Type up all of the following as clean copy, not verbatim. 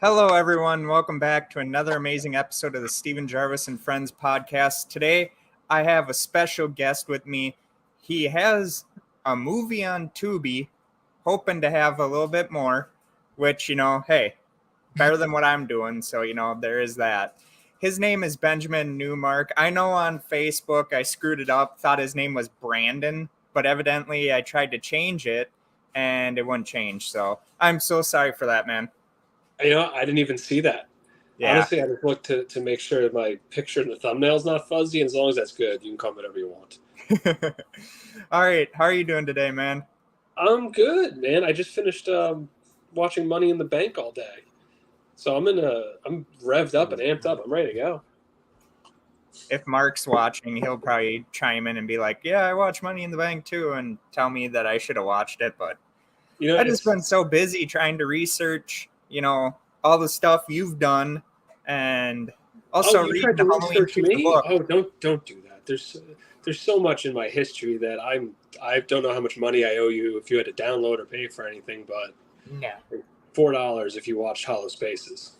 Hello, everyone. Welcome back to another amazing episode of the Stephen Jarvis and Friends podcast. Today, I have a special guest with me. He has a movie on Tubi, hoping to have a little bit more, which, hey, better than what I'm doing. So, there is that. His name is Benjamin Newmark. I know on Facebook I screwed it up, thought his name was Brandon, but evidently I tried to change it and it wouldn't change. So I'm so sorry for that, man. I didn't even see that. Yeah. Honestly, I just looked to make sure my picture in the thumbnail's not fuzzy, and as long as that's good, you can call whatever you want. All right. How are you doing today, man? I'm good, man. I just finished watching Money in the Bank all day. So I'm revved up and amped up. I'm ready to go. If Mark's watching, he'll probably chime in and be like, yeah, I watched Money in the Bank too, and tell me that I should have watched it. But I just been so busy trying to research, all the stuff you've done, and also reading the Halloween me? book. Oh, don't do that. There's so much in my history that I don't know how much money I owe you if you had to download or pay for anything, but no. $4 if you watched Hollow Spaces.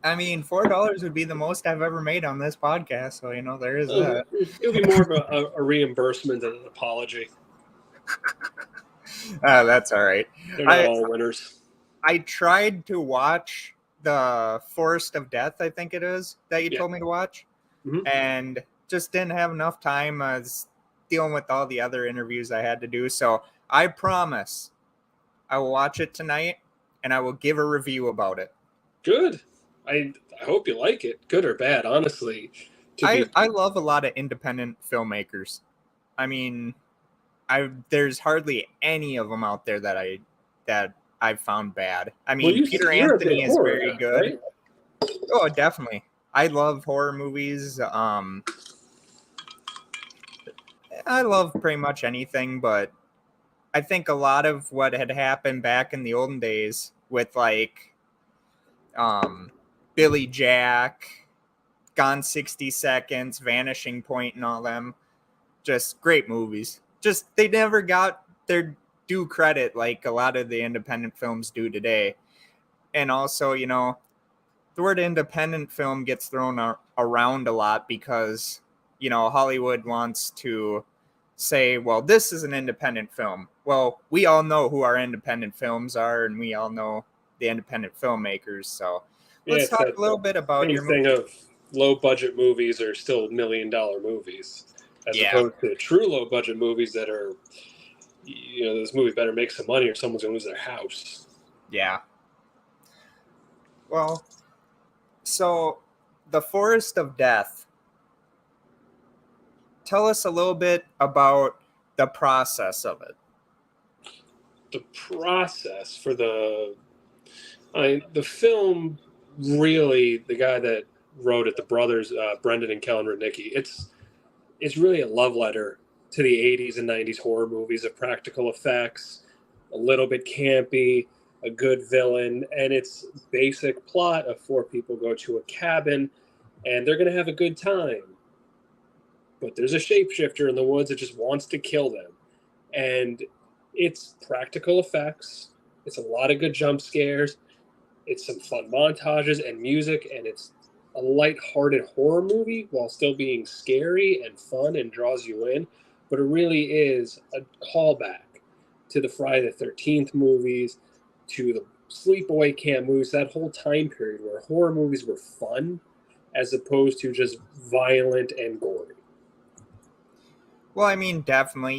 I mean, $4 would be the most I've ever made on this podcast, so there is that. It'll be more of a reimbursement than an apology. That's all right. They're not all winners. I tried to watch the Forest of Death, I think it is, that you told me to watch, and just didn't have enough time. I was dealing with all the other interviews I had to do, so I promise I will watch it tonight, and I will give a review about it. Good. I hope you like it, good or bad, honestly. I love a lot of independent filmmakers. I mean, there's hardly any of them out there that I've found bad. I mean, Peter Anthony is very good. Right? Oh, definitely. I love horror movies. I love pretty much anything, but I think a lot of what had happened back in the olden days with Billy Jack, Gone 60 Seconds, Vanishing Point, and all them, just great movies. Just they never got their due credit like a lot of the independent films do today. And also, the word independent film gets thrown around a lot because, Hollywood wants to say, well, this is an independent film. Well, we all know who our independent films are, and we all know the independent filmmakers. So let's talk a little bit about your thing of low budget movies are still $1 million movies. As opposed to true low-budget movies that are, this movie better make some money or someone's going to lose their house. Yeah. Well, so The Forest of Death. Tell us a little bit about the process of it. The process for the film, really, the guy that wrote it, the brothers, Brendan and Kellen Rudnicki, it's really a love letter to the 80s and 90s horror movies of practical effects, a little bit campy, a good villain, and its basic plot of 4 people go to a cabin, and they're going to have a good time. But there's a shapeshifter in the woods that just wants to kill them. And it's practical effects. It's a lot of good jump scares. It's some fun montages and music, and it's a light-hearted horror movie while still being scary and fun and draws you in, but it really is a callback to the Friday the 13th movies, to the Sleepaway Camp movies, that whole time period where horror movies were fun as opposed to just violent and gory. Well, I mean, definitely.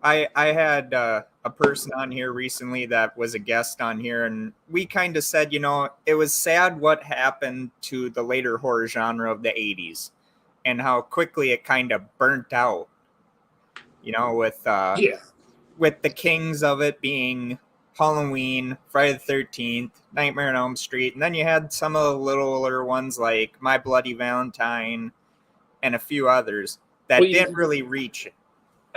I had a person on here recently that was a guest on here, and we kind of said, it was sad what happened to the later horror genre of the 80s and how quickly it kind of burnt out, with the kings of it being Halloween, Friday the 13th, Nightmare on Elm Street, and then you had some of the littler ones like My Bloody Valentine and a few others that didn't really reach it.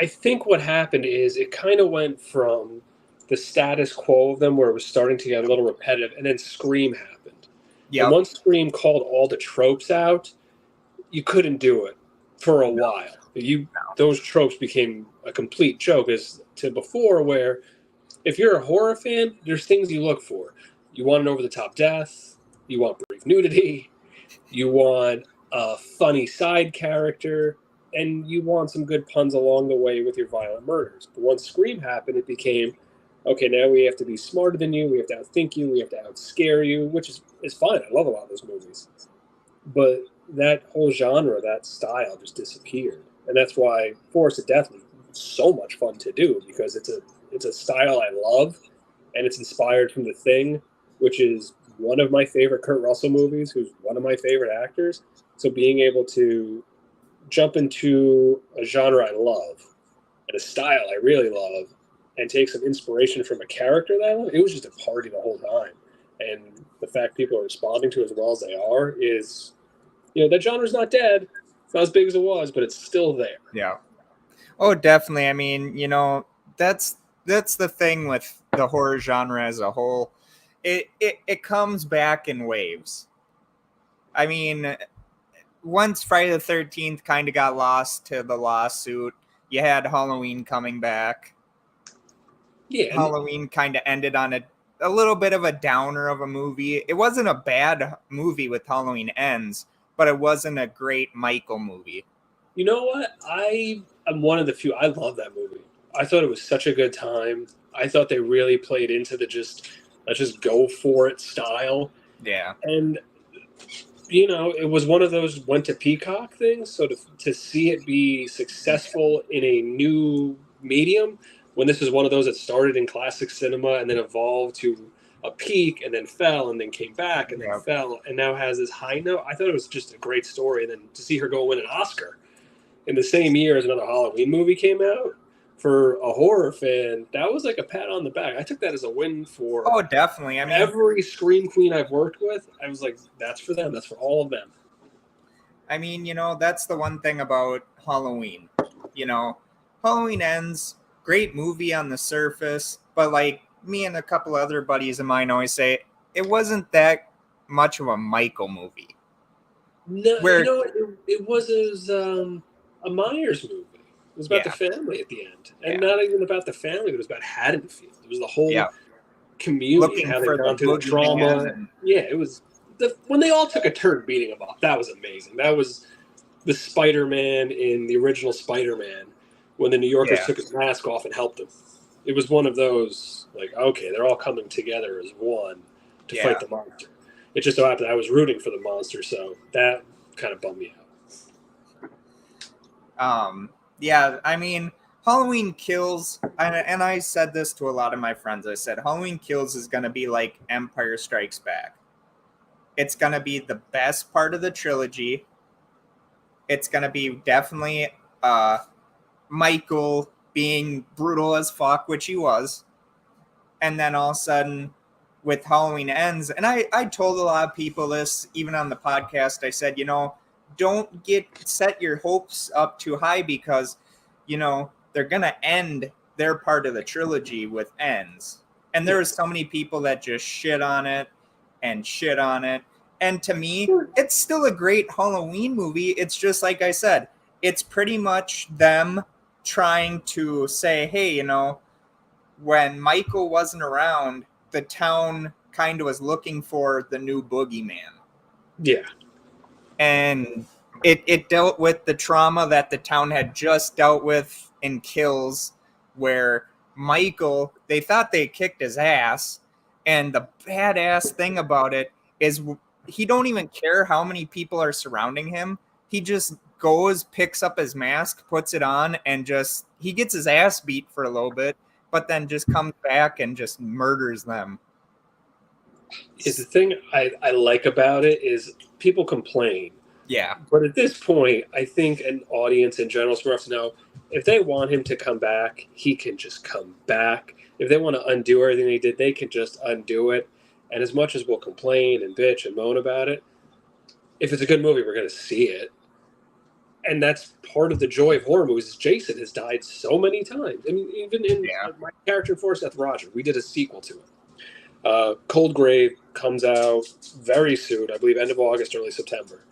I think what happened is it kind of went from the status quo of them where it was starting to get a little repetitive, and then Scream happened. Yeah. And once Scream called all the tropes out, you couldn't do it for a while. Those tropes became a complete joke as to before, where if you're a horror fan, there's things you look for. You want an over-the-top death. You want brief nudity. You want a funny side character. And you want some good puns along the way with your violent murders. But once Scream happened, it became, okay, now we have to be smarter than you. We have to outthink you. We have to outscare you, which is fine. I love a lot of those movies. But that whole genre, that style just disappeared. And that's why Forest of Death was so much fun to do, because it's a style I love, and it's inspired from The Thing, which is one of my favorite Kurt Russell movies, who's one of my favorite actors. So being able to jump into a genre I love and a style I really love and take some inspiration from a character that I love, it was just a party the whole time. And the fact people are responding to it as well as they are is, that genre's not dead. It's not as big as it was, but it's still there. Yeah. Oh, definitely. I mean, that's the thing with the horror genre as a whole. It comes back in waves. I mean, once Friday the 13th kind of got lost to the lawsuit, you had Halloween coming back. Yeah. Halloween kind of ended on a little bit of a downer of a movie. It wasn't a bad movie with Halloween Ends, but it wasn't a great Michael movie. You know what? I am one of the few. I love that movie. I thought it was such a good time. I thought they really played into the let's just go for it style. Yeah. And, it was one of those went to Peacock things. So to see it be successful in a new medium, when this is one of those that started in classic cinema and then evolved to a peak and then fell and then came back and then fell and now has this high note. I thought it was just a great story. And then to see her go win an Oscar in the same year as another Halloween movie came out, for a horror fan, that was like a pat on the back. I took that as a win for definitely. I mean, every Scream Queen I've worked with. I was like, that's for them. That's for all of them. I mean, that's the one thing about Halloween. Halloween Ends, great movie on the surface, but like me and a couple other buddies of mine always say, it wasn't that much of a Michael movie. No, it was a Myers movie. It was about the family at the end. And not even about the family, it was about Haddonfield. It was the whole community, looking how for they've gone through the trauma. It was when they all took a turn beating them up. That was amazing. That was the Spider-Man in the original Spider-Man, when the New Yorkers took his mask off and helped him. It was one of those, like, okay, they're all coming together as one to fight the monster. It just so happened I was rooting for the monster, so that kind of bummed me out. I mean, Halloween Kills, and I said this to a lot of my friends. I said, Halloween Kills is going to be like Empire Strikes Back. It's going to be the best part of the trilogy. It's going to be definitely Michael being brutal as fuck, which he was. And then all of a sudden, with Halloween Ends, and I told a lot of people this, even on the podcast, I said, don't set your hopes up too high, because, they're going to end their part of the trilogy with Ends. And there was so many people that just shit on it. And to me, it's still a great Halloween movie. It's just like I said, it's pretty much them trying to say, hey, when Michael wasn't around, the town kind of was looking for the new boogeyman. Yeah. And it dealt with the trauma that the town had just dealt with in Kills, where Michael, they thought they kicked his ass. And the badass thing about it is he don't even care how many people are surrounding him. He just goes, picks up his mask, puts it on, and he gets his ass beat for a little bit, but then just comes back and just murders them. Is the thing I like about it is people complain. Yeah. But at this point, I think an audience in general is enough to know, if they want him to come back, he can just come back. If they want to undo everything they did, they can just undo it. And as much as we'll complain and bitch and moan about it, if it's a good movie, we're going to see it. And that's part of the joy of horror movies. Is Jason has died so many times. I mean, even in my character in Forest Death, Roger, we did a sequel to it. Cold Grave comes out very soon, I believe end of August, early September.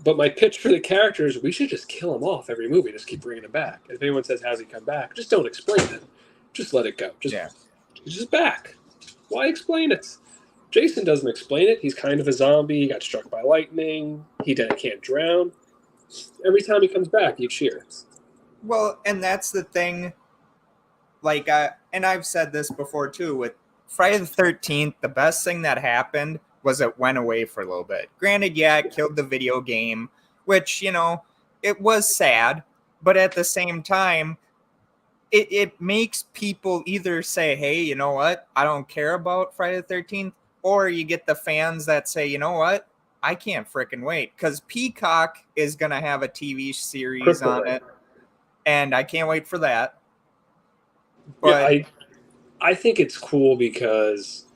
But my pitch for the character is we should just kill him off every movie. Just keep bringing him back. If anyone says, how's he come back? Just don't explain it. Just let it go. He's just back. Why explain it? Jason doesn't explain it. He's kind of a zombie. He got struck by lightning. He can't drown. Every time he comes back, you cheer. Well, and that's the thing. Like, and I've said this before too. With Friday the 13th, the best thing that happened was it went away for a little bit. Granted, yeah, it killed the video game, which, it was sad, but at the same time, it makes people either say, hey, you know what, I don't care about Friday the 13th, or you get the fans that say, you know what, I can't freaking wait, because Peacock is going to have a TV series on it, and I can't wait for that. But yeah, I think it's cool because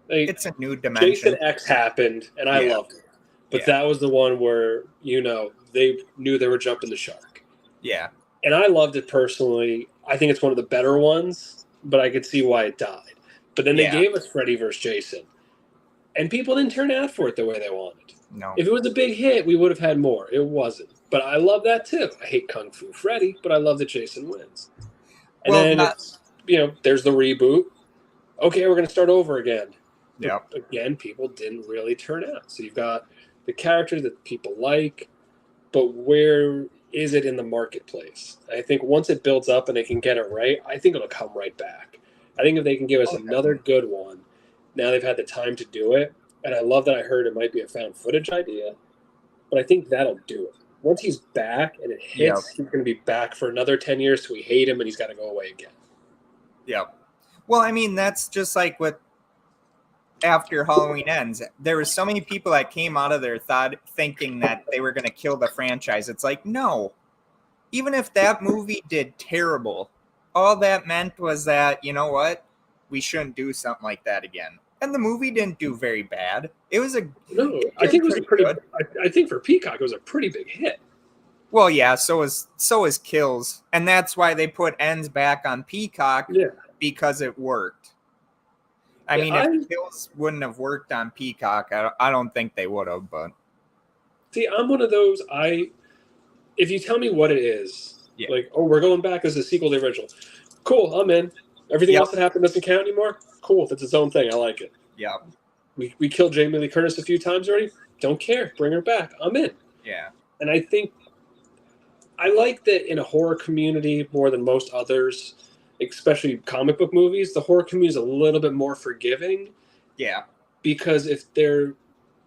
it's a new dimension. Jason X happened, and I loved it. But that was the one where, they knew they were jumping the shark. Yeah. And I loved it personally. I think it's one of the better ones, but I could see why it died. But then they gave us Freddy vs. Jason. And people didn't turn out for it the way they wanted. No. If it was a big hit, we would have had more. It wasn't. But I love that too. I hate Kung Fu Freddy, but I love that Jason wins. And there's the reboot. Okay, we're going to start over again. Yeah. Again, people didn't really turn out. So you've got the character that people like, but where is it in the marketplace? I think once it builds up and they can get it right, I think it'll come right back. I think if they can give us another good one, now they've had the time to do it. And I love that I heard it might be a found footage idea, but I think that'll do it. Once he's back and it hits, he's going to be back for another 10 years, so we hate him and he's got to go away again. Yep. Well, I mean, that's just like with after Halloween Ends. There were so many people that came out of there thinking that they were going to kill the franchise. It's like, no. Even if that movie did terrible, all that meant was that, you know what? We shouldn't do something like that again. And the movie didn't do very bad. It was I think it was good. I think for Peacock, it was a pretty big hit. Well, yeah, so is Kills. And that's why they put Ends back on Peacock, because it worked. I mean, if Kills wouldn't have worked on Peacock, I don't think they would have, but... See, I'm one of those, if you tell me what it is, like, we're going back as a sequel to the original, cool, I'm in. Everything else that happened doesn't count anymore? Cool, if it's its own thing, I like it. Yeah. We killed Jamie Lee Curtis a few times already? Don't care, bring her back, I'm in. Yeah. And I think, I like that in a horror community more than most others, especially comic book movies, the horror community is a little bit more forgiving. Yeah. Because if they're,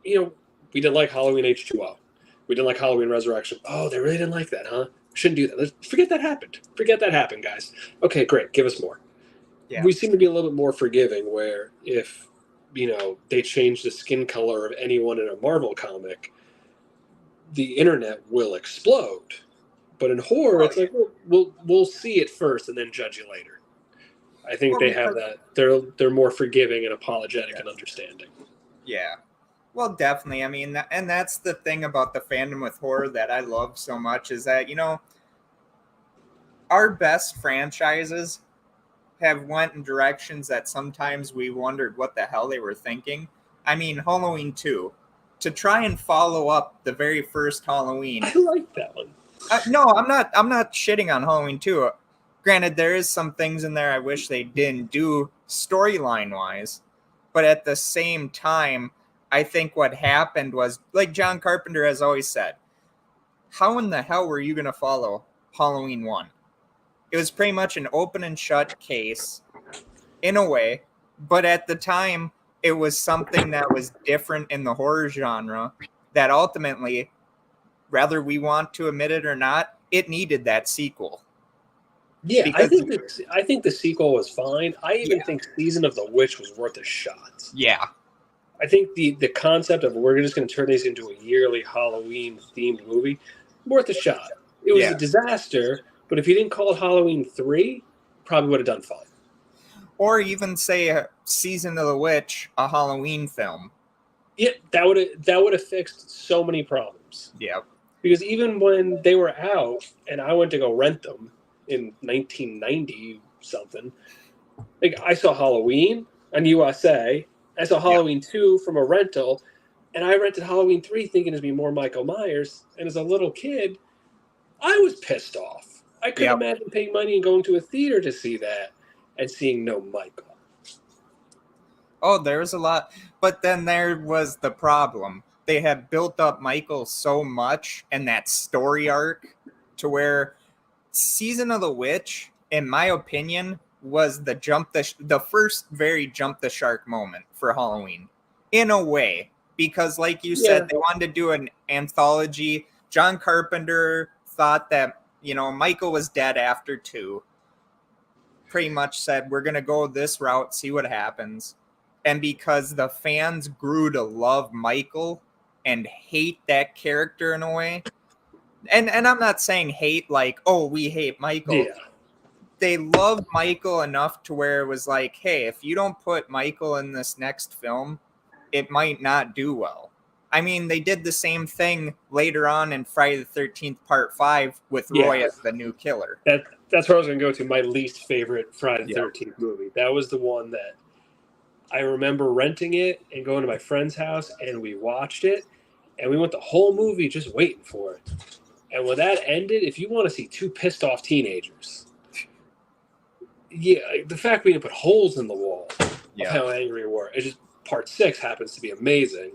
we didn't like Halloween H2O. We didn't like Halloween Resurrection. Oh, they really didn't like that, huh? Shouldn't do that. Forget that happened. Forget that happened, guys. Okay, great. Give us more. Yeah. We seem to be a little bit more forgiving where if, they change the skin color of anyone in a Marvel comic, the internet will explode. But in horror, it's like, we'll see it first and then judge you later. I think they have that. They're more forgiving and apologetic and understanding. Yeah. Well, definitely. I mean, and that's the thing about the fandom with horror that I love so much is that, our best franchises have went in directions that sometimes we wondered what the hell they were thinking. I mean, Halloween 2. To try and follow up the very first Halloween. I like that one. No, I'm not shitting on Halloween 2. Granted, there is some things in there I wish they didn't do storyline-wise. But at the same time, I think what happened was, like John Carpenter has always said, how in the hell were you going to follow Halloween 1? It was pretty much an open and shut case, in a way. But at the time, it was something that was different in the horror genre that ultimately, whether we want to admit it or not, it needed that sequel. Yeah, because I think the sequel was fine. I even think Season of the Witch was worth a shot. Yeah. I think the concept of we're just going to turn these into a yearly Halloween-themed movie, worth a shot. It was a disaster, but if you didn't call it Halloween 3, probably would have done fine. Or even say Season of the Witch, a Halloween film. Yeah, that would have fixed so many problems. Yeah. Because even when they were out, and I went to go rent them in 1990 something, like I saw Halloween on USA, I saw Halloween 2 from a rental, and I rented Halloween 3 thinking it'd be more Michael Myers. And as a little kid, I was pissed off. I couldn't imagine paying money and going to a theater to see that and seeing no Michael. Oh, there was a lot. But then there was the problem. They had built up Michael so much and that story arc to where Season of the Witch, in my opinion, was the first very jump the shark moment for Halloween, in a way, because like you Yeah, said, they wanted to do an anthology. John Carpenter thought that Michael was dead after two. Pretty much said we're gonna go this route, see what happens, and because the fans grew to love Michael and hate that character in a way, and I'm not saying hate like, oh, we hate Michael. yeah. They loved Michael enough to where it was like, hey, if you don't put Michael in this next film, it might not do well. I mean, they did the same thing later on in Friday the 13th Part 5 with Roy Yeah. as the new killer. That's where I was going to go to. My least favorite Friday the Yep. 13th movie. That was the one that I remember renting it and going to my friend's house, and we watched it, and we went the whole movie just waiting for it. And when that ended, if you want to see two pissed off teenagers, yeah, the fact we didn't put holes in the wall of how angry we were. It's just Part 6 happens to be amazing.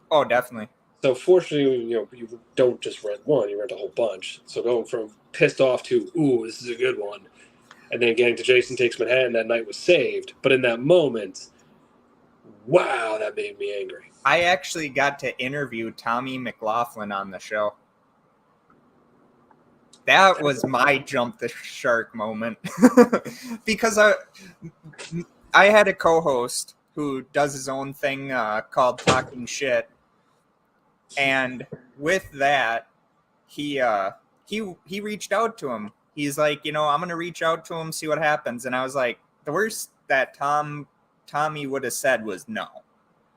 Oh, definitely. So fortunately, you don't just rent one; you rent a whole bunch. So going from pissed off to ooh, this is a good one, and then getting to Jason Takes Manhattan, that night was saved. But in that moment, wow, that made me angry. I actually got to interview Tommy McLaughlin on the show. That was my jump the shark moment. Because I had a co-host who does his own thing called Talking Shit, and with that, he reached out to him. He's like, I'm gonna reach out to him, see what happens. And I was like, the worst that Tommy would have said was no.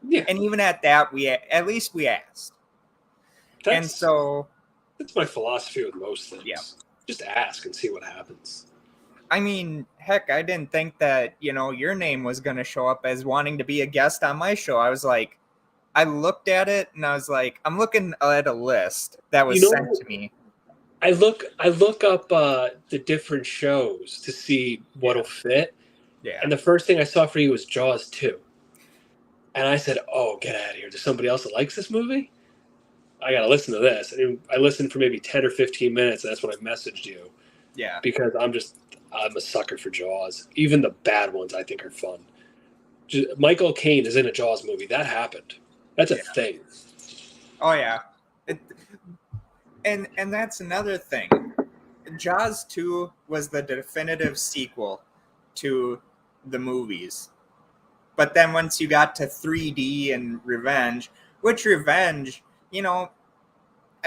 Yeah, And even at that, at least we asked. And so that's my philosophy with most things. Yeah. Just ask and see what happens. I mean, heck, I didn't think that, your name was going to show up as wanting to be a guest on my show. I was like, I looked at it and I was like, I'm looking at a list that was sent to me. I look up the different shows to see what'll fit. Yeah. And the first thing I saw for you was Jaws 2. And I said, oh, get out of here. There's somebody else that likes this movie? I got to listen to this. And I listened for maybe 10 or 15 minutes, and that's when I messaged you. Yeah. Because I'm a sucker for Jaws. Even the bad ones I think are fun. Michael Caine is in a Jaws movie. That happened. That's a thing. Oh, yeah. And that's another thing. Jaws 2 was the definitive sequel to the movies. But then once you got to 3D and Revenge, which Revenge, I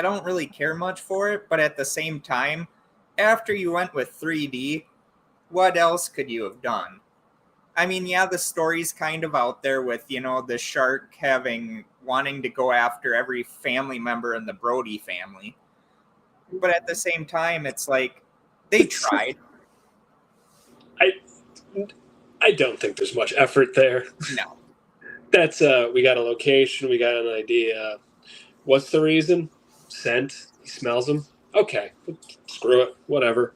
don't really care much for it, but at the same time, after you went with 3D, what else could you have done? I mean, yeah, the story's kind of out there with, the shark wanting to go after every family member in the Brody family. But at the same time, it's like, they tried. I don't think there's much effort there. No. That's we got a location, we got an idea. What's the reason? Scent. He smells them. Okay, screw it. Whatever.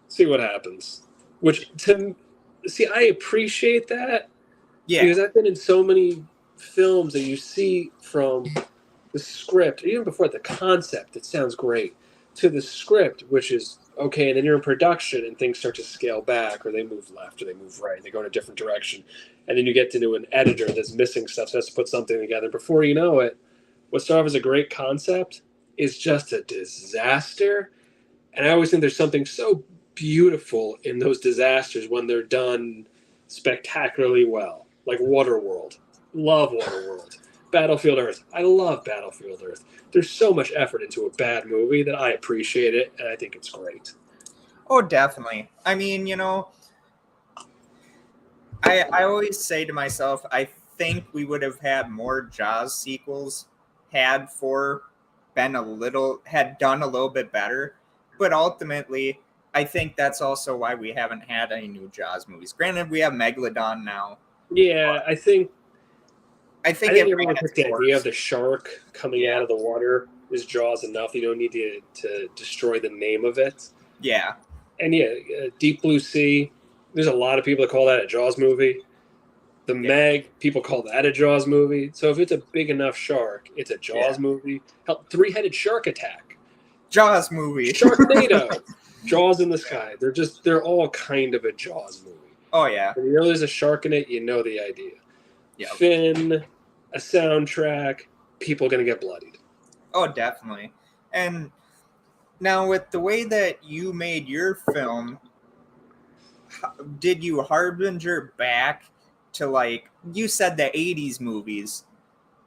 See what happens. I appreciate that. Yeah. Because I've been in so many films that you see from the script, even before the concept, it sounds great, to the script, which is okay, and then you're in production and things start to scale back, or they move left, or they move right, they go in a different direction, and then you get to an editor that's missing stuff, so has to put something together. Before you know it, what started off as a great concept is just a disaster. And I always think there's something so beautiful in those disasters when they're done spectacularly well, like Waterworld. Love Waterworld. Battlefield Earth. I love Battlefield Earth. There's so much effort into a bad movie that I appreciate it, and I think it's great. Oh, definitely. I mean, I always say to myself, I think we would have had more Jaws sequels had done a little bit better. But ultimately, I think that's also why we haven't had any new Jaws movies. Granted, we have Megalodon now. Yeah, I think everyone ran took its the idea course. of the shark coming out of the water is Jaws enough. You don't need to destroy the name of it. The Meg, people call that a Jaws movie. So if it's a big enough shark, it's a Jaws movie. Hell, three-headed shark attack. Jaws movie. Sharknado. Jaws in the sky. They're all kind of a Jaws movie. Oh, yeah. When you know there's a shark in it, you know the idea. Yep. Finn, a soundtrack, people going to get bloodied. Oh, definitely. And now with the way that you made your film, did you harbinger back to, like, you said the 80s movies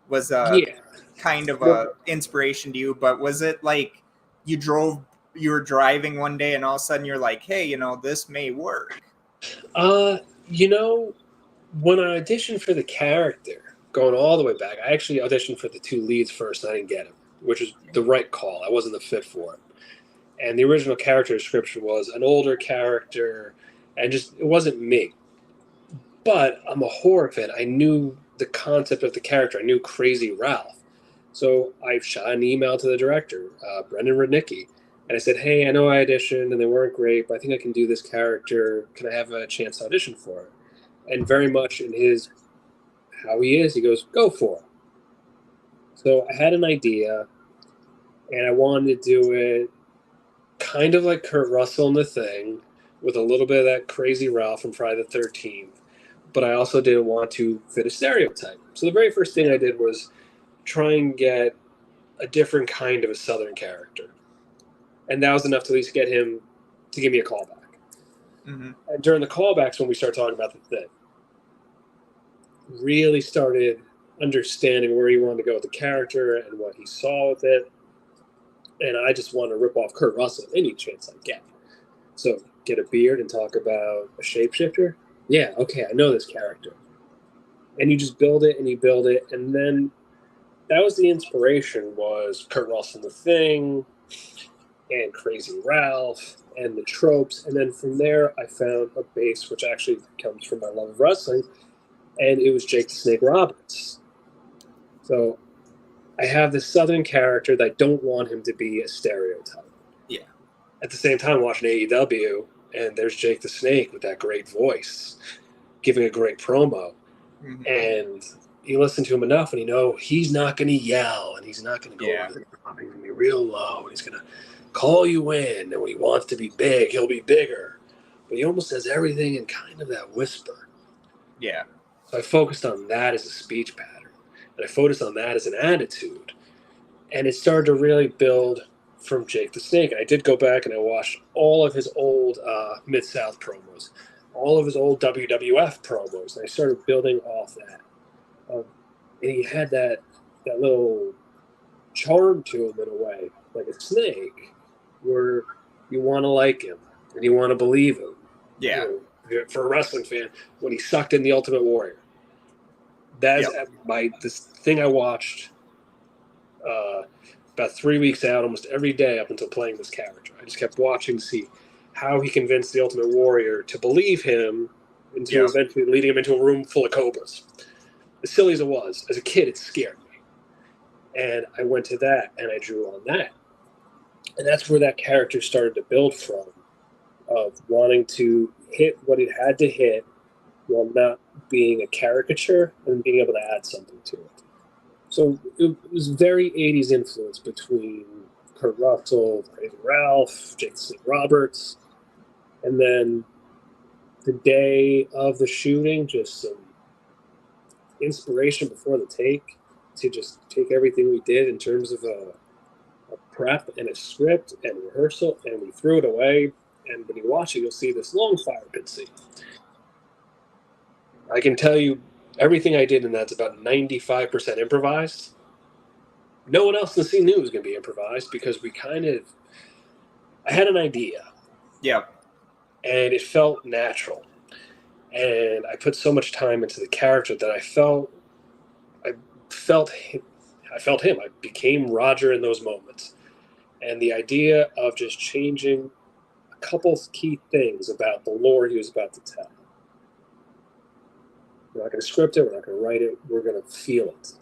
was kind of a inspiration to you, but was it like you were driving one day and all of a sudden you're like, hey, you know, this may work? You know, when I auditioned for the character, going all the way back, I actually auditioned for the two leads first and I didn't get them, which was the right call. I wasn't the fit for it. And the original character description was an older character, and just it wasn't me. But I'm a horror fan. I knew the concept of the character. I knew Crazy Ralph. So I shot an email to the director, Brendan Rudnicki, and I said, hey, I know I auditioned and they weren't great, but I think I can do this character. Can I have a chance to audition for it? And very much in his, how he is, he goes, go for it. So I had an idea, and I wanted to do it kind of like Kurt Russell in The Thing, with a little bit of that Crazy Ralph from Friday the 13th. But I also didn't want to fit a stereotype. So the very first thing I did was try and get a different kind of a Southern character. And that was enough to at least get him to give me a callback. Mm-hmm. And during the callbacks, when we started talking about The Thing, really started understanding where he wanted to go with the character and what he saw with it. And I just wanted to rip off Kurt Russell any chance I get. So get a beard and talk about a shapeshifter? Yeah, okay, I know this character. And you just build it and you build it. And then that was the inspiration, was Kurt Russell in The Thing and Crazy Ralph and the tropes. And then from there, I found a base which actually comes from my love of wrestling. And it was Jake the Snake Roberts. So I have this Southern character that I don't want him to be a stereotype. Yeah. At the same time, watching AEW, and there's Jake the Snake with that great voice, giving a great promo. Mm-hmm. And you listen to him enough, and you know he's not going to yell, and he's not going to go over the top. He's going to be real low, and he's going to call you in. And when he wants to be big, he'll be bigger. But he almost says everything in kind of that whisper. Yeah. So I focused on that as a speech pattern. And I focused on that as an attitude. And it started to really build from Jake the Snake. And I did go back and I watched all of his old Mid-South promos, all of his old WWF promos. And I started building off that. And he had that little charm to him in a way, like a snake, where you want to like him and you want to believe him. Yeah. You know, for a wrestling fan, when he sucked in the Ultimate Warrior. That's this thing I watched about 3 weeks out, almost every day up until playing this character. I just kept watching to see how he convinced the Ultimate Warrior to believe him, until eventually leading him into a room full of cobras. As silly as it was, as a kid, it scared me. And I went to that, and I drew on that. And that's where that character started to build from, of wanting to hit what it had to hit while not being a caricature and being able to add something to it. So it was very 80s influence between Kurt Russell, Crazy Ralph, Jake the Snake Roberts, and then the day of the shooting, just some inspiration before the take to just take everything we did in terms of a prep and a script and rehearsal, and we threw it away. And when you watch it, you'll see this long fire pit scene. I can tell you everything I did in that's about 95% improvised. No one else in the scene knew it was going to be improvised because I had an idea. Yeah. And it felt natural. And I put so much time into the character that I felt him. I became Roger in those moments. And the idea of just changing a couple key things about the lore he was about to tell. We're not going to script it. We're not going to write it. We're going to feel it.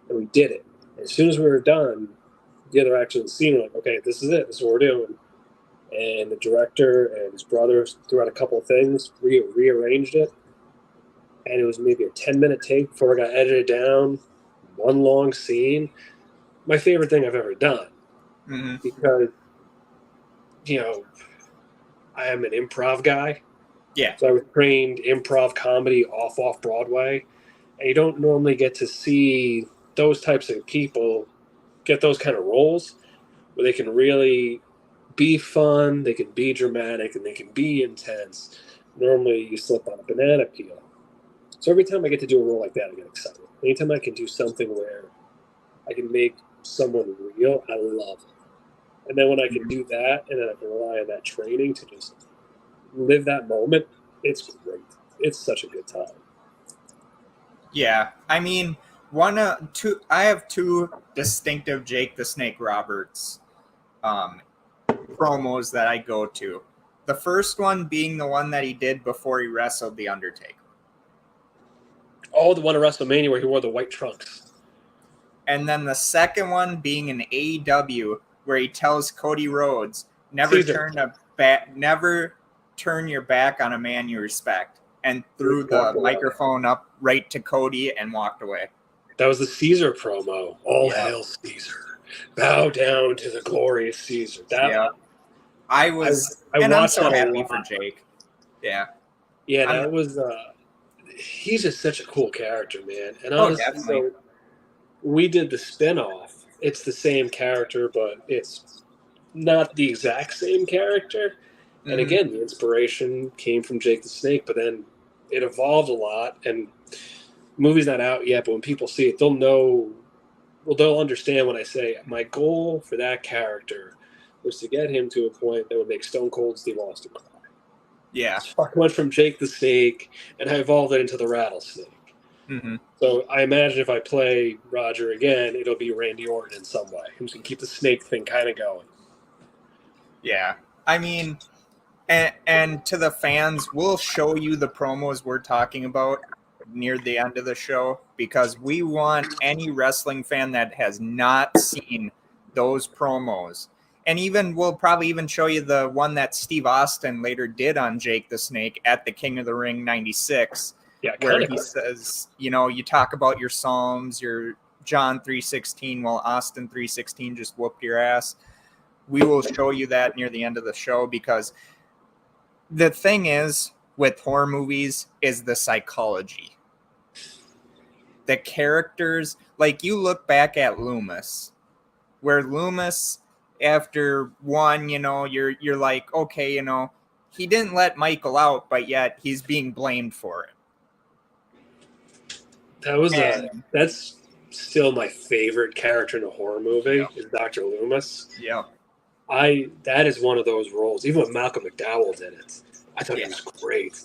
And we did it. And as soon as we were done, the other actors in the scene were like, okay, this is it. This is what we're doing. And the director and his brothers threw out a couple of things, rearranged it. and it was maybe a 10-minute take before it got edited down, one long scene. My favorite thing I've ever done, Mm-hmm. because, you know, I am an improv guy. Yeah. So I was trained improv comedy off Broadway, and you don't normally get to see those types of people get those kind of roles where they can really be fun, they can be dramatic, and they can be intense. Normally, you slip on a banana peel. So every time I get to do a role like that, I get excited. Anytime I can do something where I can make someone real, I love it. And then when I can do that, and then I can rely on that training to just live that moment, it's great. It's such a good time. Yeah. I mean, two. I have two distinctive Jake the Snake Roberts um, promos that I go to. The first one being the one that he did before he wrestled The Undertaker. Oh, the one at WrestleMania where he wore the white trunks. And then the second one being an AEW where he tells Cody Rhodes, never turn your back on a man you respect, and threw the microphone up right to Cody and walked away. That was the Caesar promo. All hail Caesar. Bow down to the glorious Caesar. I was, I and I'm watched so that happy for Jake. Yeah. Yeah, that was. He's just such a cool character, man. And honestly, definitely. so we did the spinoff. It's the same character, but it's not the exact same character. And again, the inspiration came from Jake the Snake, but then it evolved a lot. And the movie's not out yet, but when people see it, they'll know. Well, they'll understand when I say my goal for that character was to get him to a point that would make Stone Cold Steve Austin cry. Yeah. So I went from Jake the Snake, and I evolved it into the Rattlesnake. Mm-hmm. So I imagine if I play Roger again, it'll be Randy Orton in some way. I'm just going to keep the snake thing kind of going. Yeah. I mean, and to the fans, we'll show you the promos we're talking about near the end of the show, because we want any wrestling fan that has not seen those promos. And even we'll probably even show you the one that Steve Austin later did on Jake the Snake at the King of the Ring 96. Yeah, where he says, you talk about your Psalms, your John 3:16, while Austin 3:16 just whooped your ass. We will show you that near the end of the show, because the thing is with horror movies is the psychology. The characters, like you look back at Loomis, where Loomis, after one, you're like, okay, he didn't let Michael out, but yet he's being blamed for it. That's still my favorite character in a horror movie is Dr. Loomis. Yeah. That is one of those roles. Even when Malcolm McDowell did it, I thought he was great.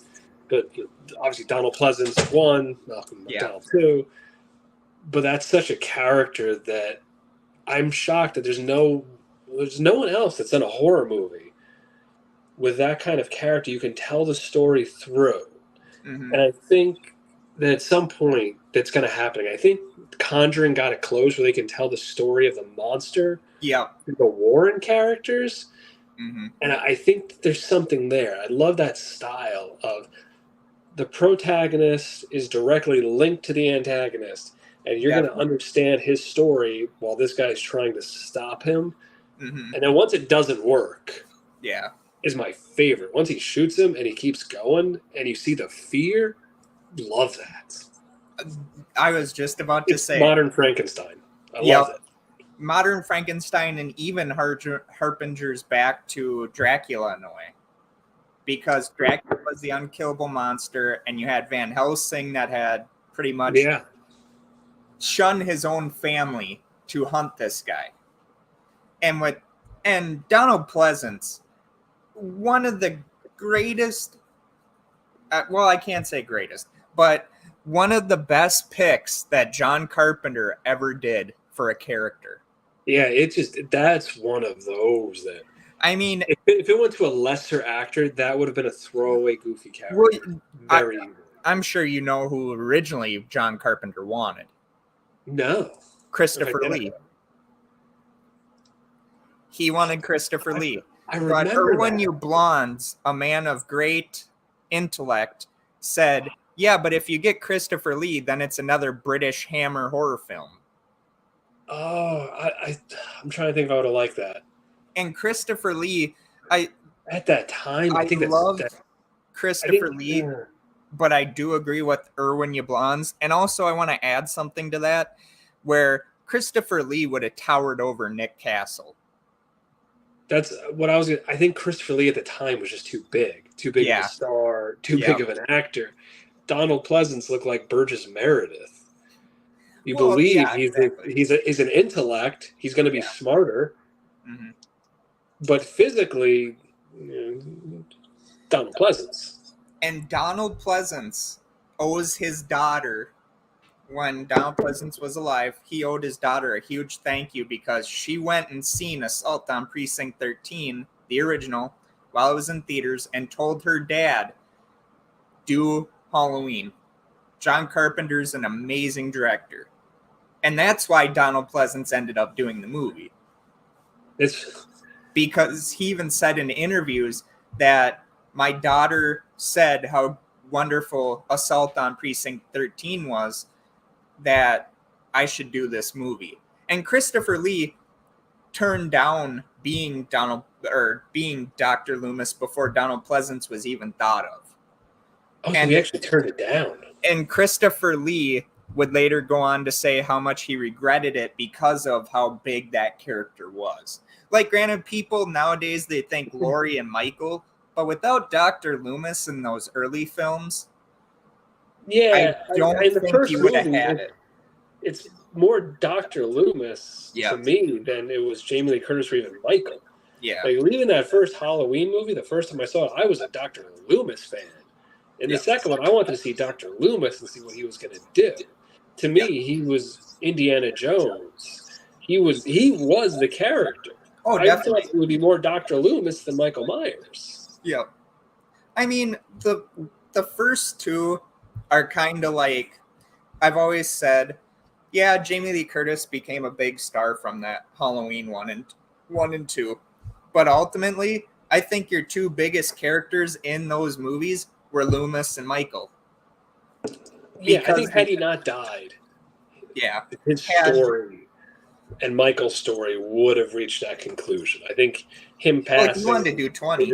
But obviously Donald Pleasance one, Malcolm McDowell two. But that's such a character that I'm shocked that there's no one else that's in a horror movie with that kind of character. You can tell the story through. Mm-hmm. And I think that at some point that's going to happen. I think Conjuring got it close where they can tell the story of the monster. Yeah. The Warren characters. Mm-hmm. And I think there's something there. I love that style of the protagonist is directly linked to the antagonist, and you're going to understand his story while this guy's trying to stop him. Mm-hmm. And then once it doesn't work, is my favorite. Once he shoots him and he keeps going, and you see the fear, love that. I was just about to say Modern Frankenstein. I love it. Modern Frankenstein, and even Harpinger's back to Dracula in a way, because Dracula was the unkillable monster, and you had Van Helsing that had pretty much shunned his own family to hunt this guy, and Donald Pleasance, one of the greatest. Well, I can't say greatest, but one of the best picks that John Carpenter ever did for a character. Yeah, that's one of those that. I mean, if it went to a lesser actor, that would have been a throwaway, goofy character. I'm sure you know who originally John Carpenter wanted. No. Christopher Lee. He wanted Christopher Lee. I remember But Erwin U. Blondes, a man of great intellect, said, Yeah, but if you get Christopher Lee, then it's another British Hammer horror film. Oh, I'm trying to think if I would have liked that. And Christopher Lee, I At that time, I I think love I think Christopher Lee, but I do agree with Erwin Yablans. And also, I want to add something to that, where Christopher Lee would have towered over Nick Castle. that's what I was. I think Christopher Lee at the time was just too big of a Yeah, star, too yeah. big of an actor. Donald Pleasance looked like Burgess Meredith. You Well, believe yeah, exactly. he's an intellect. He's going to be Yeah. smarter, Mm-hmm. but physically, Donald Pleasance. And Donald Pleasance owes his daughter, when Donald Pleasance was alive, he owed his daughter a huge thank you because she went and seen Assault on Precinct 13, the original, while it was in theaters, and told her dad, do Halloween. John Carpenter's an amazing director. And that's why Donald Pleasance ended up doing the movie. It's Because he even said in interviews that my daughter said how wonderful Assault on Precinct 13 was, that I should do this movie. And Christopher Lee turned down being Dr. Loomis before Donald Pleasance was even thought of. so And he actually turned it down. And Christopher Lee would later go on to say how much he regretted it because of how big that character was. Like, granted, people nowadays, they think Laurie and Michael, but without Dr. Loomis in those early films, Yeah, I don't in the think first he would have movie, had it. it's more Dr. Loomis Yeah. to me than it was Jamie Lee Curtis or even Michael. Yeah. Like, leaving that first Halloween movie, the first time I saw it, I was a Dr. Loomis fan. In the second one, I wanted to see Dr. Loomis and see what he was going to do. To me, he was Indiana Jones. He was the character. Oh, I definitely. thought it would be more Dr. Loomis than Michael Myers. Yeah. I mean, the first two are kind of like, I've always said, yeah, Jamie Lee Curtis became a big star from that Halloween one and two. But ultimately, I think your two biggest characters in those movies were Loomis and Michael. Yeah, I think had he not died, his story and Michael's story would have reached that conclusion. I think him passing. Well, he wanted to do 20.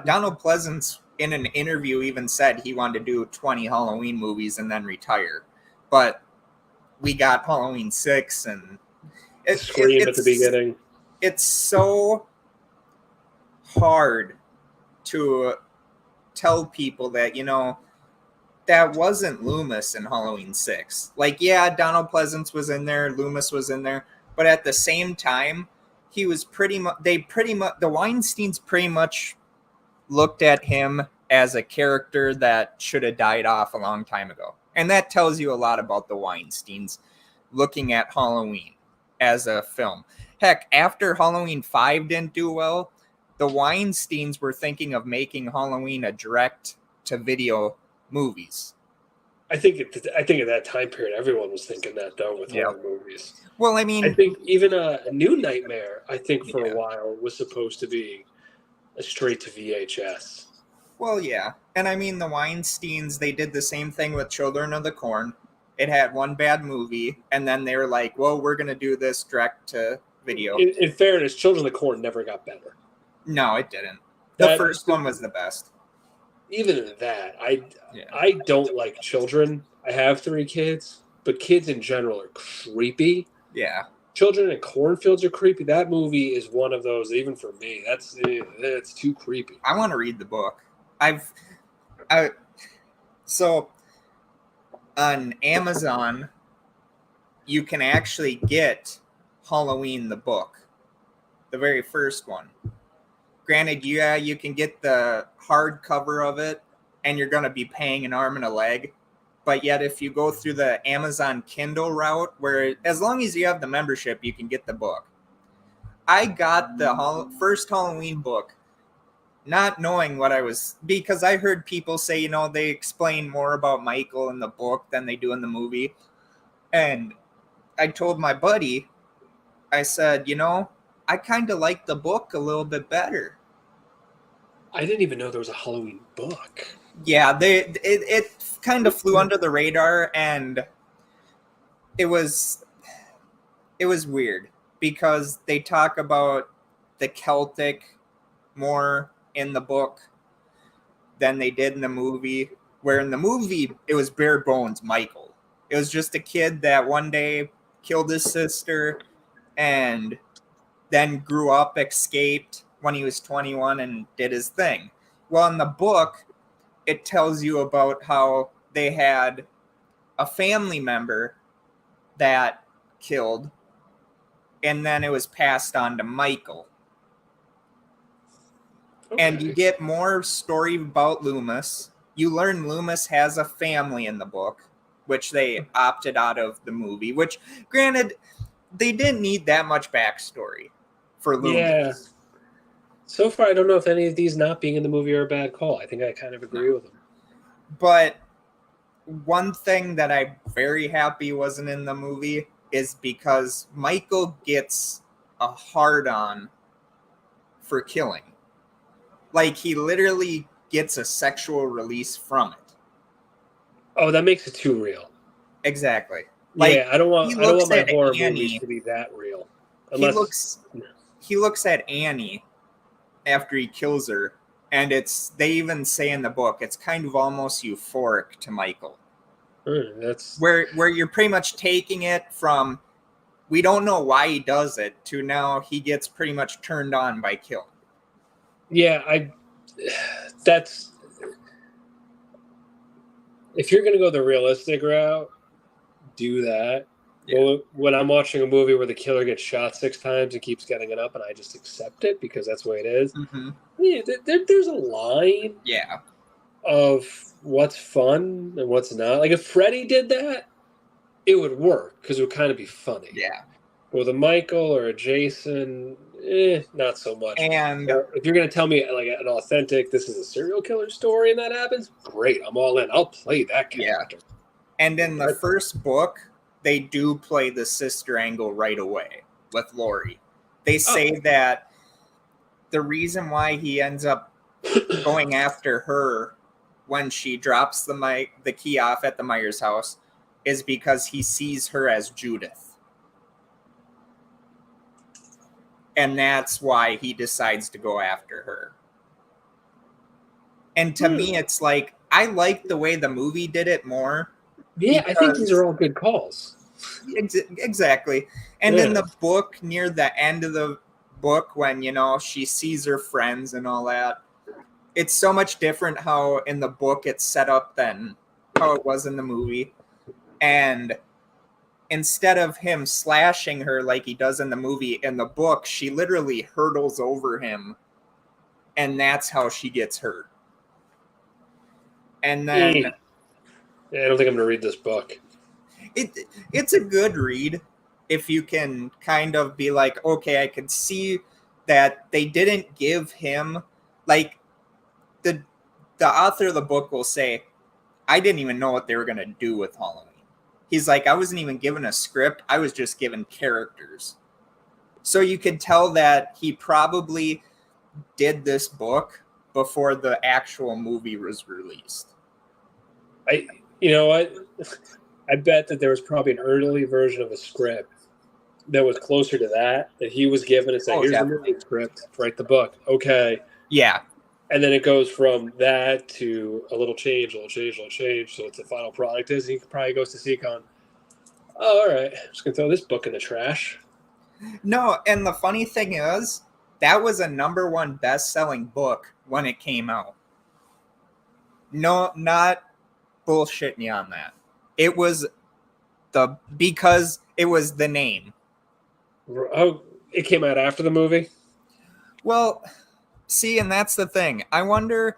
Donald Pleasance in an interview even said he wanted to do 20 Halloween movies and then retire. But we got Halloween 6 and Scream at the beginning. It's so hard to tell people that, that wasn't Loomis in Halloween 6. Like, yeah, Donald Pleasance was in there, Loomis was in there, but at the same time, he was the Weinsteins pretty much looked at him as a character that should have died off a long time ago. And that tells you a lot about the Weinsteins looking at Halloween as a film. Heck, after Halloween 5 didn't do well, the Weinsteins were thinking of making Halloween a direct-to-video movies. I think at that time period, everyone was thinking that, though, with horror movies. Well, I mean, I think even a New Nightmare, I think for a while, was supposed to be a straight to VHS. Well, yeah. And I mean, the Weinsteins, they did the same thing with Children of the Corn. It had one bad movie, and then they were like, well, we're going to do this direct to video. In fairness, Children of the Corn never got better. No, it didn't. The first one was the best. Even in that, I don't like children. I have 3 kids, but kids in general are creepy. Yeah. Children in Cornfields are creepy. That movie is one of those, even for me, that's too creepy. I want to read the book. So on Amazon, you can actually get Halloween the book, the very first one. Granted, yeah, you can get the hardcover of it, and you're going to be paying an arm and a leg. But yet, if you go through the Amazon Kindle route, where as long as you have the membership, you can get the book. I got the first Halloween book, not knowing what I was, because I heard people say, they explain more about Michael in the book than they do in the movie. And I told my buddy, I said, I kind of like the book a little bit better. I didn't even know there was a Halloween book. Yeah, it kind of flew under the radar, and it was weird because they talk about the Celtic more in the book than they did in the movie. Where in the movie it was bare bones Michael. It was just a kid that one day killed his sister and then grew up, escaped when he was 21 and did his thing. Well, in the book, it tells you about how they had a family member that killed, and then it was passed on to Michael. Okay. And you get more story about Loomis. You learn Loomis has a family in the book, which they opted out of the movie, which, granted, they didn't need that much backstory for Loomis. Yeah. So far, I don't know if any of these not being in the movie are a bad call. I think I kind of agree with them. But one thing that I'm very happy wasn't in the movie is because Michael gets a hard-on for killing. Like, he literally gets a sexual release from it. Oh, that makes it too real. Exactly. Like, yeah, I don't want my horror Annie, movies to be that real. Unless he looks at Annie after he kills her, and they even say in the book it's kind of almost euphoric to Michael. That's where you're pretty much taking it from we don't know why he does it to now he gets pretty much turned on by killing. Yeah, that's if you're gonna go the realistic route, do that. Yeah. Well, when I'm watching a movie where the killer gets shot 6 times and keeps getting it up, and I just accept it because that's the way it is. Mm-hmm. Yeah, there's a line. Yeah. Of what's fun and what's not. Like if Freddy did that, it would work because it would kind of be funny. Yeah. But with a Michael or a Jason, not so much. And if you're gonna tell me like an authentic, this is a serial killer story and that happens, great, I'm all in. I'll play that character. Yeah. And in the first book, they do play the sister angle right away with Laurie. They say that the reason why he ends up going after her when she drops the key off at the Myers house is because he sees her as Judith. And that's why he decides to go after her. And to me, it's like, I like the way the movie did it more. Yeah, I think these are all good calls. Exactly. And in the book, near the end of the book, when, she sees her friends and all that, it's so much different how in the book it's set up than how it was in the movie. And instead of him slashing her like he does in the movie, in the book, she literally hurdles over him. And that's how she gets hurt. And then... Yeah, I don't think I'm going to read this book. It's a good read if you can kind of be like, okay, I could see that they didn't give him... Like, the author of the book will say, I didn't even know what they were going to do with Halloween. He's like, I wasn't even given a script. I was just given characters. So you could tell that he probably did this book before the actual movie was released. You know what? I bet that there was probably an early version of a script that was closer to that he was given and said, here's definitely the movie script, write the book. Okay. Yeah. And then it goes from that to a little change. So it's the final product is. He probably goes to see going, oh, all right, I'm just going to throw this book in the trash. No, and the funny thing is, that was a #1 best-selling book when it came out. No, not bullshitting you on that. It was because it was the name. Oh, it came out after the movie? Well... See, and that's the thing. I wonder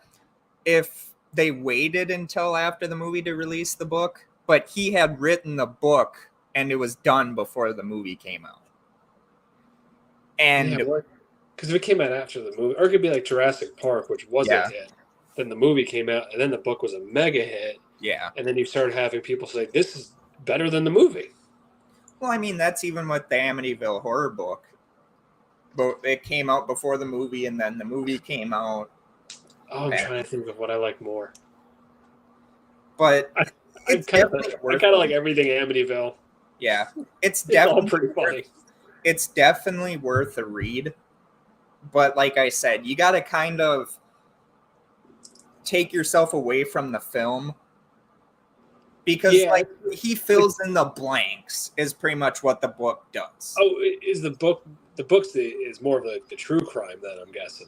if they waited until after the movie to release the book, but he had written the book and it was done before the movie came out. And because if it came out after the movie, or it could be like Jurassic Park, which was a hit. Then the movie came out, and then the book was a mega hit. Yeah. And then you started having people say, this is better than the movie. Well, I mean, that's even with the Amityville Horror book. But it came out before the movie, and then the movie came out. Oh, I'm trying to think of what I like more. But I, it's definitely I worth kind of it. like everything Amityville. Yeah, it's It's all definitely pretty funny. it's definitely worth a read. But like I said, you got to kind of take yourself away from the film because Yeah. like he fills in the blanks is pretty much what the book does. Oh, is the book? The books is more of the true crime then, I'm guessing,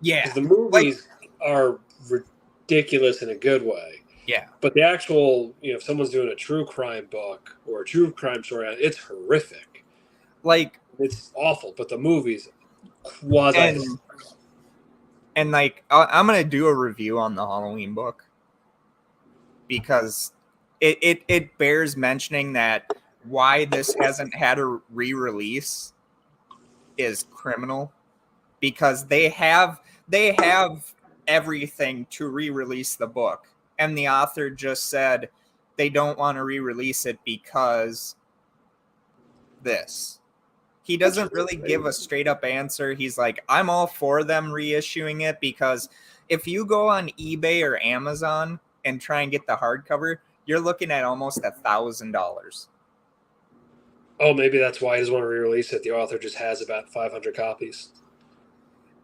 Yeah, because the like movies are ridiculous in a good way. yeah, But the actual, if someone's doing a true crime book or a true crime story, it's horrific. like It's awful. But the movies, quasi. and like I'm gonna do a review on the Halloween book because it bears mentioning that why this hasn't had a re-release is criminal because they have everything to re-release the book and the author just said they don't want to re-release it because this. He doesn't really give a straight up answer. He's like, I'm all for them reissuing it because if you go on eBay or Amazon and try and get the hardcover, you're looking at almost $1,000. Oh, maybe that's why he doesn't want to re-release it. The author just has about 500 copies.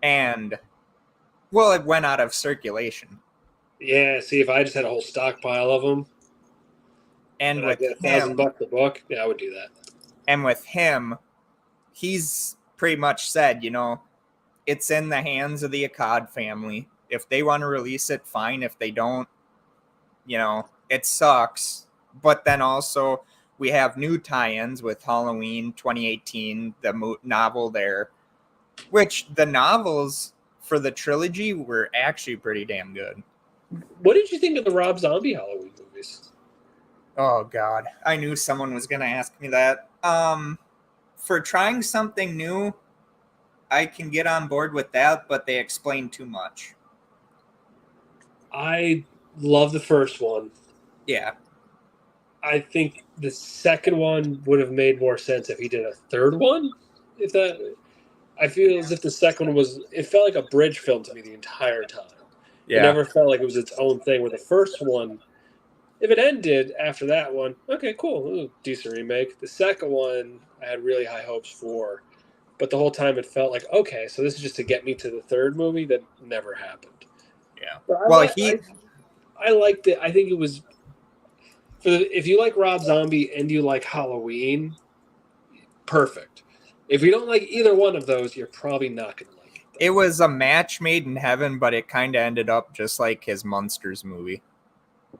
And well, it went out of circulation. Yeah. See, if I just had a whole stockpile of them And and I with get him, $1,000 a book, yeah, I would do that. and with him, he's pretty much said, it's in the hands of the Akkad family. If they want to release it, fine. If they don't, it sucks. But then also, we have new tie-ins with Halloween 2018, the novel there, which the novels for the trilogy were actually pretty damn good. What did you think of the Rob Zombie Halloween movies? Oh God, I knew someone was gonna ask me that. For trying something new, I can get on board with that, but they explain too much. I love the first one. Yeah, I think the second one would have made more sense if he did a third one. If that, I feel as if the second one it felt like a bridge film to me the entire time. It yeah, never felt like it was its own thing. Where the first one, if it ended after that one, okay, cool, ooh, decent remake. The second one, I had really high hopes for, but the whole time it felt like, okay, so this is just to get me to the third movie that never happened. yeah. But Well, I liked it. I think it was if you like Rob Zombie and you like Halloween, perfect. If you don't like either one of those, you're probably not going to like it. it was a match made in heaven, but it kind of ended up just like his Monsters movie,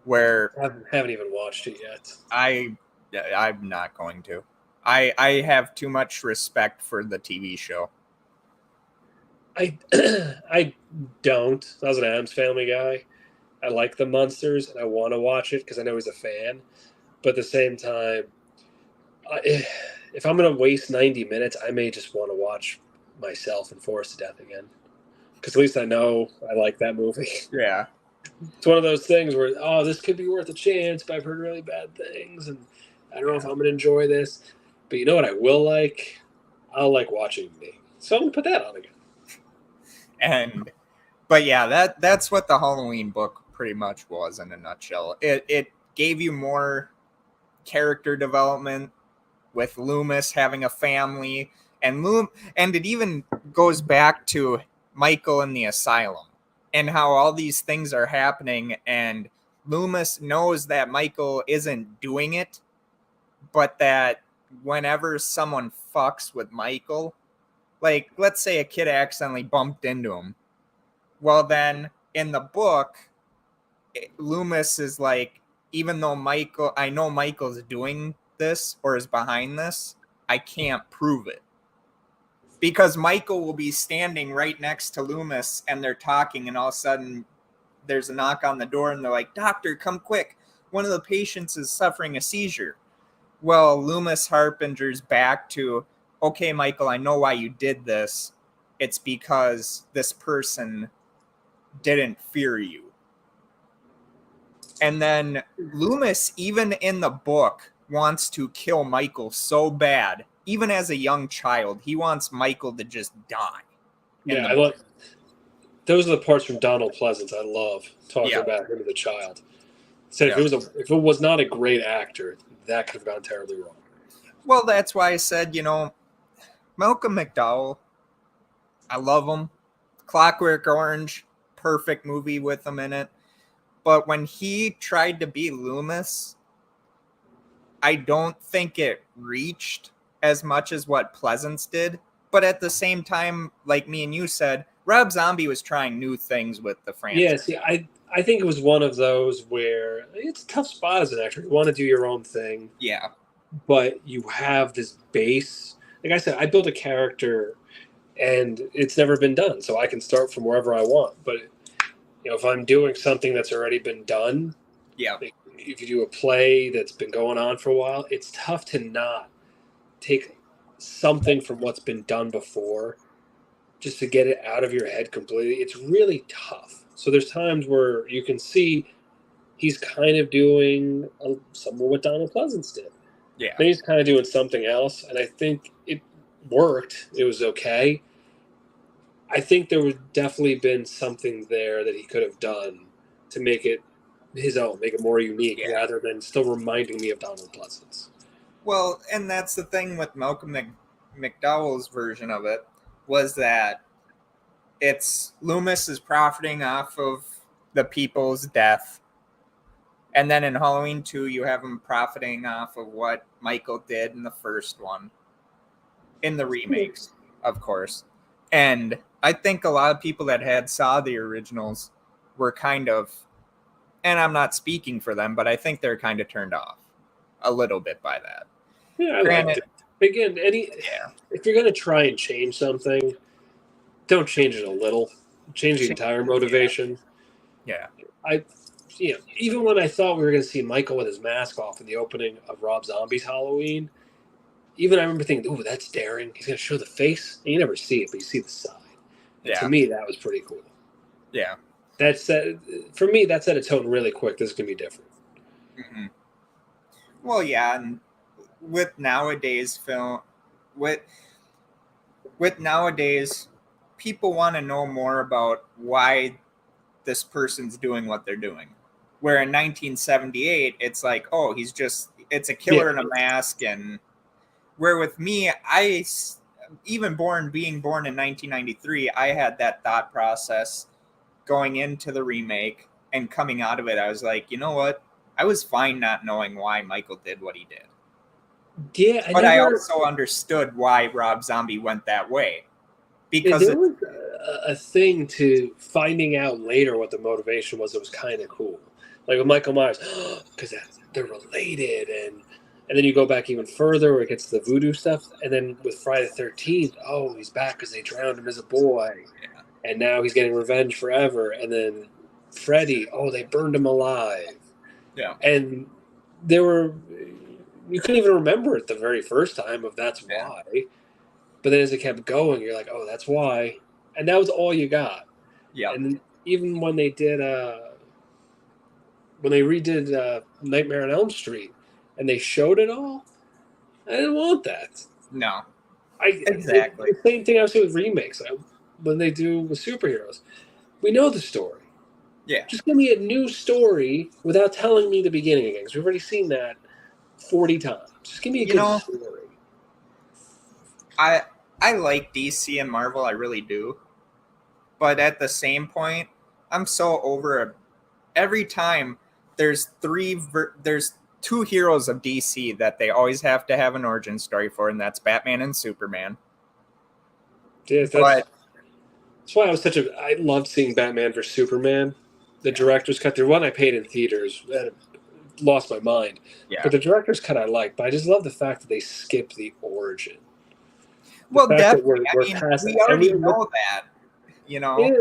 where Haven't even watched it yet. I'm not going to. I have too much respect for the TV show. I I don't. I was an Addams Family guy. I like the Munsters and I want to watch it because I know he's a fan. But at the same time, if I'm going to waste 90 minutes, I may just want to watch myself and Forced to Death again. Because at least I know I like that movie. Yeah. It's one of those things where, oh, this could be worth a chance, but I've heard really bad things, and I don't know if I'm going to enjoy this. But you know what I will like? I'll like watching me. So I'm going to put that on again. But yeah, that's what the Halloween book pretty much was in a nutshell. It gave you more character development with Loomis having a family, and it even goes back to Michael in the asylum and how all these things are happening, and Loomis knows that Michael isn't doing it, but that whenever someone fucks with Michael, like let's say a kid accidentally bumped into him, well then in the book, Loomis is like, even though I know Michael's doing this or is behind this, I can't prove it. Because Michael will be standing right next to Loomis and they're talking, and all of a sudden there's a knock on the door and they're like, Doctor, come quick. One of the patients is suffering a seizure. Well, Loomis harpingers back to, okay, Michael, I know why you did this. It's because this person didn't fear you. And then Loomis, even in the book, wants to kill Michael so bad. Even as a young child, he wants Michael to just die. Yeah, I like those are the parts from Donald Pleasance I love talking Yeah, about him as a child. Said yeah. if it was not a great actor, that could have gone terribly wrong. Well, that's why I said, Malcolm McDowell, I love him. Clockwork Orange, perfect movie with him in it. But when he tried to be Loomis, I don't think it reached as much as what Pleasance did. But at the same time, like me and you said, Rob Zombie was trying new things with the Yeah, franchise. see, I think it was one of those where it's a tough spot as an actor. You want to do your own thing, Yeah. but you have this base. Like I said, I built a character, and it's never been done, so I can start from wherever I want. But if I'm doing something that's already been done, Yeah. like if you do a play that's been going on for a while, it's tough to not take something from what's been done before just to get it out of your head completely. It's really tough. So there's times where you can see he's kind of doing somewhat what Donald Pleasance did. Yeah. Then he's kind of doing something else, and I think it worked. It was okay. I think there would definitely been something there that he could have done to make it his own, make it more unique, Yeah. rather than still reminding me of Donald Pleasance. Well, and that's the thing with Malcolm McDowell's version of it was that it's Loomis is profiting off of the people's death. And then in Halloween 2, you have him profiting off of what Michael did in the first one, in the remakes, of course. And I think a lot of people that had saw the originals were kind of, and I'm not speaking for them, but I think they're kind of turned off a little bit by that. Yeah, I liked Granted, it. Again, yeah, if you're going to try and change something, don't change it a little. Change the entire motivation. yeah, I, even when I thought we were going to see Michael with his mask off in the opening of Rob Zombie's Halloween, even I remember thinking, "Ooh, that's daring. He's going to show the face." And you never see it, but you see the side. And to yeah, me, that was pretty cool. yeah. That said, for me, that set a tone really quick. This is going to be different. Mm-hmm. Well, yeah, and with nowadays film, with with nowadays, people want to know more about why this person's doing what they're doing. Where in 1978, it's like, oh, it's a Yeah, killer in a mask. And where with me, being born in 1993, I had that thought process going into the remake and coming out of it. I was like, you know what? I was fine not knowing why Michael did what he did. yeah. I But I never. also understood why Rob Zombie went that way. Yeah, Because there it's, was a thing to finding out later what the motivation was. It was kind of cool, like with Michael Myers, because they're related, and then you go back even further where it gets to the voodoo stuff, and then with Friday the 13th, oh, he's back because they drowned him as a boy, and now he's getting revenge forever, and then Freddy, oh, they burned him alive, yeah, and there were you couldn't even remember it the very first time of that's yeah, why. But then as it kept going, you're like, oh, that's why. And that was all you got. yeah. And even when they redid Nightmare on Elm Street and they showed it all, I didn't want that. No, It's exactly. the same thing I was saying with remakes. When they do with superheroes, we know the story. Yeah. Just give me a new story without telling me the beginning again, because we've already seen that 40 times. Just give me a You good know, story. I I like DC and Marvel, I really do. But at the same point, I'm so over it. Every time there's two heroes of DC that they always have to have an origin story for, and that's Batman and Superman. Yeah, But that's why I loved seeing Batman vs Superman. The yeah, director's cut, the one I paid in theaters, lost my mind. yeah. But the director's cut I liked, but I just love the fact that they skipped the origin. The Well, fact that definitely. I we're mean, past we that, and already know that, you yeah, know.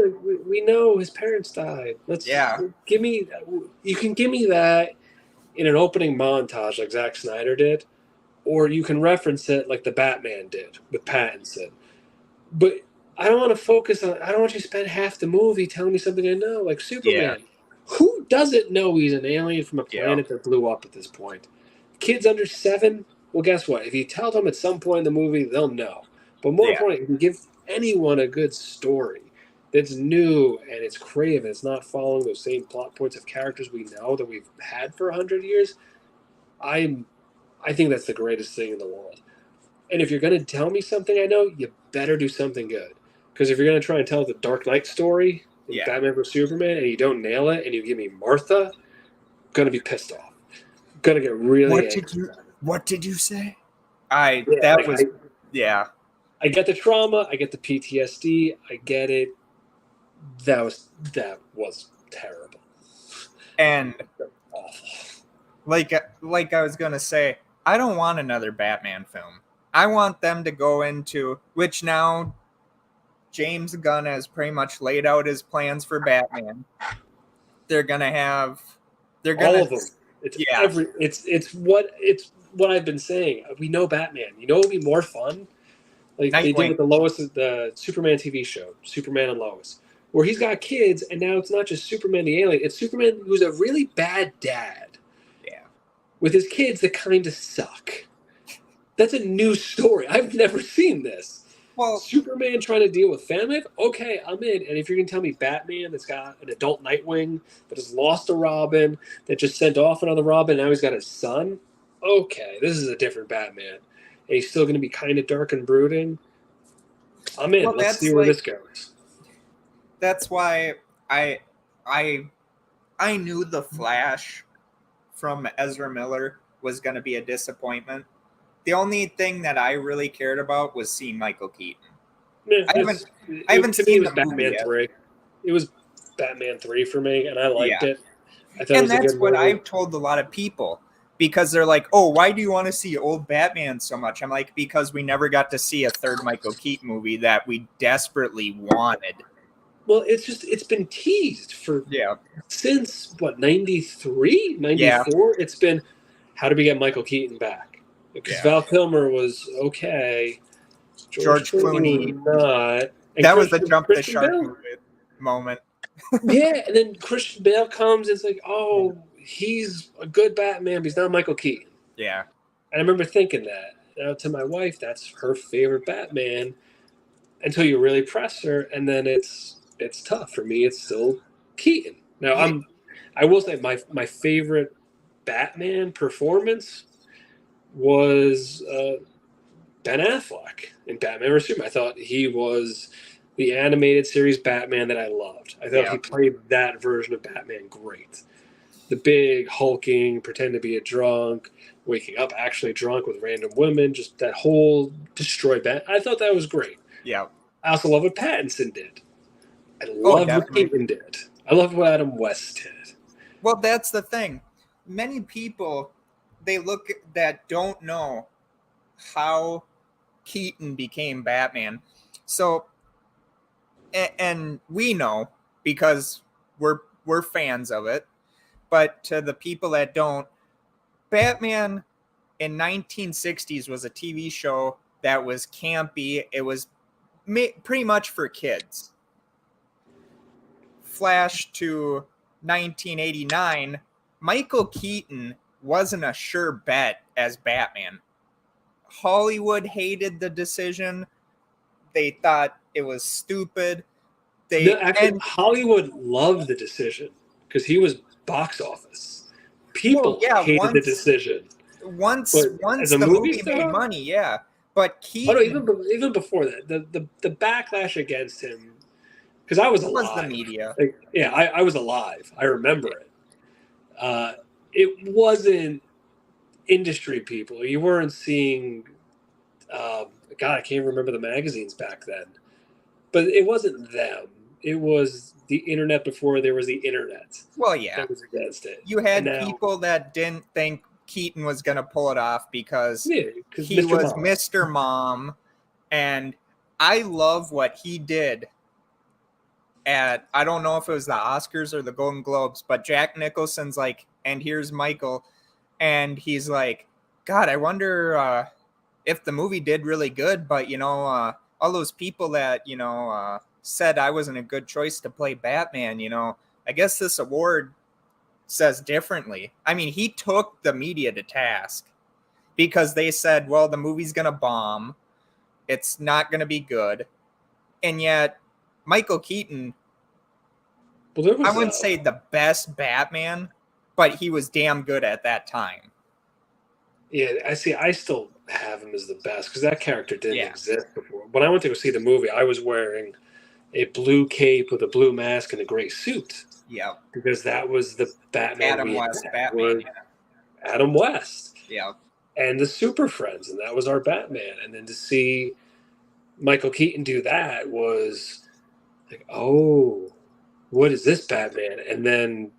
we know his parents died. Let's Yeah, give me. You can give me that in an opening montage like Zack Snyder did, or you can reference it like the Batman did with Pattinson. But I don't want to focus on. I don't want you to spend half the movie telling me something I know, like yeah, Superman. Who doesn't know he's an alien from a yeah, planet that blew up at this point? Kids under 7. Well, guess what? If you tell them at some point in the movie, they'll know. But more yeah, importantly, you can give anyone a good story. that's new and it's creative. And it's not following those same plot points of characters we know that we've had for 100 years. I think that's the greatest thing in the world. And if you're going to tell me something I know, you better do something good. Because if you're going to try and tell the Dark Knight story in Yeah. Batman vs Superman and you don't nail it and you give me Martha, I'm going to be pissed off. I'm going to get really angry. What did you say? Yeah, I get the trauma. I get the PTSD. I get it. That was terrible. And awful. Like I was gonna say, I don't want another Batman film. I want them to go into, which now James Gunn has pretty much laid out his plans for Batman. They're gonna all of them. It's what I've been saying. We know Batman. You know what would be more fun? Like Nightwing. They did with the Superman TV show, Superman and Lois, where he's got kids, and now it's not just Superman the alien, it's Superman who's a really bad dad. Yeah. With his kids that kind of suck. That's a new story. I've never seen this. Well, Superman trying to deal with family life? Okay, I'm in. And if you're going to tell me Batman that's got an adult Nightwing, that has lost a Robin, that just sent off another Robin, now he's got his son, okay, this is a different Batman. And he's still going to be kind of dark and brooding. I'm in. Well, let's see where this goes. That's why I knew The Flash from Ezra Miller was going to be a disappointment. The only thing that I really cared about was seeing Michael Keaton. Yeah, I haven't seen the Batman 3. It was Batman 3 for me, and I liked it. I thought and that's what I've told a lot of people, because they're like, "Oh, why do you want to see old Batman so much?" I'm like, because we never got to see a third Michael Keaton movie that we desperately wanted. Well, it's been teased for since what, 93, 94? Yeah. It's been, how do we get Michael Keaton back? Because Val Kilmer was okay. George Clooney not. And that was the jump the shark moment. Yeah, and then Christian Bale comes and it's like, oh, he's a good Batman, but he's not Michael Keaton. Yeah. And I remember thinking that. Now, to my wife, that's her favorite Batman until you really press her, and then it's tough. For me, it's still Keaton. Now, I will say my favorite Batman performance was Ben Affleck in Batman vs Superman. I thought he was the animated series Batman that I loved. I thought he played that version of Batman great. The big hulking, pretend to be a drunk, waking up actually drunk with random women, just that whole destroy Bat. I thought that was great. Yeah. I also love what Pattinson did. I love what Keaton did. I love what Adam West did. Well, that's the thing. Many people, they look that don't know how Keaton became Batman. So, and we know because we're fans of it. But to the people that don't, Batman in 1960s was a TV show that was campy. It was pretty much for kids. Flash to 1989, Michael Keaton wasn't a sure bet as Batman. Hollywood hated the decision. They thought it was stupid. Hollywood loved the decision because he was box office. People hated the decision. Once the movie made money, But Keaton, even before that, the backlash against him, because I was alive. Was the media? I was alive. I remember it. It wasn't industry people. You weren't seeing. God, I can't remember the magazines back then, but it wasn't them. It was the internet before there was the internet. Well, yeah, that was against it. You had people that didn't think Keaton was going to pull it off because he was Mr. Mom, and I love what he did at, I don't know if it was the Oscars or the Golden Globes, but Jack Nicholson's like, and here's Michael, and he's like, God, I wonder if the movie did really good, but all those people that said I wasn't a good choice to play Batman, I guess this award says differently. I mean, he took the media to task because they said, well, the movie's going to bomb. It's not going to be good. And yet Michael Keaton, Well, there was I wouldn't say the best Batman, but he was damn good at that time. Yeah, I see. I still have him as the best because that character didn't Yeah. exist before. When I went to go see the movie, I was wearing a blue cape with a blue mask and a gray suit Yeah. because that was the Batman Adam we West had, Batman. was Adam West Yeah. and the Super Friends, and that was our Batman. And then to see Michael Keaton do that was like, oh, what is this Batman? And then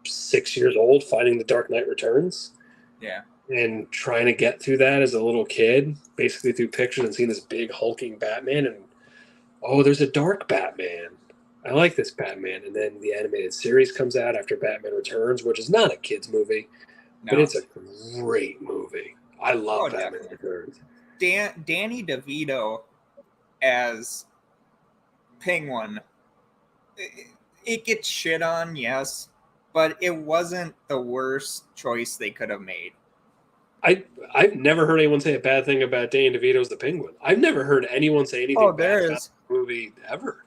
6 years old, finding The Dark Knight Returns. Yeah. And trying to get through that as a little kid, basically through pictures and seeing this big hulking Batman, and there's a dark Batman. I like this Batman. And then the animated series comes out after Batman Returns, which is not a kid's movie, but it's a great movie. I love Batman Returns. Danny DeVito as Penguin, it gets shit on, yes, but it wasn't the worst choice they could have made. I've never heard anyone say a bad thing about Danny DeVito's The Penguin. I've never heard anyone say anything bad about the movie ever.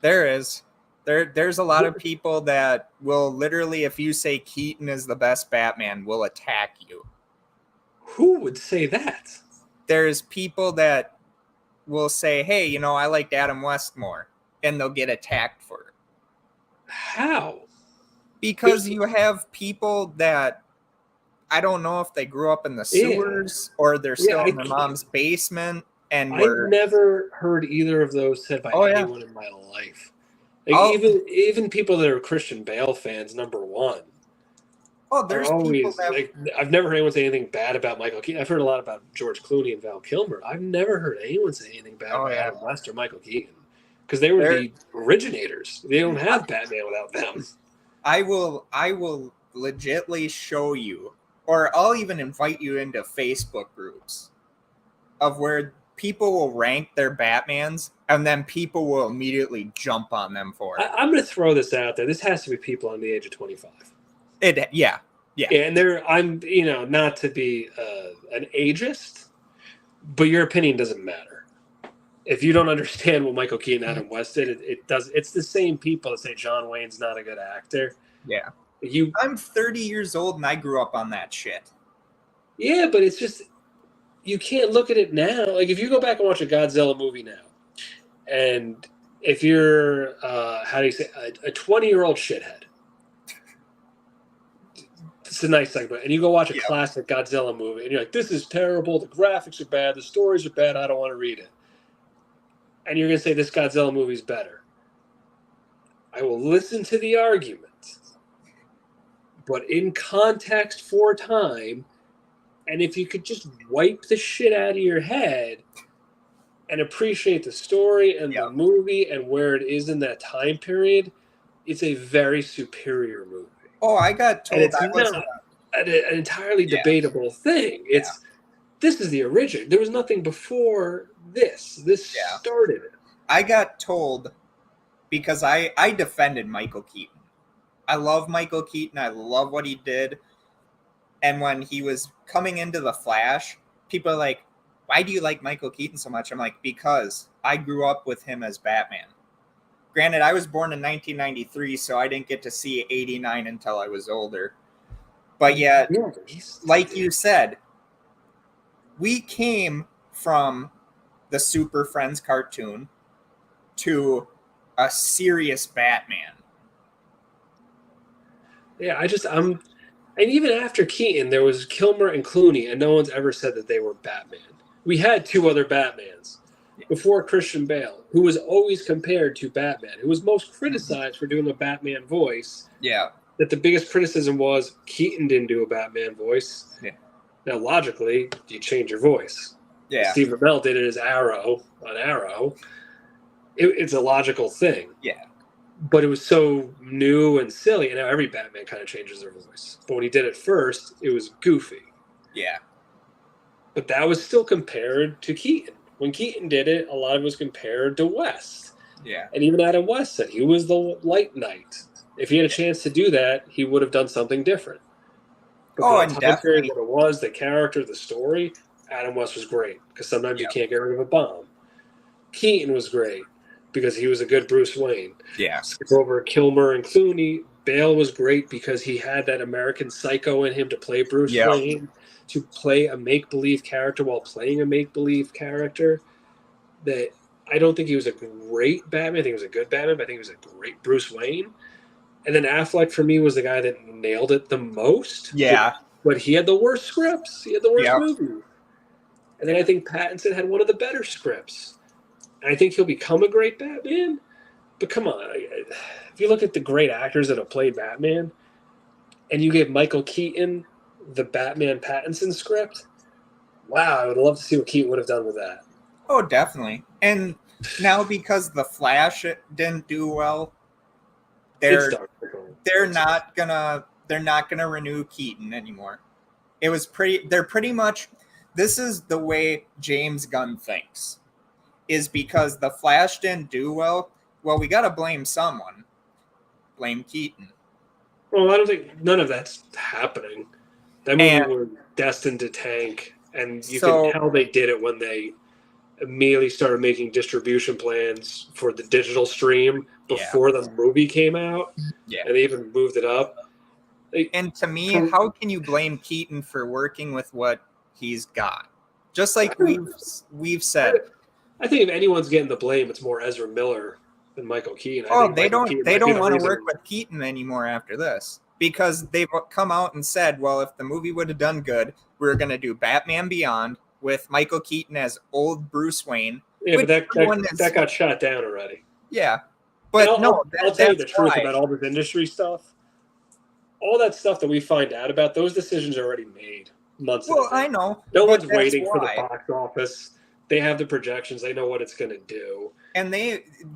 There is. There's a lot of people that will literally, if you say Keaton is the best Batman, will attack you. Who would say that? There's people that will say, hey, I liked Adam West more, and they'll get attacked for it. How? Because you have people that, I don't know if they grew up in the sewers or they're still in their mom's basement. And I've never heard either of those said by anyone in my life. Like even people that are Christian Bale fans, number one. Oh, there's always I've never heard anyone say anything bad about Michael Keaton. I've heard a lot about George Clooney and Val Kilmer. I've never heard anyone say anything bad about Adam West or Michael Keaton because they were the originators. They don't have Batman without them. I will legitly show you, or I'll even invite you into Facebook groups of where people will rank their Batmans and then people will immediately jump on them for it. I'm going to throw this out there. This has to be people under the age of 25. Yeah. And I'm not to be an ageist, but your opinion doesn't matter. If you don't understand what Michael Keaton and Adam West did, it does. It's the same people that say John Wayne's not a good actor. Yeah. I'm 30 years old and I grew up on that shit. Yeah, but it's just, you can't look at it now. Like if you go back and watch a Godzilla movie now, and if you're, how do you say, a 20-year-old shithead, it's a nice segment, and you go watch a classic Godzilla movie, and you're like, this is terrible, the graphics are bad, the stories are bad, I don't want to read it. And you're going to say this Godzilla movie's better. I will listen to the argument. But in context for time, and if you could just wipe the shit out of your head and appreciate the story and the movie and where it is in that time period, it's a very superior movie. Oh, I got told it's not an entirely debatable thing. This is the original. There was nothing before this. This started it. I got told because I defended Michael Keaton. I love Michael Keaton. I love what he did. And when he was coming into The Flash, people are like, why do you like Michael Keaton so much? I'm like, because I grew up with him as Batman. Granted, I was born in 1993, so I didn't get to see 89 until I was older. But yet, like you said, we came from the Super Friends cartoon to a serious Batman. Yeah, and even after Keaton, there was Kilmer and Clooney, and no one's ever said that they were Batman. We had two other Batmans before Christian Bale, who was always compared to Batman, who was most criticized for doing a Batman voice. Yeah. That the biggest criticism was Keaton didn't do a Batman voice. Yeah. Now, logically, you change your voice. Yeah. Steve Amell did it as Arrow on Arrow. It's a logical thing. Yeah. But it was so new and silly, and now every Batman kind of changes their voice. But when he did it first, it was goofy. Yeah. But that was still compared to Keaton. When Keaton did it, a lot of it was compared to West. Yeah. And even Adam West said he was the light knight. If he had a chance to do that, he would have done something different. But and definitely what it was, the character, the story, Adam West was great. Because sometimes you can't get rid of a bomb. Keaton was great. because he was a good Bruce Wayne. Yeah. Skip over Kilmer and Clooney. Bale was great because he had that American Psycho in him to play Bruce Yeah. Wayne, to play a make-believe character while playing a make-believe character. That I don't think he was a great Batman. I think he was a good Batman, but I think he was a great Bruce Wayne. And then Affleck, for me, was the guy that nailed it the most. Yeah. But he had the worst scripts. He had the worst Yep. movie. And then I think Pattinson had one of the better scripts. And I think he'll become a great Batman. But come on. If you look at the great actors that have played Batman, and you give Michael Keaton the Batman Pattinson script, wow, I would love to see what Keaton would have done with that. Oh, definitely. And now because The Flash didn't do well, they're not gonna renew Keaton anymore. They're pretty much, this is the way James Gunn thinks, is because The Flash didn't do well, we gotta blame someone. Blame Keaton. Well, I don't think none of that's happening. That movie was destined to tank, and you can tell they did it when they immediately started making distribution plans for the digital stream before the movie came out. Yeah. And they even moved it up. And to me, how can you blame Keaton for working with what he's got? Just like we've said. I think if anyone's getting the blame, it's more Ezra Miller than Michael Keaton. They don't want to work with Keaton anymore after this, because they've come out and said, well, if the movie would have done good, we're going to do Batman Beyond with Michael Keaton as old Bruce Wayne. Yeah, but that got shot down already. Yeah. But I'll tell you the truth about all this industry stuff. All that stuff that we find out about, those decisions are already made months ago. Well, I know. No one's waiting for the box office. They have the projections. They know what it's going to do. And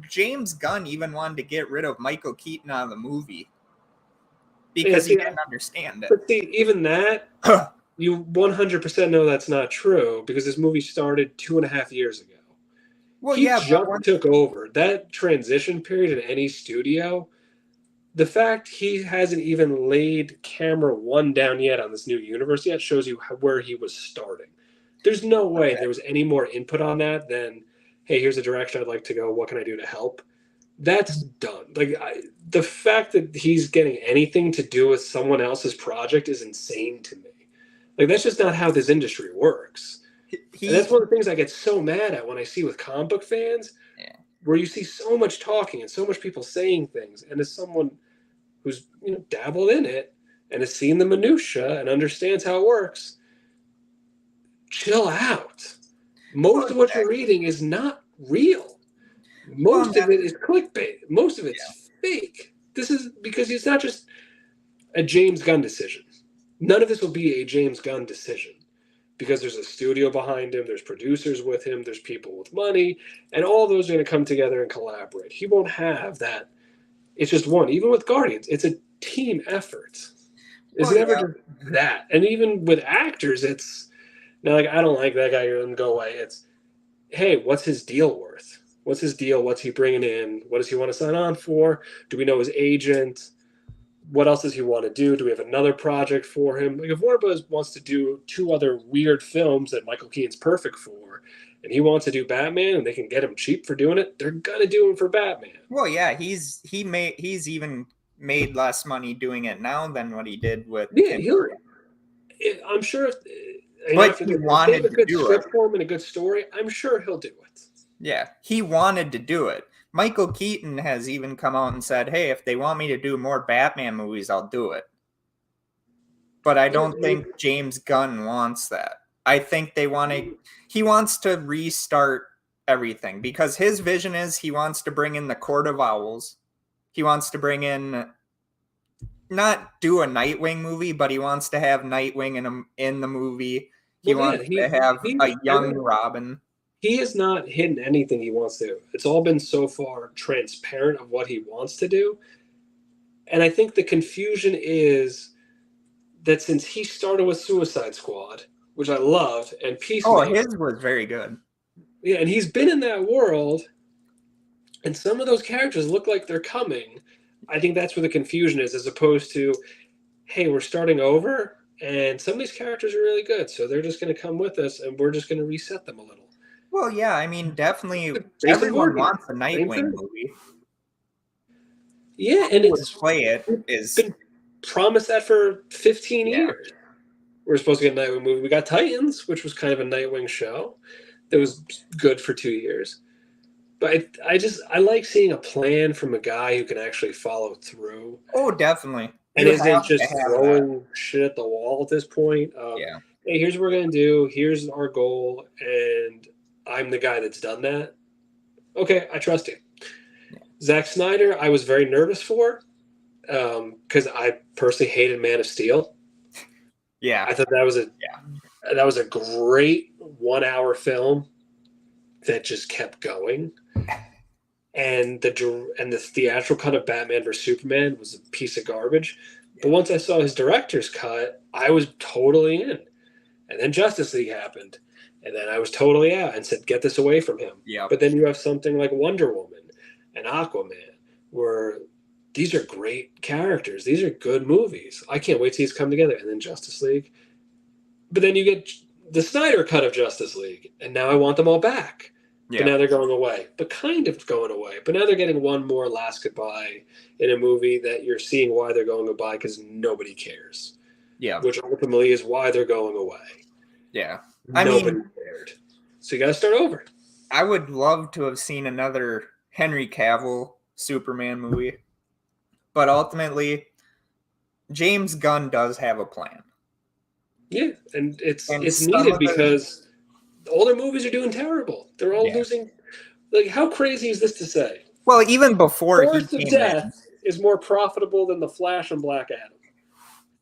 James Gunn even wanted to get rid of Michael Keaton out of the movie because he didn't understand it. But see, even that, you 100% know that's not true, because this movie started 2.5 years ago. Well, he just took over. That transition period in any studio, the fact he hasn't even laid camera one down yet on this new universe yet shows you where he was starting. There's no way there was any more input on that than, hey, here's a direction I'd like to go. What can I do to help? That's done. The fact that he's getting anything to do with someone else's project is insane to me. That's just not how this industry works. And that's one of the things I get so mad at when I see with comic book fans, where you see so much talking and so much people saying things. And as someone who's dabbled in it and has seen the minutia and understands how it works, chill out. Most of what you're reading is not real. Most of it is clickbait. Most of it's fake. This is because it's not just a James Gunn decision. None of this will be a James Gunn decision, because there's a studio behind him, there's producers with him, there's people with money, and all those are going to come together and collaborate. He won't have that. It's just one. Even with Guardians, it's a team effort. It's never just that. And even with actors, it's now I don't like that guy, and go away. It's, hey, what's his deal worth? What's his deal? What's he bringing in? What does he want to sign on for? Do we know his agent? What else does he want to do? Do we have another project for him? If Warner Bros. Wants to do 2 other weird films that Michael Keaton's perfect for, and he wants to do Batman, and they can get him cheap for doing it, they're gonna do him for Batman. Well, yeah, he's even made less money doing it now than what he did with. Yeah, I'm sure. But he wanted to do it. Script for him and a good story, I'm sure he'll do it. Yeah, he wanted to do it. Michael Keaton has even come out and said, hey, if they want me to do more Batman movies, I'll do it. But I don't think James Gunn wants that. I think he wants to restart everything, because his vision is he wants to bring in the Court of Owls. He wants to bring in, not do a Nightwing movie, but he wants to have Nightwing in the movie. He wants to have a young Robin. He has not hidden anything he wants to do. It's all been so far transparent of what he wants to do. And I think the confusion is that since he started with Suicide Squad, which I loved, and Peacemaker. Oh, his was very good. Yeah, and he's been in that world, and some of those characters look like they're coming. I think that's where the confusion is, as opposed to, hey, we're starting over, and some of these characters are really good, so they're just going to come with us, and we're just going to reset them a little. Well, yeah, I mean, definitely Jason everyone Voorhees, wants a same Nightwing thing. movie. Yeah, and Who would it's play it is been promised that for 15 yeah. years. We're supposed to get a Nightwing movie. We got Titans, which was kind of a Nightwing show that was good for 2 years. But I like seeing a plan from a guy who can actually follow through Oh, definitely. and You isn't have to just have that. throwing shit at the wall at this point. Yeah. Hey, here's what we're gonna do. Here's our goal, and I'm the guy that's done that. Okay, I trust him. Yeah. Zack Snyder, I was very nervous for because I personally hated Man of Steel. Yeah. I thought that was a great 1 hour film that just kept going. And the theatrical cut of Batman vs Superman was a piece of garbage. But once I saw his director's cut, I was totally in. And then Justice League happened, and then I was totally out and said, "Get this away from him." Yeah. But then you have something like Wonder Woman and Aquaman, where these are great characters. These are good movies. I can't wait to see these come together. And then Justice League. But then you get the Snyder cut of Justice League, and now I want them all back. But Yeah. now they're going away. But kind of going away. But now they're getting one more last goodbye in a movie that you're seeing why they're going goodbye because nobody cares. Yeah. Which ultimately is why they're going away. Yeah. Nobody cared. So you got to start over. I would love to have seen another Henry Cavill Superman movie, but ultimately, James Gunn does have a plan. Yeah, and it's some needed of because all their movies are doing terrible. They're all Yeah. losing. Like, how crazy is this to say? Well, even before Forest he of came Death is more profitable than The Flash and Black Adam.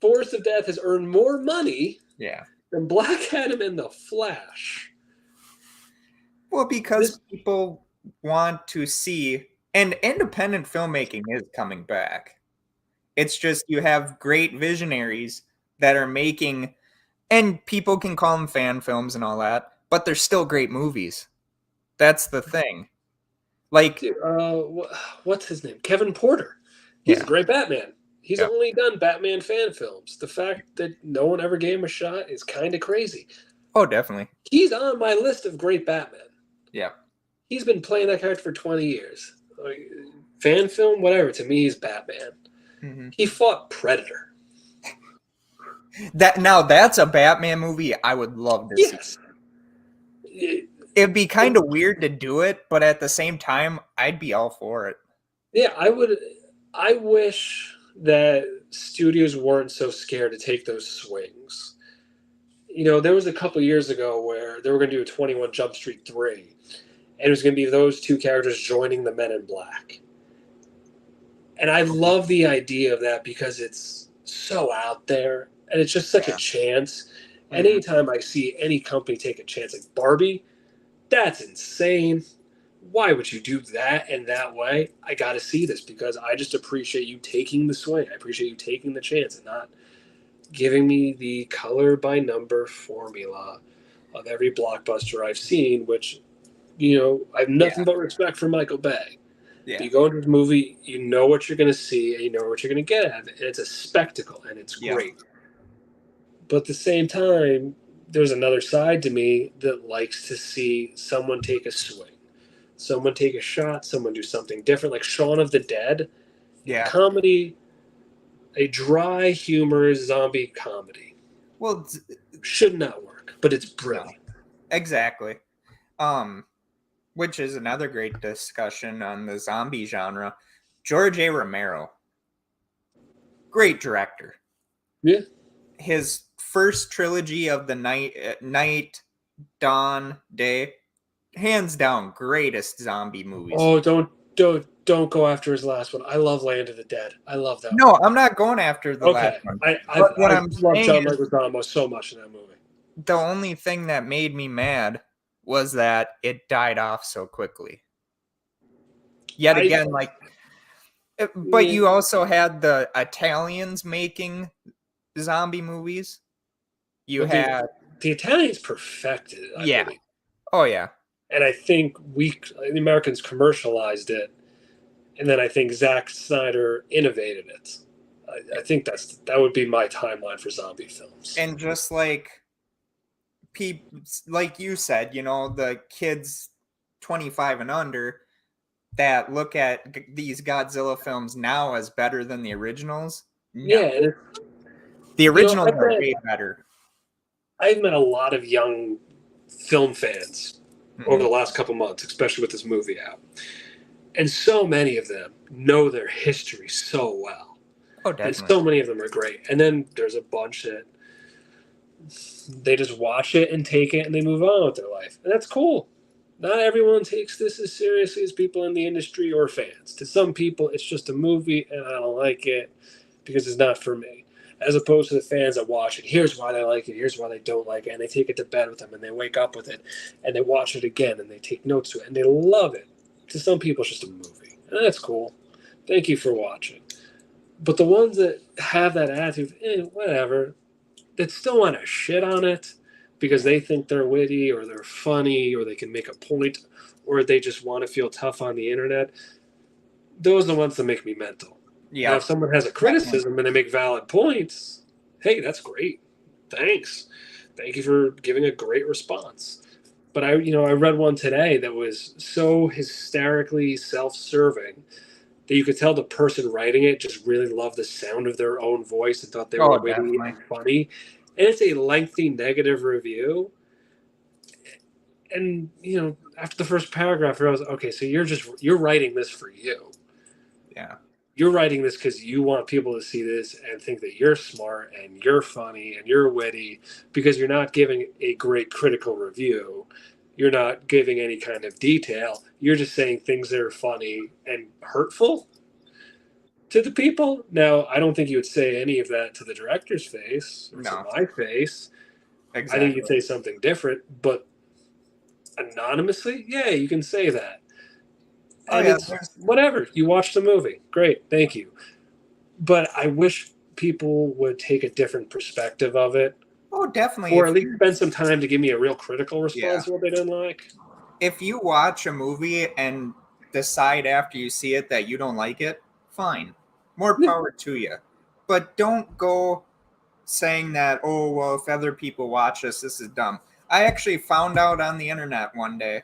Forest of Death has earned more money yeah. than Black Adam and The Flash. Well, because people want to see, and independent filmmaking is coming back. It's just you have great visionaries that are making, and people can call them fan films and all that, but they're still great movies. That's the thing. Like, Dude, what's his name? Kevin Porter. He's a great Batman. He's Yeah. only done Batman fan films. The fact that no one ever gave him a shot is kind of crazy. Oh, definitely. He's on my list of great Batman. Yeah. He's been playing that character for 20 years. Like, fan film, whatever. To me, he's Batman. Mm-hmm. He fought Predator. That's a Batman movie I would love to see. It'd be kind of weird to do it, but at the same time, I'd be all for it. Yeah, I would. I wish that studios weren't so scared to take those swings. You know, there was a couple years ago where they were going to do a 21 Jump Street 3, and it was going to be those two characters joining the Men in Black. And I love the idea of that because it's so out there, and it's just such a chance. And anytime I see any company take a chance, like Barbie, that's insane. Why would you do that in that way? I got to see this because I just appreciate you taking the swing. I appreciate you taking the chance and not giving me the color by number formula of every blockbuster I've seen, which, you know, I have nothing but respect for Michael Bay. Yeah. You go into this movie, you know what you're going to see, and you know what you're going to get out of it. And it's a spectacle, and it's great. But at the same time, there's another side to me that likes to see someone take a swing. Someone take a shot, someone do something different, like Shaun of the Dead. Yeah. Comedy, a dry, humorous zombie comedy. Well, should not work, but it's brilliant. Exactly. Which is another great discussion on the zombie genre. George A. Romero. Great director. Yeah. His first trilogy of the Night, Dawn, Day, hands down, greatest zombie movies. Oh, don't go after his last one. I love Land of the Dead. I love that. No, I'm not going after the last one. I love John Leguizamo so much in that movie. The only thing that made me mad was that it died off so quickly. Yet again, but you also had the Italians making zombie movies. The Italians perfected it. I believe. Oh yeah. And I think the Americans commercialized it, and then I think Zack Snyder innovated it. I think that would be my timeline for zombie films. And just like people, like you said, the kids 25 and under that look at these Godzilla films now as better than the originals. No. Yeah, and The originals are way better. I've met a lot of young film fans over the last couple months, especially with this movie out. And so many of them know their history so well. Oh, And definitely. so many of them are great. And then there's a bunch that they just watch it and take it and they move on with their life. And that's cool. Not everyone takes this as seriously as people in the industry or fans. To some people, it's just a movie and I don't like it because it's not for me. As opposed to the fans that watch it, here's why they like it, here's why they don't like it, and they take it to bed with them and they wake up with it and they watch it again and they take notes to it and they love it. To some people, it's just a movie. And that's cool. Thank you for watching. But the ones that have that attitude, whatever, that still want to shit on it because they think they're witty or they're funny or they can make a point or they just want to feel tough on the internet, those are the ones that make me mental. Yeah. Now, if someone has a criticism and they make valid points, hey, that's great. Thanks. Thank you for giving a great response. But I read one today that was so hysterically self-serving that you could tell the person writing it just really loved the sound of their own voice and thought they were witty and funny. And it's a lengthy negative review. And, after the first paragraph, I was, okay, so you're writing this for you. Yeah. You're writing this because you want people to see this and think that you're smart and you're funny and you're witty because you're not giving a great critical review. You're not giving any kind of detail. You're just saying things that are funny and hurtful to the people. Now, I don't think you would say any of that to the director's face or to my face. Exactly. I think you'd say something different, but anonymously, yeah, you can say that. And it's whatever. You watch the movie. Great. Thank you. But I wish people would take a different perspective of it. Oh, definitely. Or at least spend some time to give me a real critical response to what they didn't like. If you watch a movie and decide after you see it that you don't like it, fine. More power to you. But don't go saying that, oh, well, if other people watch this is dumb. I actually found out on the internet one day,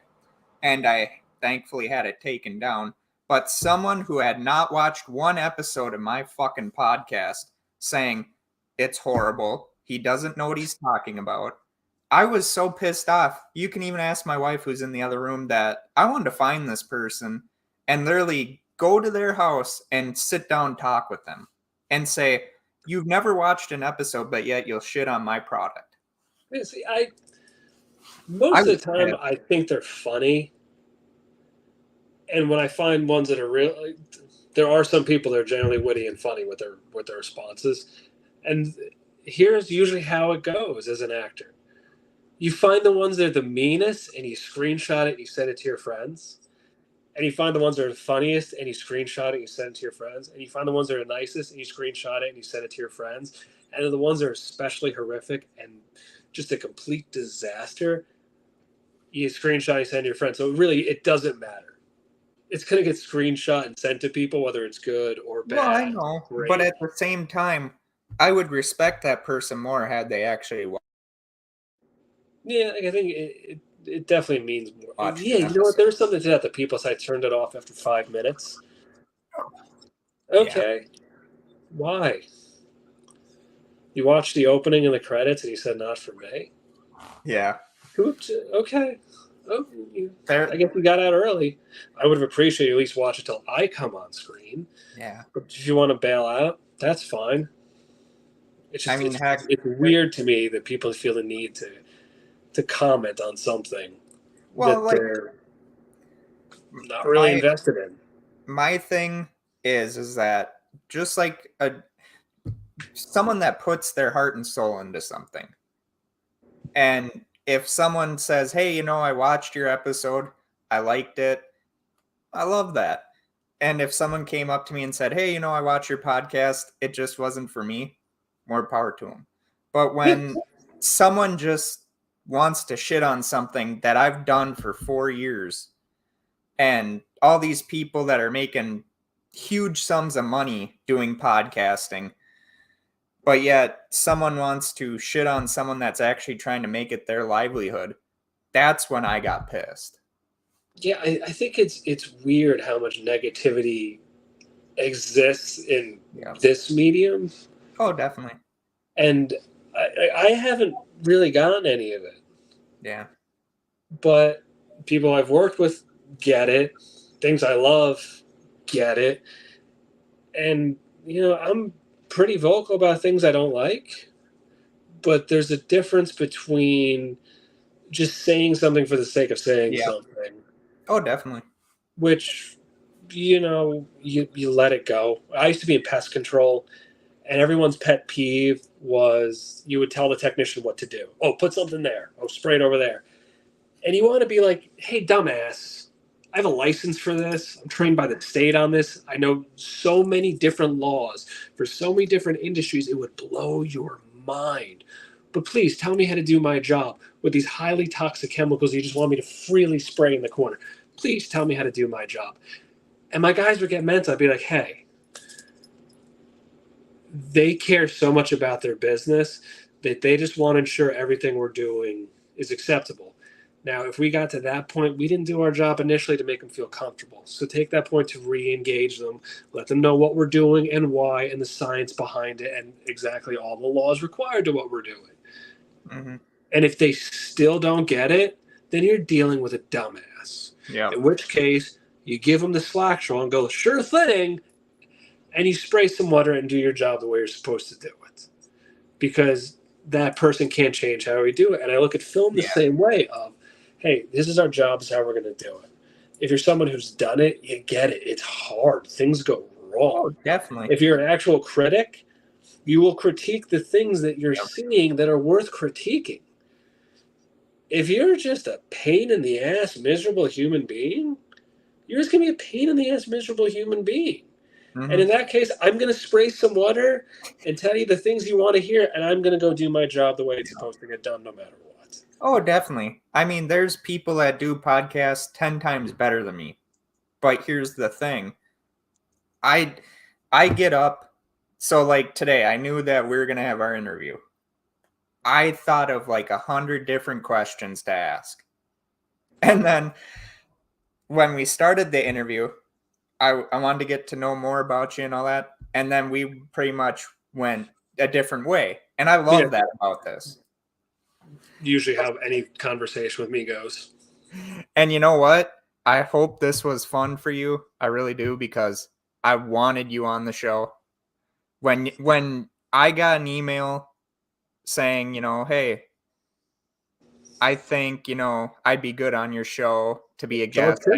and I thankfully had it taken down, but someone who had not watched one episode of my fucking podcast saying it's horrible. He doesn't know what he's talking about. I was so pissed off. You can even ask my wife who's in the other room that I wanted to find this person and literally go to their house and sit down, talk with them and say, you've never watched an episode, but yet you'll shit on my product. Yeah, see, most of the time I think they're funny. And when I find ones that are real, there are some people that are generally witty and funny with their responses. And here's usually how it goes as an actor. You find the ones that are the meanest and you screenshot it and you send it to your friends. And you find the ones that are the funniest and you screenshot it and you send it to your friends. And you find the ones that are the nicest and you screenshot it and you send it to your friends. And then the ones that are especially horrific and just a complete disaster, you screenshot, you send to your friends. So really, it doesn't matter. It's going to get screenshot and sent to people, whether it's good or bad. Well, I know. Great. But at the same time, I would respect that person more had they actually watched. Yeah, I think it definitely means more. Yeah, you know what? There was something to that. The people said I turned it off after 5 minutes. Okay. Yeah. Why? You watched the opening and the credits and you said not for me? Yeah. Oops. Okay. Oh, I guess we got out early. I would have appreciated at least watch it till I come on screen. Yeah. But if you want to bail out, that's fine. It's just, it's weird to me that people feel the need to comment on something that they're not really invested in. My thing is that just like someone that puts their heart and soul into something, and if someone says, hey, I watched your episode, I liked it, I love that. And if someone came up to me and said, hey, I watched your podcast, it just wasn't for me, more power to them. But when someone just wants to shit on something that I've done for 4 years, and all these people that are making huge sums of money doing podcasting, but yet someone wants to shit on someone that's actually trying to make it their livelihood. That's when I got pissed. Yeah, I think it's weird how much negativity exists in Yeah. this medium, Oh, definitely. and I haven't really gotten any of it. Yeah. But people I've worked with get it. Things I love get it. And, I'm pretty vocal about things I don't like. But there's a difference between just saying something for the sake of saying Yeah. something, Oh, definitely. which, you let it go. I used to be in pest control, and everyone's pet peeve was you would tell the technician what to do. Oh, put something there. Oh, spray it over there. And you want to be like, hey, dumbass, I have a license for this. I'm trained by the state on this. I know so many different laws for so many different industries. It would blow your mind. But please tell me how to do my job with these highly toxic chemicals you just want me to freely spray in the corner. Please tell me how to do my job. And my guys would get mental. I'd be like, hey, they care so much about their business that they just want to ensure everything we're doing is acceptable. Now, if we got to that point, we didn't do our job initially to make them feel comfortable. So take that point to re-engage them, let them know what we're doing and why, and the science behind it, and exactly all the laws required to what we're doing. Mm-hmm. And if they still don't get it, then you're dealing with a dumbass. Yeah. In which case, you give them the slack straw and go, sure thing, and you spray some water and do your job the way you're supposed to do it. Because that person can't change how we do it. And I look at film the same way of, hey, this is our job, this is how we're going to do it. If you're someone who's done it, you get it. It's hard. Things go wrong. Oh, definitely. If you're an actual critic, you will critique the things that you're seeing that are worth critiquing. If you're just a pain in the ass, miserable human being, you're just going to be a pain in the ass, miserable human being. Mm-hmm. And in that case, I'm going to spray some water and tell you the things you want to hear, and I'm going to go do my job the way it's supposed to get done no matter what. Oh, definitely. I mean, there's people that do podcasts 10 times better than me. But here's the thing. I get up. So like today, I knew that we were going to have our interview. I thought of like 100 different questions to ask. And then when we started the interview, I wanted to get to know more about you and all that. And then we pretty much went a different way. And I love that about this. Usually how any conversation with me goes. And you know what? I hope this was fun for you. I really do, because I wanted you on the show. When I got an email saying, hey, I think, I'd be good on your show to be a guest.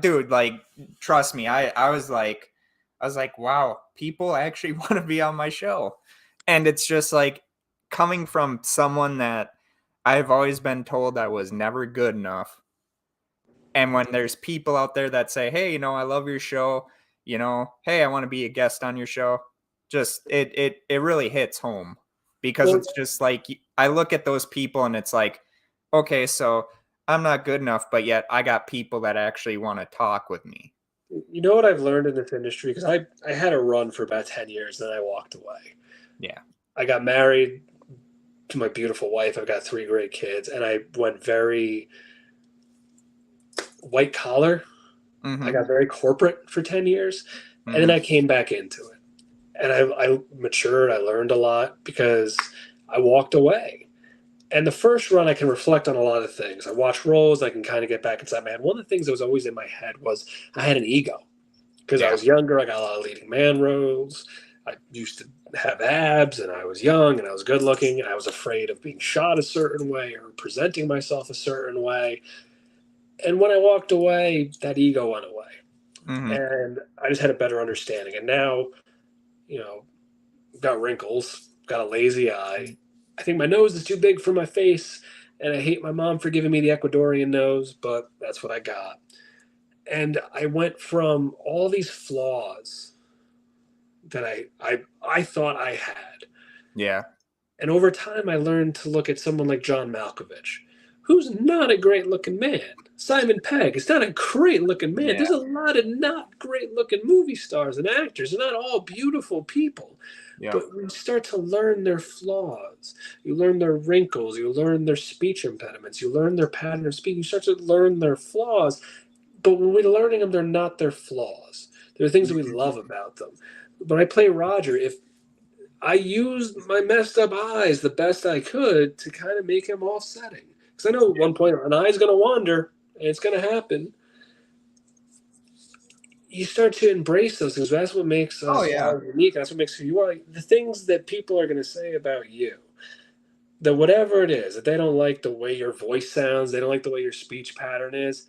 Dude, like, trust me, I was like, wow, people actually want to be on my show. And it's just like coming from someone that I've always been told I was never good enough. And when there's people out there that say, hey, I love your show, hey, I want to be a guest on your show, just it really hits home, because it's just like I look at those people and it's like, okay, so I'm not good enough, but yet I got people that actually want to talk with me. You know what I've learned in this industry? Because I had a run for about 10 years, then I walked away. Yeah. I got married to my beautiful wife. I've got 3 great kids, and I went very white collar. Mm-hmm. I got very corporate for 10 years, and then I came back into it. And I matured. I learned a lot because I walked away. And the first run, I can reflect on a lot of things. I watch roles. I can kind of get back inside my head. One of the things that was always in my head was I had an ego. Because I was younger, I got a lot of leading man roles. I used to have abs, and I was young, and I was good looking, and I was afraid of being shot a certain way or presenting myself a certain way. And when I walked away, that ego went away. Mm-hmm. And I just had a better understanding. And now, got wrinkles, got a lazy eye. I think my nose is too big for my face, and I hate my mom for giving me the Ecuadorian nose, but that's what I got. And I went from all these flaws that I thought I had. Yeah. And over time, I learned to look at someone like John Malkovich, who's not a great-looking man. Simon Pegg is not a great-looking man. Yeah. There's a lot of not great-looking movie stars and actors. They're not all beautiful people. Yeah. But when you start to learn their flaws, you learn their wrinkles, you learn their speech impediments, you learn their pattern of speaking, you start to learn their flaws. But when we're learning them, they're not their flaws. They're things that we love about them. When I play Roger, if I used my messed up eyes the best I could to kind of make him offsetting. Because I know at one point an eye's going to wander, and it's going to happen. You start to embrace those things. That's what makes Oh us yeah. all unique. That's what makes who you are. The things that people are going to say about you, that whatever it is, that they don't like the way your voice sounds, they don't like the way your speech pattern is,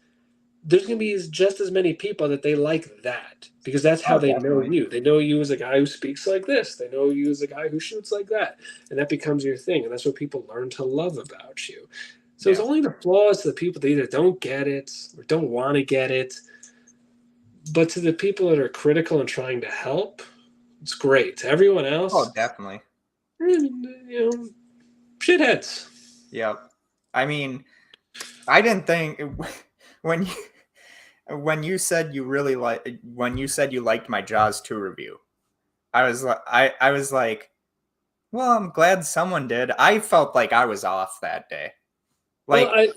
there's going to be just as many people that they like that because that's how Oh, they know definitely. you. They know you as a guy who speaks like this. They know you as a guy who shoots like that. And that becomes your thing. And that's what people learn to love about you. So it's Yeah. only the flaws to the people that either don't get it or don't want to get it. But to the people that are critical and trying to help, it's great. To everyone Oh, else, definitely. Shitheads. Yep. I mean, I didn't think when you when you said you liked my Jaws 2 review, I was like, well, I'm glad someone did. I felt like I was off that day. Well, Like,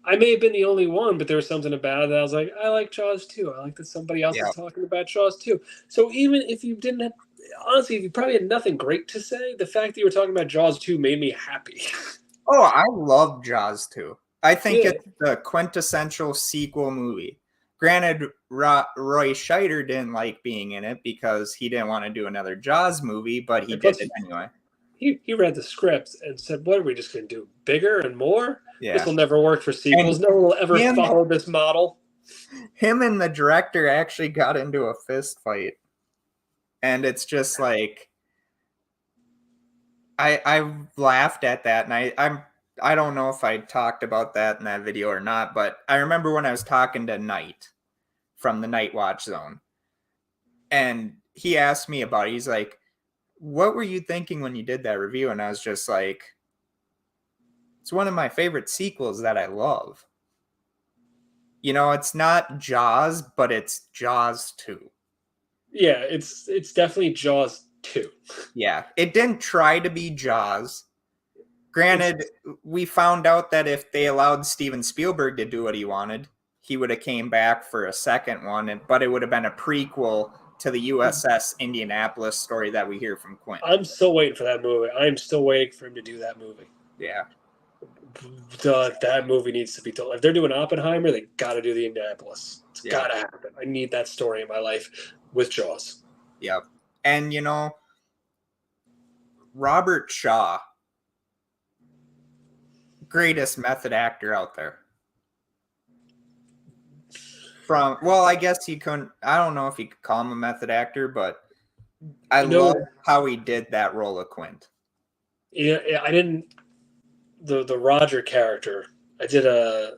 I may have been the only one, but there was something about it that I was like, I like Jaws too. I like that somebody else yeah. is talking about Jaws too. So even if you didn't have, honestly, if you probably had nothing great to say, the fact that you were talking about Jaws 2 made me happy. Oh, I love Jaws 2. I think Yeah, it's the quintessential sequel movie. Granted, Roy Scheider didn't like being in it because he didn't want to do another Jaws movie, but he and did plus it anyway. he read the script and said, "What are we just going to do? Bigger and more? This Yeah. will never work for And sequels. No one will ever him follow this model." him and the director actually got into a fist fight. And it's just like I laughed at that, and I don't know if I talked about that in that video or not, but I remember when I was talking to Knight from the Night Watch Zone, and he asked me about it. He's like, "What were you thinking when you did that review?" And I was just like, "It's one of my favorite sequels that I love. You know, it's not Jaws, but it's Jaws 2." Yeah, it's definitely Jaws 2. Yeah, it didn't try to be Jaws. It's Granted, we found out that if they allowed Steven Spielberg to do what he wanted, he would have came back for a second one, but it would have been a prequel to the USS Indianapolis story that we hear from Quint. I'm still waiting for that movie. I'm still waiting for him to do that movie. Yeah. That movie needs to be told. If they're doing Oppenheimer, they got to do the Indianapolis. It's Yeah. got to happen. I need that story in my life with Jaws. Yep. And you know, Robert Shaw, greatest method actor out there. I guess he couldn't. I don't know if you could call him a method actor, but I love how he did that role of Quint. Yeah, I didn't. The Roger character. I did a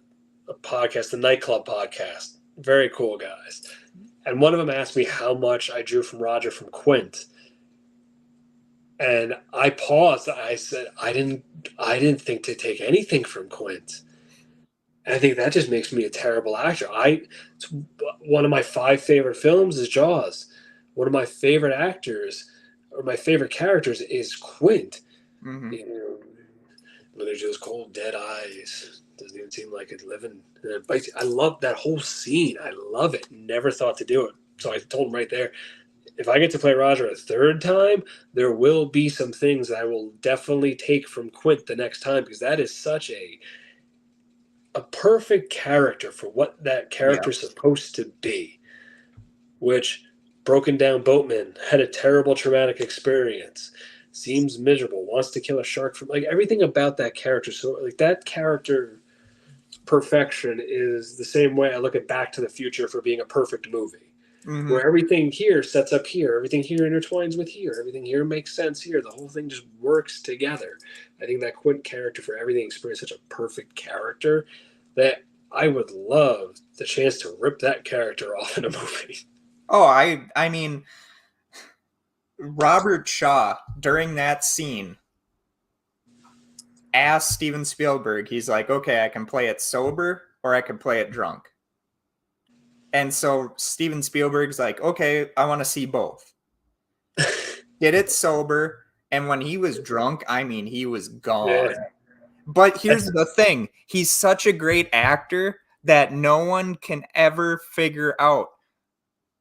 podcast, the nightclub podcast. Very cool guys. And one of them asked me how much I drew from Roger from Quint. And I paused. I said, I didn't think to take anything from Quint. And I think that just makes me a terrible actor. It's one of my 5 favorite films is Jaws. One of my favorite actors or my favorite characters is Quint. Mm-hmm. You know, look at those cold, dead eyes. Doesn't even seem like it's living. I love that whole scene. I love it. Never thought to do it. So I told him right there, if I get to play Roger a third time, there will be some things that I will definitely take from Quint the next time because that is such a perfect character for what that character is supposed to be. Which broken down boatman had a terrible traumatic experience, seems miserable, wants to kill a shark from like everything about that character. So like that character perfection is the same way I look at Back to the Future for being a perfect movie. Mm-hmm. Where everything here sets up here, everything here intertwines with here, everything here makes sense here. The whole thing just works together. I think that Quint character for everything experience such a perfect character that I would love the chance to rip that character off in a movie. Oh, I mean, Robert Shaw during that scene asked Steven Spielberg, he's like, okay, I can play it sober or I can play it drunk. And so Steven Spielberg's like, okay, I want to see both. did it sober, and when he was drunk, I mean, he was Yeah. gone. But here's That's, the thing. He's such a great actor that no one can ever figure out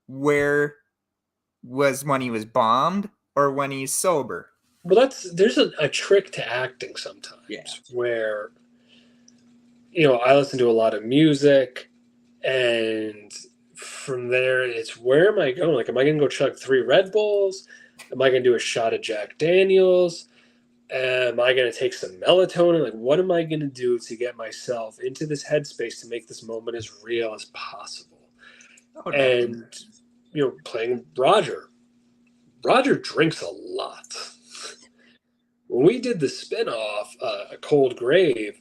where was when he was bombed or when he's sober. well, there's a trick to acting Yeah. sometimes where, I listen to a lot of music, and from there, it's where am I going? Like, am I going to go chug 3 Red Bulls? Am I going to do a shot of Jack Daniels? Am I going to take some melatonin? Like, what am I going to do to get myself into this headspace to make this moment as real as possible? Oh, definitely. And, playing Roger. Roger drinks a lot. When we did the spinoff, A Cold Grave,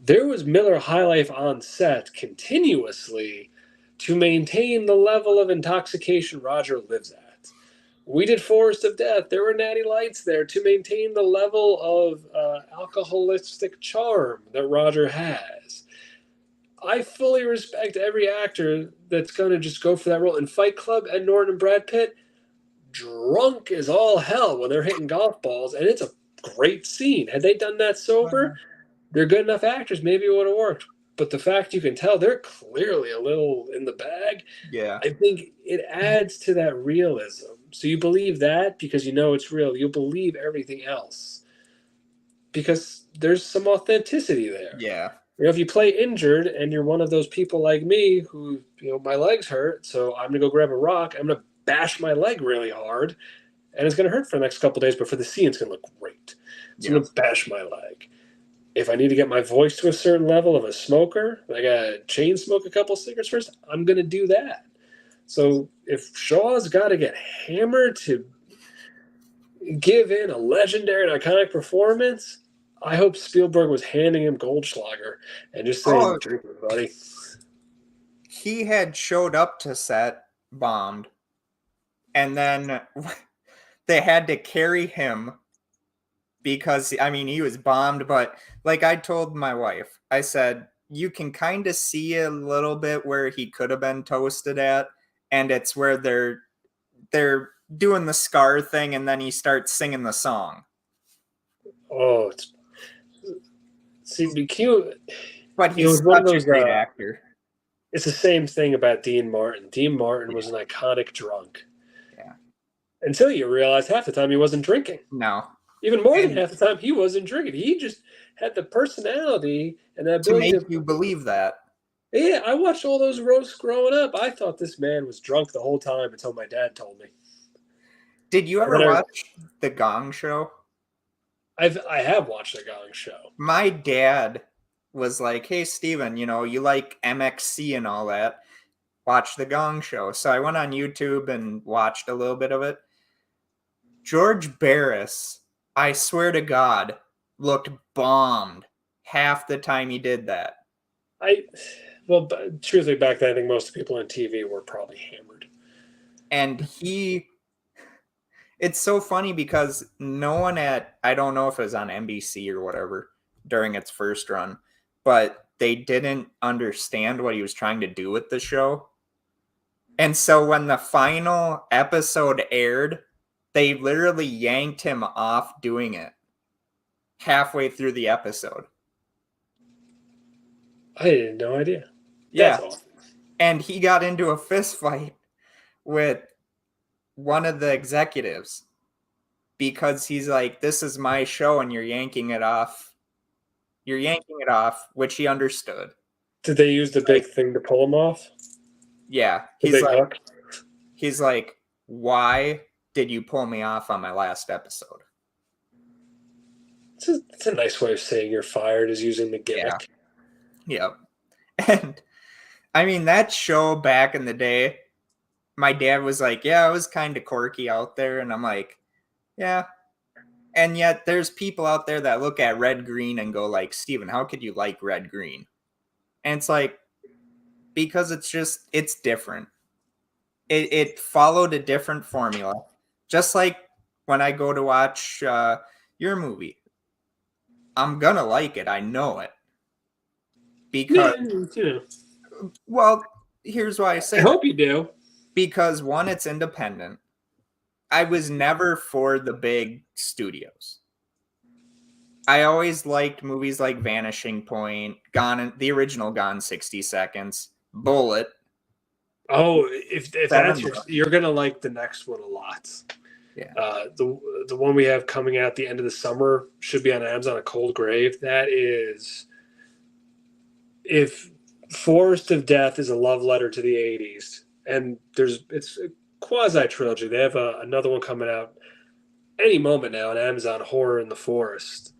there was Miller High Life on set continuously to maintain the level of intoxication Roger lives at. We did Forest of Death. There were Natty Lights there to maintain the level of alcoholistic charm that Roger has. I fully respect every actor that's going to just go for that role. In Fight Club, Ed Norton and Brad Pitt, drunk as all hell when they're hitting golf balls, and it's a great scene. Had they done that sober, they're good enough actors. Maybe it would have worked. But the fact you can tell they're clearly a little in the bag, Yeah. I think it adds to that realism. So you believe that because you know it's real. You'll believe everything else because there's some authenticity there. Yeah. If you play injured and you're one of those people like me who, my legs hurt, so I'm gonna go grab a rock. I'm gonna bash my leg really hard, and it's gonna hurt for the next couple of days. But for the scene, it's gonna look great. So Yeah. I'm gonna bash my leg. If I need to get my voice to a certain level of a smoker, I gotta chain smoke a couple cigarettes first. I'm gonna do that. So if Shaw's got to get hammered to give in a legendary and iconic performance, I hope Spielberg was handing him Goldschlager and just saying, Oh, "Drink it, buddy." he had showed up to set bombed, and then they had to carry him because I mean he was bombed, but like I told my wife, I said you can kind of see a little bit where he could have been toasted at, and it's where they're doing the scar thing, and then he starts singing the song. Oh, see, BQ. But It's he's one of such a those. great actor. It's the same thing about Dean Martin. Dean Martin was an iconic drunk Yeah. until you realize half the time he wasn't drinking. No. Even more than And half the time, he wasn't drinking. He just had the personality and the to ability make to. you believe that. Yeah, I watched all those roasts growing up. I thought this man was drunk the whole time until my dad told me. Did you And ever then watch The Gong Show? I have watched the Gong Show. My dad was like, "Hey, Steven, you like MXC and all that. Watch The Gong Show." So I went on YouTube and watched a little bit of it. George Barris, I swear to God, looked bombed half the time he did that. Well, truthfully, back then I think most people on TV were probably hammered. And it's so funny because no one I don't know if it was on NBC or whatever during its first run, but they didn't understand what he was trying to do with the show. And so when the final episode aired, they literally yanked him off doing it halfway through the episode. I had no idea. Yeah. That's awesome. And he got into a fist fight with one of the executives because he's like, "This is my show and you're yanking it off." You're yanking it off, which he understood. Did they use the big thing to pull him off? Yeah. The big hook? He's like, "Why did you pull me off on my last episode?" It's a nice way of saying you're fired, is using the gimmick. Yeah. And I mean, that show back in the day, my dad was like, "Yeah, it was kind of quirky out there." And I'm like, "Yeah." And yet there's people out there that look at Red Green and go like, "Steven, how could you like Red Green?" And it's like, because it's different. It followed a different formula. Just like when I go to watch your movie, I'm gonna like it. I know it. Because, Yeah, well, here's why I say I that. hope you do. Because one, it's independent. I was never for the big studios. I always liked movies like Vanishing Point, the original Gone 60 Seconds, Bullet, Oh, if Seven. that's you're gonna like the next one a lot. Yeah. The one we have coming out at the end of the summer should be on Amazon. A Cold Grave. That is, if Forest of Death is a love letter to the '80s, and it's a quasi trilogy. They have another one coming out any moment now on Amazon, Horror in the Forest,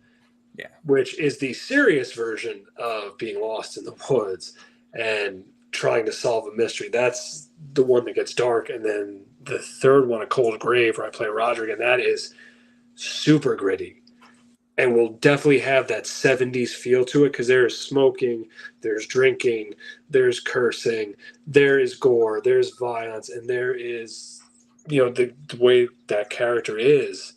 Yeah. which is the serious version of being lost in the woods and trying to solve a mystery. That's the one that gets dark. And then the third one, A Cold Grave, where I play Roger again, that is super gritty and will definitely have that 70s feel to it because there is smoking, there's drinking, there's cursing, there is gore, there's violence, and there is, the way that character is.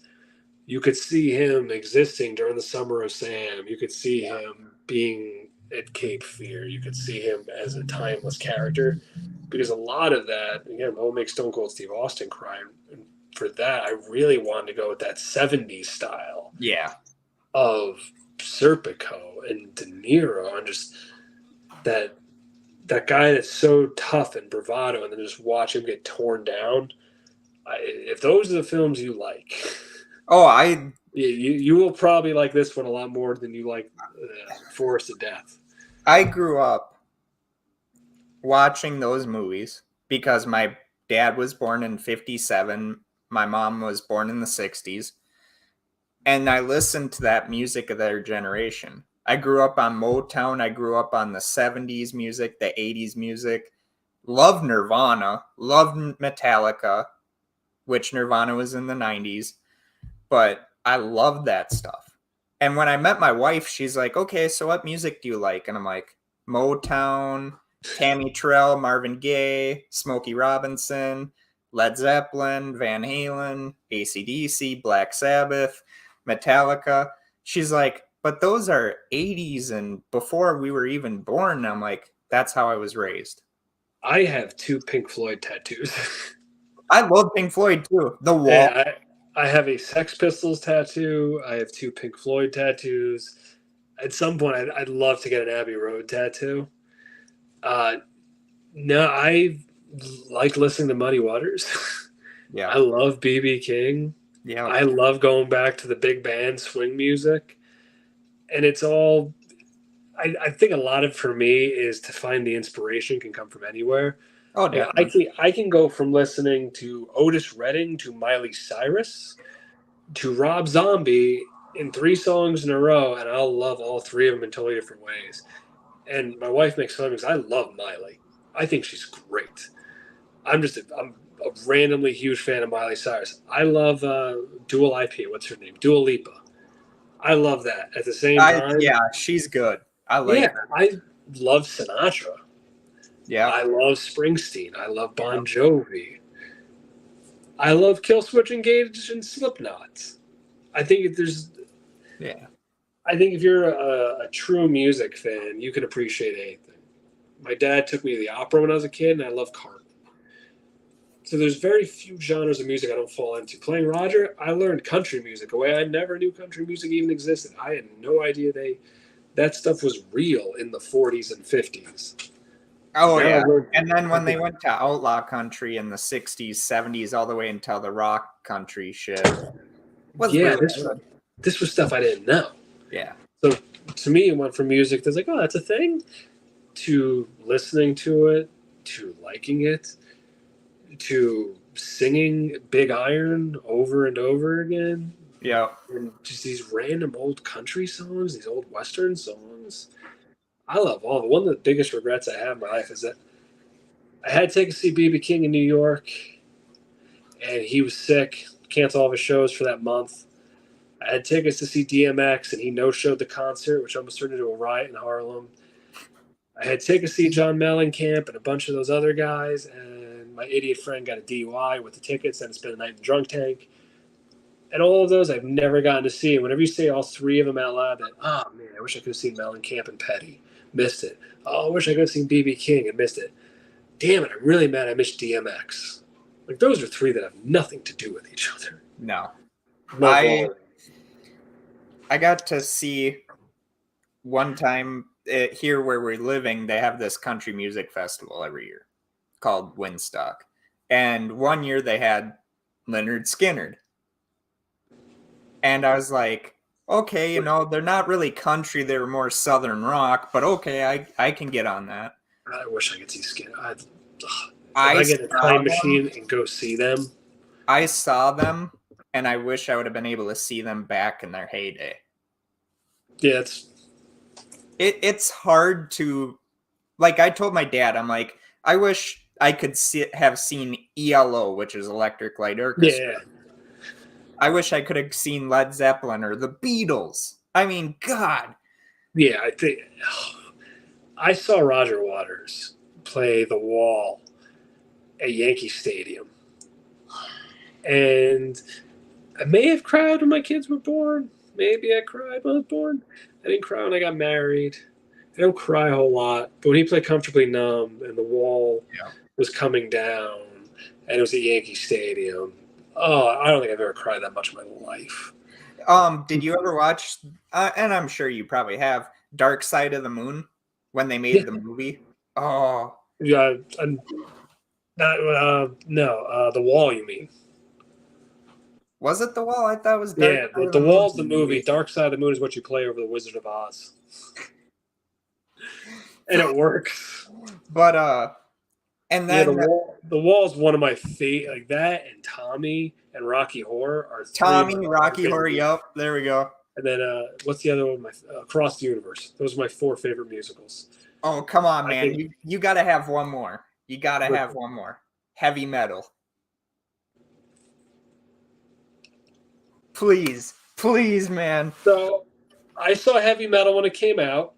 You could see him existing during the Summer of Sam. You could see him being at Cape Fear. You could see him as a timeless character because a lot of that, again, what makes Stone Cold Steve Austin cry. And for that, I really wanted to go with that 70s style Yeah. of Serpico and De Niro and just that guy that's so tough and bravado, and then just watch him get torn down. If those are the films you like, Oh, you will probably like this one a lot more than you like Forest of Death. I grew up watching those movies because my dad was born in 57, my mom was born in the 60s, and I listened to that music of their generation. I grew up on Motown, I grew up on the 70s music, the 80s music. Loved Nirvana, loved Metallica, which Nirvana was in the 90s, but I loved that stuff. And when I met my wife, she's like, "Okay, so what music do you like?" And I'm like, "Motown, Tammy Terrell, Marvin Gaye, Smokey Robinson, Led Zeppelin, Van Halen, AC/DC, Black Sabbath, Metallica." She's like, "But those are 80s and before we were even born." And I'm like, "That's how I was raised." I have 2 Pink Floyd tattoos. I love Pink Floyd too. The Wall. Yeah, I have a Sex Pistols tattoo. I have 2 Pink Floyd tattoos. At some point, I'd love to get an Abbey Road tattoo. Uh, no, I like listening to Muddy Waters. Yeah. I love BB King. Yeah. I love going back to the big band swing music. And it's all, I think a lot of for me is to find the inspiration can come from anywhere. Oh, Like, I definitely. can I can go from listening to Otis Redding to Miley Cyrus to Rob Zombie in 3 songs in a row, and I'll love all 3 of them in totally different ways. And my wife makes fun of me because I love Miley. I think she's great. I'm a randomly huge fan of Miley Cyrus. I love Dual IP. What's her name? Dua Lipa. I love that. At the same time, Yeah, she's good. I like yeah, her. I love Sinatra. Yeah. I love Springsteen. I love Bon Jovi. I love Killswitch Engage and Slipknot. I think there's. Yeah. I think if you're a true music fan, you can appreciate anything. My dad took me to the opera when I was a kid, and I love Carmen. So there's very few genres of music I don't fall into. Playing Roger, I learned country music a way I never knew country music even existed. I had no idea that stuff was real in the 40s and 50s. Oh, Now I yeah. learned. And then when they went to outlaw country in the 60s, 70s, all the way until the rock country shit was Yeah, really good. this was stuff I didn't know. Yeah. So to me, it went from music that's like, oh, that's a thing, to listening to it, to liking it, to singing Big Iron over and over again. Yeah. And just these random old country songs, these old Western songs. I love all of it. One of the biggest regrets I have in my life is that I had to take a see BB King in New York, and he was sick, canceled all of his shows for that month. I had tickets to see DMX, and he no-showed the concert, which almost turned into a riot in Harlem. I had tickets to see John Mellencamp and a bunch of those other guys, and my idiot friend got a DUI with the tickets and spent the night in the drunk tank. And all of those I've never gotten to see. And whenever you say all 3 of them out loud, that, oh man, I wish I could have seen Mellencamp and Petty. Missed it. Oh, I wish I could have seen BB King and missed it. Damn it, I'm really mad I missed DMX. Like those are three that have nothing to do with each other. No. Love all I of them. I got to see one time here where we're living, they have this country music festival every year called Winstock. And one year they had Leonard Skinner. And I was like, okay, they're not really country, they're more southern rock, but okay, I can get on that. I wish I could see Skin. If I I get a saw time them. machine and go see them, I saw them, and I wish I would have been able to see them back in their heyday. yeah, it's It's hard to, like, I told my dad, I'm like, I wish I could have seen ELO, which is Electric Light Orchestra. yeah, I wish I could have seen Led Zeppelin or the Beatles. I mean, God. yeah. I think I saw Roger Waters play The Wall at Yankee Stadium, and I may have cried when my kids were born. Maybe I cried when I was born. I didn't cry when I got married. I don't cry a whole lot, but when he played Comfortably Numb and The Wall was coming down and it was at Yankee Stadium, oh, I don't think I've ever cried that much in my life. Did you ever watch, and I'm sure you probably have, Dark Side of the Moon when they made Yeah. the movie? Oh. Yeah, no, The Wall, you mean? Was it The Wall? I thought it was Dark Yeah, Side of The the Wall's the Moon movie. Dark Side of the Moon is what you play over the Wizard of Oz. And it works. But and then the wall is one of my favorite. Like that and Tommy and Rocky Horror are Tommy, Rocky Horror, yup, there we go. And then what's the other one? Across the Universe. Those are my four favorite musicals. Oh, come on, man. You got to have one more. You got to have one more. Heavy Metal. Please, man. So I saw Heavy Metal when it came out.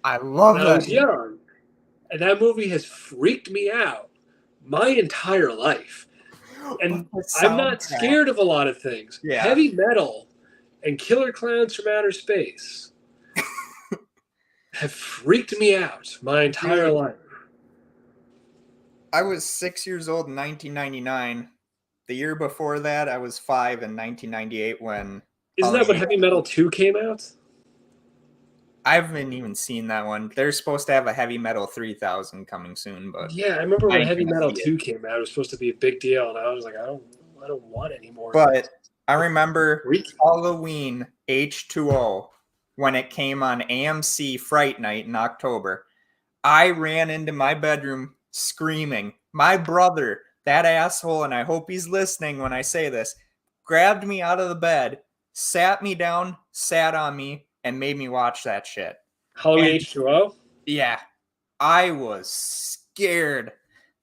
I love that. I was young. And that movie has freaked me out my entire life. And I'm not scared of a lot of things. Yeah. Heavy Metal and Killer Clowns from Outer Space have freaked me out my entire life. I was 6 years old in 1999. The year before that, I was 5 in 1998 when... Isn't that when Heavy Metal 2 came out? I haven't even seen that one. They're supposed to have a Heavy Metal 3000 coming soon, but... Yeah, I remember when Heavy Metal 2 came out. It was supposed to be a big deal, and I was like, I don't want it anymore. But I remember Halloween H2O when it came on AMC Fright Night in October. I ran into my bedroom screaming. My brother, that asshole, and I hope he's listening when I say this, grabbed me out of the bed, sat me down, sat on me, and made me watch that shit. Halloween H2O? Yeah. I was scared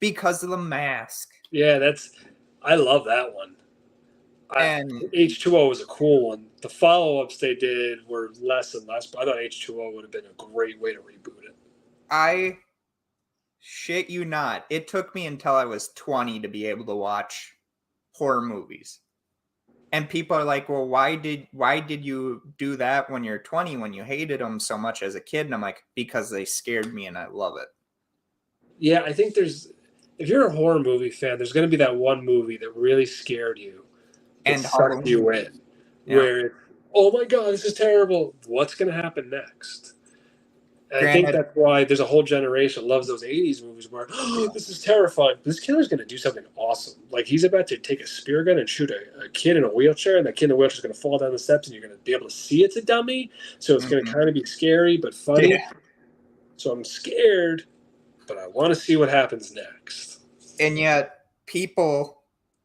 because of the mask. Yeah, I love that one. And H2O was a cool one. The follow-ups they did were less and less, but I thought H2O would have been a great way to reboot it. I shit you not. It took me until I was 20 to be able to watch horror movies. And people are like, well, why did you do that when you're 20 when you hated them so much as a kid? And I'm like, because they scared me and I love it. Yeah, I think if you're a horror movie fan, there's going to be that one movie that really scared you and sucked you in. Yeah. Where, oh my God, this is terrible. What's going to happen next? And I think that's why there's a whole generation loves those 80s movies where, oh, this is terrifying. This killer's going to do something awesome. Like he's about to take a spear gun and shoot a kid in a wheelchair, and that kid in the wheelchair is going to fall down the steps, and you're going to be able to see it's a dummy. So it's going to kind of be scary but funny. Yeah. So I'm scared, but I want to see what happens next. And yet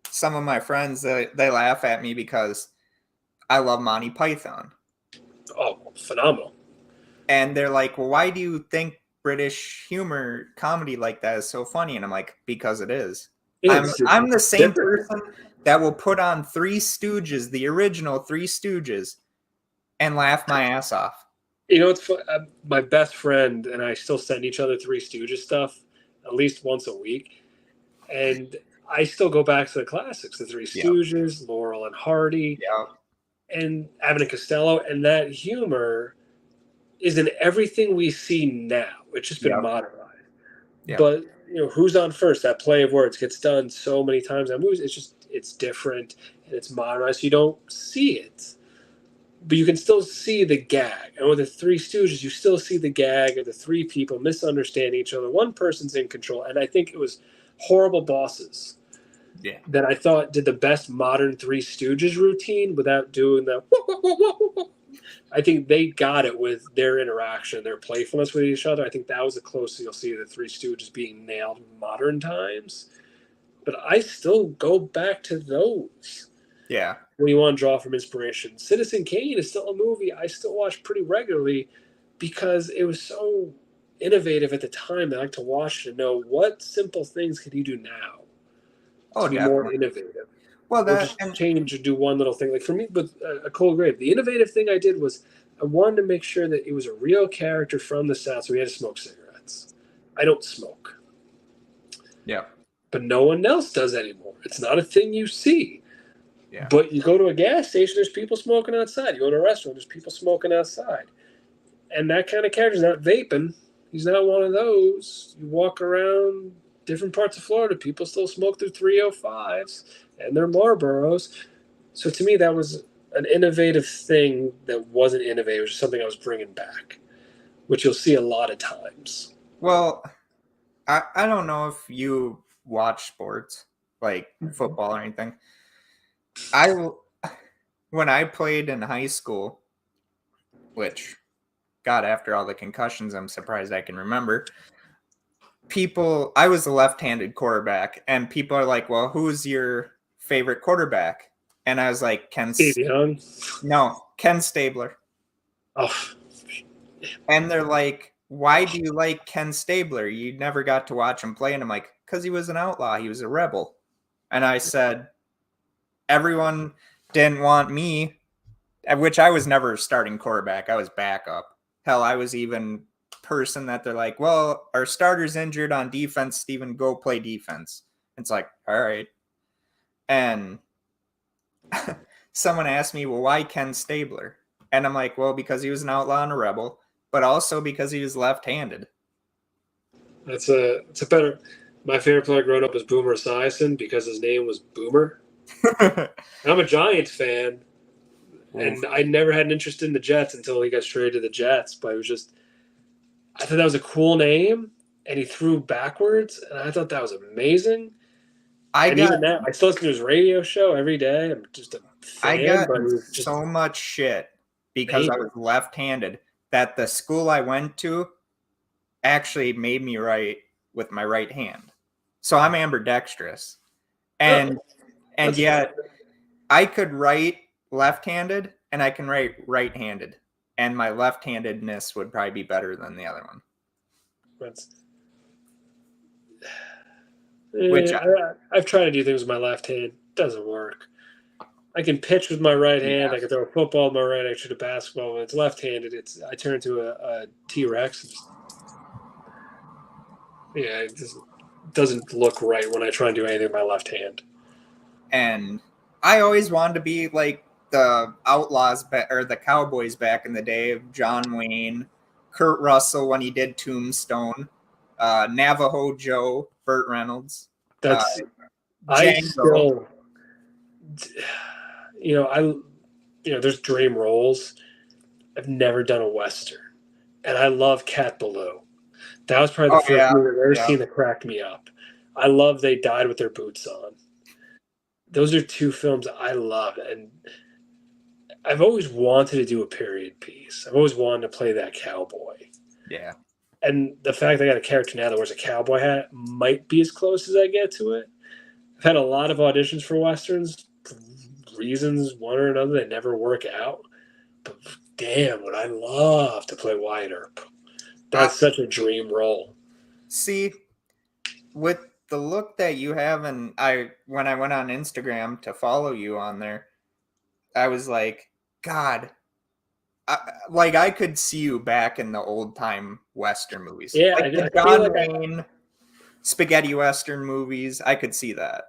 some of my friends, they laugh at me because I love Monty Python. Oh, phenomenal. And they're like, well, why do you think British humor comedy like that is so funny? And I'm like, because it is. I'm the same person that will put on Three Stooges, the original Three Stooges, and laugh my ass off. You know, it's my best friend and I still send each other Three Stooges stuff at least once a week. And I still go back to the classics, the Three Stooges, Laurel and Hardy, and Abbott and Costello. And that humor is in everything we see now. It's just been modernized. But who's on first? That play of words gets done so many times in movies. It's different and it's modernized. So you don't see it, but you can still see the gag. And with the Three Stooges, you still see the gag of the three people misunderstanding each other. One person's in control, and I think it was Horrible Bosses that I thought did the best modern Three Stooges routine without doing the. I think they got it with their interaction, their playfulness with each other. I think that was the closest you'll see the Three Stooges being nailed in modern times. But I still go back to those. Yeah. When you want to draw from inspiration. Citizen Kane is still a movie I still watch pretty regularly because it was so innovative at the time. I like to watch to know what simple things could you do now to be more innovative. Well, or just change or do one little thing. Like for me, with A Cold Grave, the innovative thing I did was I wanted to make sure that it was a real character from the South, so he had to smoke cigarettes. I don't smoke. Yeah. But no one else does anymore. It's not a thing you see. Yeah. But you go to a gas station, there's people smoking outside. You go to a restaurant, there's people smoking outside. And that kind of character's not vaping. He's not one of those. You walk around different parts of Florida, people still smoke their 305s and their Marlboros. So to me, that was an innovative thing that wasn't innovative. It was something I was bringing back, which you'll see a lot of times. Well, I don't know if you watch sports, like football or anything. When I played in high school, which, God, after all the concussions, I'm surprised I can remember. I was a left-handed quarterback, and people are like, well, who's your favorite quarterback? And I was like, Steve Young? No, Ken Stabler. Oh. And they're like, why do you like Ken Stabler? You never got to watch him play. And I'm like, because he was an outlaw. He was a rebel. And I said, everyone didn't want me, which I was never starting quarterback. I was backup. Hell, I was even person that they're like, well, our starter's injured on defense, Steven, go play defense. It's like, all right. And someone asked me, well, why Ken Stabler? And I'm like, well, because he was an outlaw and a rebel, but also because he was left-handed. It's a better. My favorite player growing up was Boomer Esiason because his name was Boomer. I'm a Giants fan, and I never had an interest in the Jets until he got traded to the Jets. But it was just, I thought that was a cool name, and he threw backwards, and I thought that was amazing. Even now, I still listen to his radio show every day. I'm just a fan. I got so much shit because I was left-handed that the school I went to actually made me write with my right hand. So I'm ambidextrous. And yet I could write left-handed and I can write right-handed. And my left-handedness would probably be better than the other one. Which I've tried to do things with my left hand. It doesn't work. I can pitch with my right hand. I can throw a football with my right. I can shoot a basketball. When it's left-handed, I turn into a T-Rex. It just doesn't look right when I try and do anything with my left hand. And I always wanted to be like the Outlaws or the Cowboys back in the day of John Wayne, Kurt Russell when he did Tombstone, Navajo Joe, Burt Reynolds. I still, there's dream roles. I've never done a Western, and I love Cat Below. That was probably the first movie I've ever seen that cracked me up. I love They Died with Their Boots On. Those are two films I love, and I've always wanted to do a period piece. I've always wanted to play that cowboy. Yeah. And the fact that I got a character now that wears a cowboy hat might be as close as I get to it. I've had a lot of auditions for Westerns. For reasons, one or another, they never work out. But damn, would I love to play Wyatt Earp. That's such a dream role. See, with the look that you have, and when I went on Instagram to follow you on there, I was like, God, I could see you back in the old time Western movies. Yeah, like the John Wayne spaghetti Western movies. I could see that.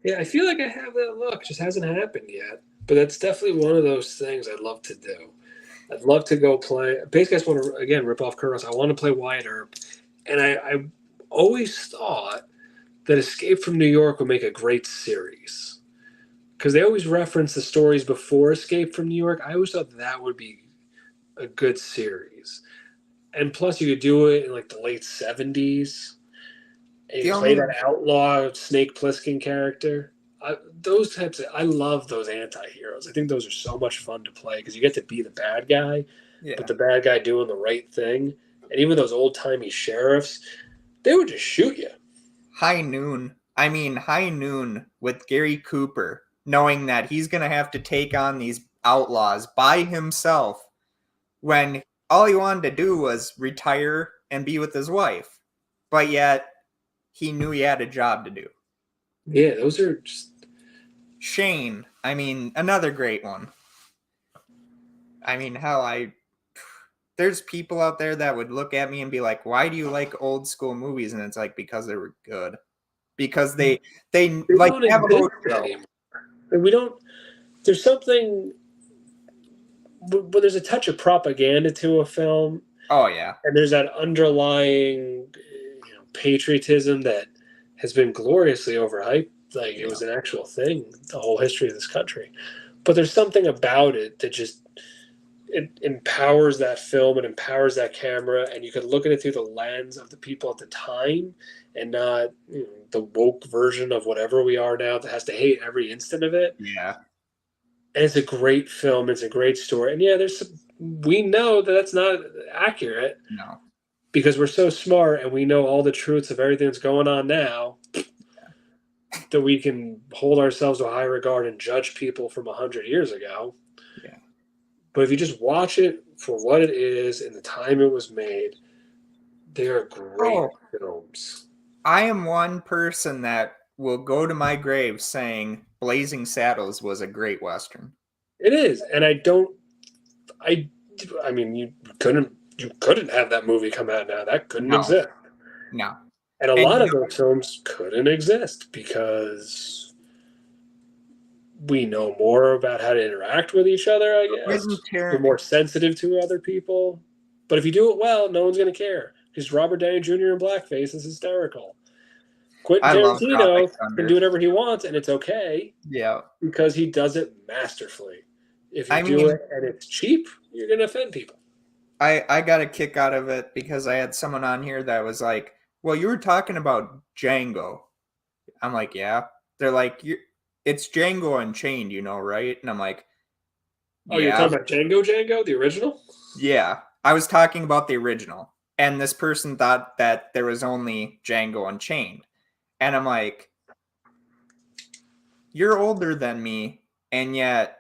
Yeah, I feel like I have that look. It just hasn't happened yet. But that's definitely one of those things I'd love to do. I'd love to go play. Basically, I just want to, again, rip off Kurt Russell. I want to play Wyatt Earp. And I always thought that Escape from New York would make a great series. Because they always reference the stories before Escape from New York. I always thought that would be a good series. And plus, you could do it in like the late 70s. And The you play only that outlaw Snake Plissken character. Those types of, I love those anti-heroes. I think those are so much fun to play because you get to be the bad guy, but yeah, the bad guy doing the right thing. And even those old-timey sheriffs, they would just shoot you. High Noon. I mean, High Noon with Gary Cooper, knowing that he's going to have to take on these outlaws by himself when all he wanted to do was retire and be with his wife. But yet, he knew he had a job to do. Yeah, those are just. Shane, I mean, another great one. I mean, there's people out there that would look at me and be like, "Why do you like old school movies?" And it's like, because they were good. Because they like Don't exist Navajo. anymore. We don't. There's something when there's a touch of propaganda to a film, Oh yeah, and there's that underlying, patriotism that has been gloriously overhyped. Like it yeah. was an actual thing, the whole history of this country. But there's something about it that just it empowers that film, it empowers that camera, and you can look at it through the lens of the people at the time, and not the woke version of whatever we are now that has to hate every instant of it. Yeah. And it's a great film. It's a great story. And yeah, we know that that's not accurate No. because we're so smart and we know all the truths of everything that's going on now that we can hold ourselves to a high regard and judge people from 100 years ago. Yeah. But if you just watch it for what it is and the time it was made, they are great films. I am one person that will go to my grave saying Blazing Saddles was a great Western. It is. And I mean, you couldn't have that movie come out now. That couldn't exist. No. And a lot of those films couldn't exist because we know more about how to interact with each other, I guess. We're more sensitive to other people. But if you do it well, no one's going to care. Because Robert Downey Jr. in blackface is hysterical. Quentin Tarantino can do whatever he wants, and it's okay. Yeah. Because he does it masterfully. If you do it and it's cheap, you're going to offend people. I got a kick out of it because I had someone on here that was like, well, you were talking about Django. I'm like, yeah. They're like, it's Django Unchained, right? And I'm like, yeah. Oh, you're talking about Django, the original? Yeah. I was talking about the original. And this person thought that there was only Django Unchained. And I'm like, you're older than me, and yet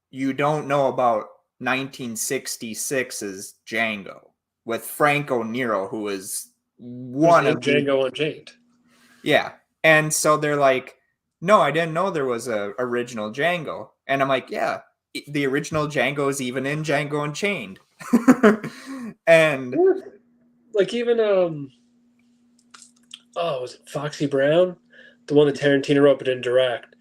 you don't know about 1966's Django with Franco Nero, who is one of Django Unchained. Yeah. And so they're like, no, I didn't know there was a original Django. And I'm like, yeah, the original Django is even in Django Unchained. And like even was it Foxy Brown? The one that Tarantino wrote but didn't direct.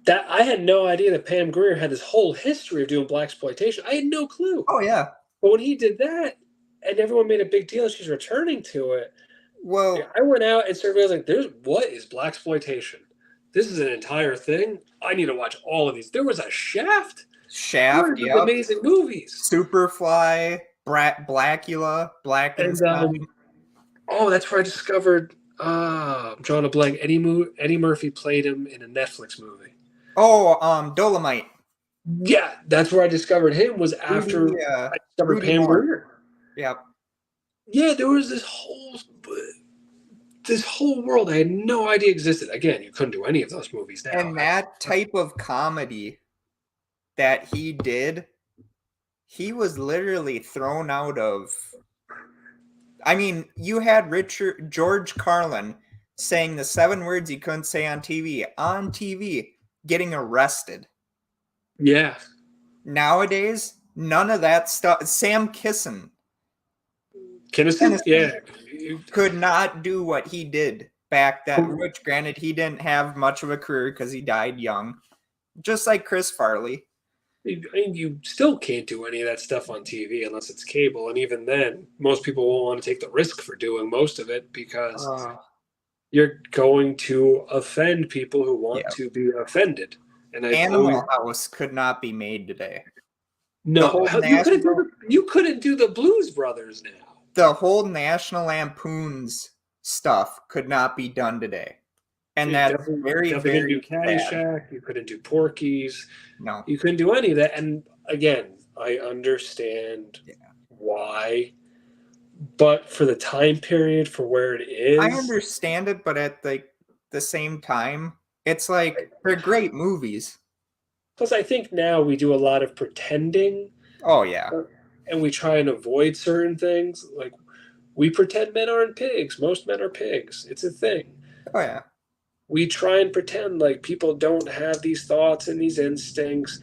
That I had no idea that Pam Grier had this whole history of doing blaxploitation. I had no clue. Oh yeah. But when he did that, and everyone made a big deal, she's returning to it. Well, I went out and started realizing, what is blaxploitation? This is an entire thing. I need to watch all of these. There was a Shaft, yeah, amazing movies. Superfly, Blackula, Blackenstein. That's where I discovered. I'm drawing a blank. Eddie Murphy played him in a Netflix movie. Oh, Dolomite. Yeah, that's where I discovered him. Was after I discovered Pam Grier. Yep. Yeah, there was this whole world I had no idea existed. Again, you couldn't do any of those movies now. And that type of comedy that he did, he was literally thrown out of. I mean, you had George Carlin saying the 7 words he couldn't say on TV, getting arrested. Yeah. Nowadays, none of that stuff. Sam Kinison. Yeah. Could not do what he did back then, which granted he didn't have much of a career because he died young. Just like Chris Farley. You still can't do any of that stuff on TV unless it's cable, and even then, most people won't want to take the risk for doing most of it because Uh, you're going to offend people who want yeah. to be offended. And I've always Animal House could not be made today. The no, whole you national couldn't do the Blues Brothers now. the whole National Lampoon's stuff could not be done today. And You that's very, definitely couldn't do very sad. Caddyshack. You couldn't do Porky's. No. You couldn't do any of that. And again, I understand Yeah. why, but for the time period, for where it I is, understand it, but at the same time, it's like they're great movies. plus I think now we do a lot of pretending, Oh yeah. and we try and avoid certain things. Like we pretend men aren't pigs. Most men are pigs. It's a thing. Oh yeah. We try and pretend like people don't have these thoughts and these instincts,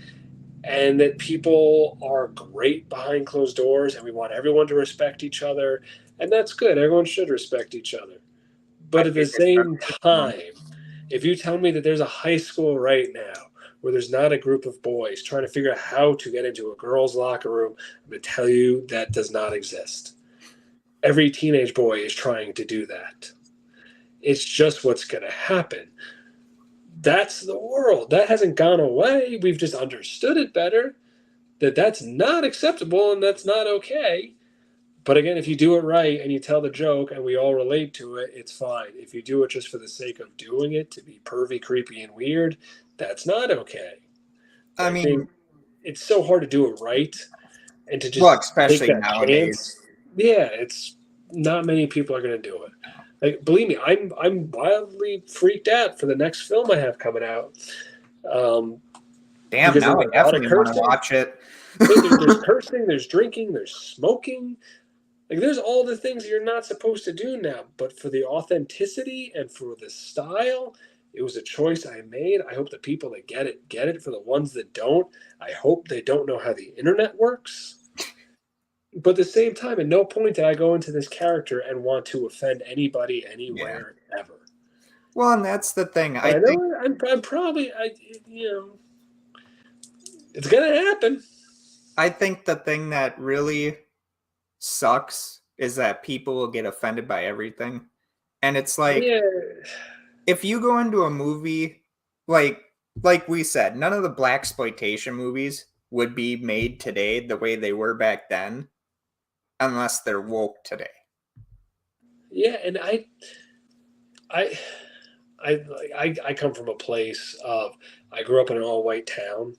and that people are great behind closed doors, and we want everyone to respect each other, and that's good. Everyone should respect each other. I But at the think it's same time, if you tell me that there's a high school right now where there's not a group of boys trying to figure out how to get into a girl's locker room, I'm going to tell you that does not exist. Every teenage boy is trying to do that. It's just what's going to happen. That's the world. That hasn't gone away. We've just understood it better, that that's not acceptable and that's not okay. But again, if you do it right and you tell the joke and we all relate to it, it's fine. If you do it just for the sake of doing it, to be pervy, creepy, and weird, that's not okay. I I think mean, it's so hard to do it right and to well, just take especially that nowadays. chance. Yeah, it's not many people are going to do it. Like, believe me, I'm wildly freaked out for the next film I have coming out. Damn, Because now there's I a lot of definitely want to cursing. watch it. There's cursing, there's drinking, there's smoking. Like there's all the things you're not supposed to do now. But for the authenticity and for the style, it was a choice I made. I hope the people that get it get it. For the ones that don't, I hope they don't know how the internet works. But at the same time, at no point did I go into this character and want to offend anybody Yeah. anywhere ever. Well, and that's the thing. But I know I'm probably it's gonna happen. I think the thing that really sucks is that people will get offended by everything. And it's like Yeah, if you go into a movie like we said, none of the black exploitation movies would be made today the way they were back then unless they're woke today. yeah, and I I come from a place of I grew up in an all-white town,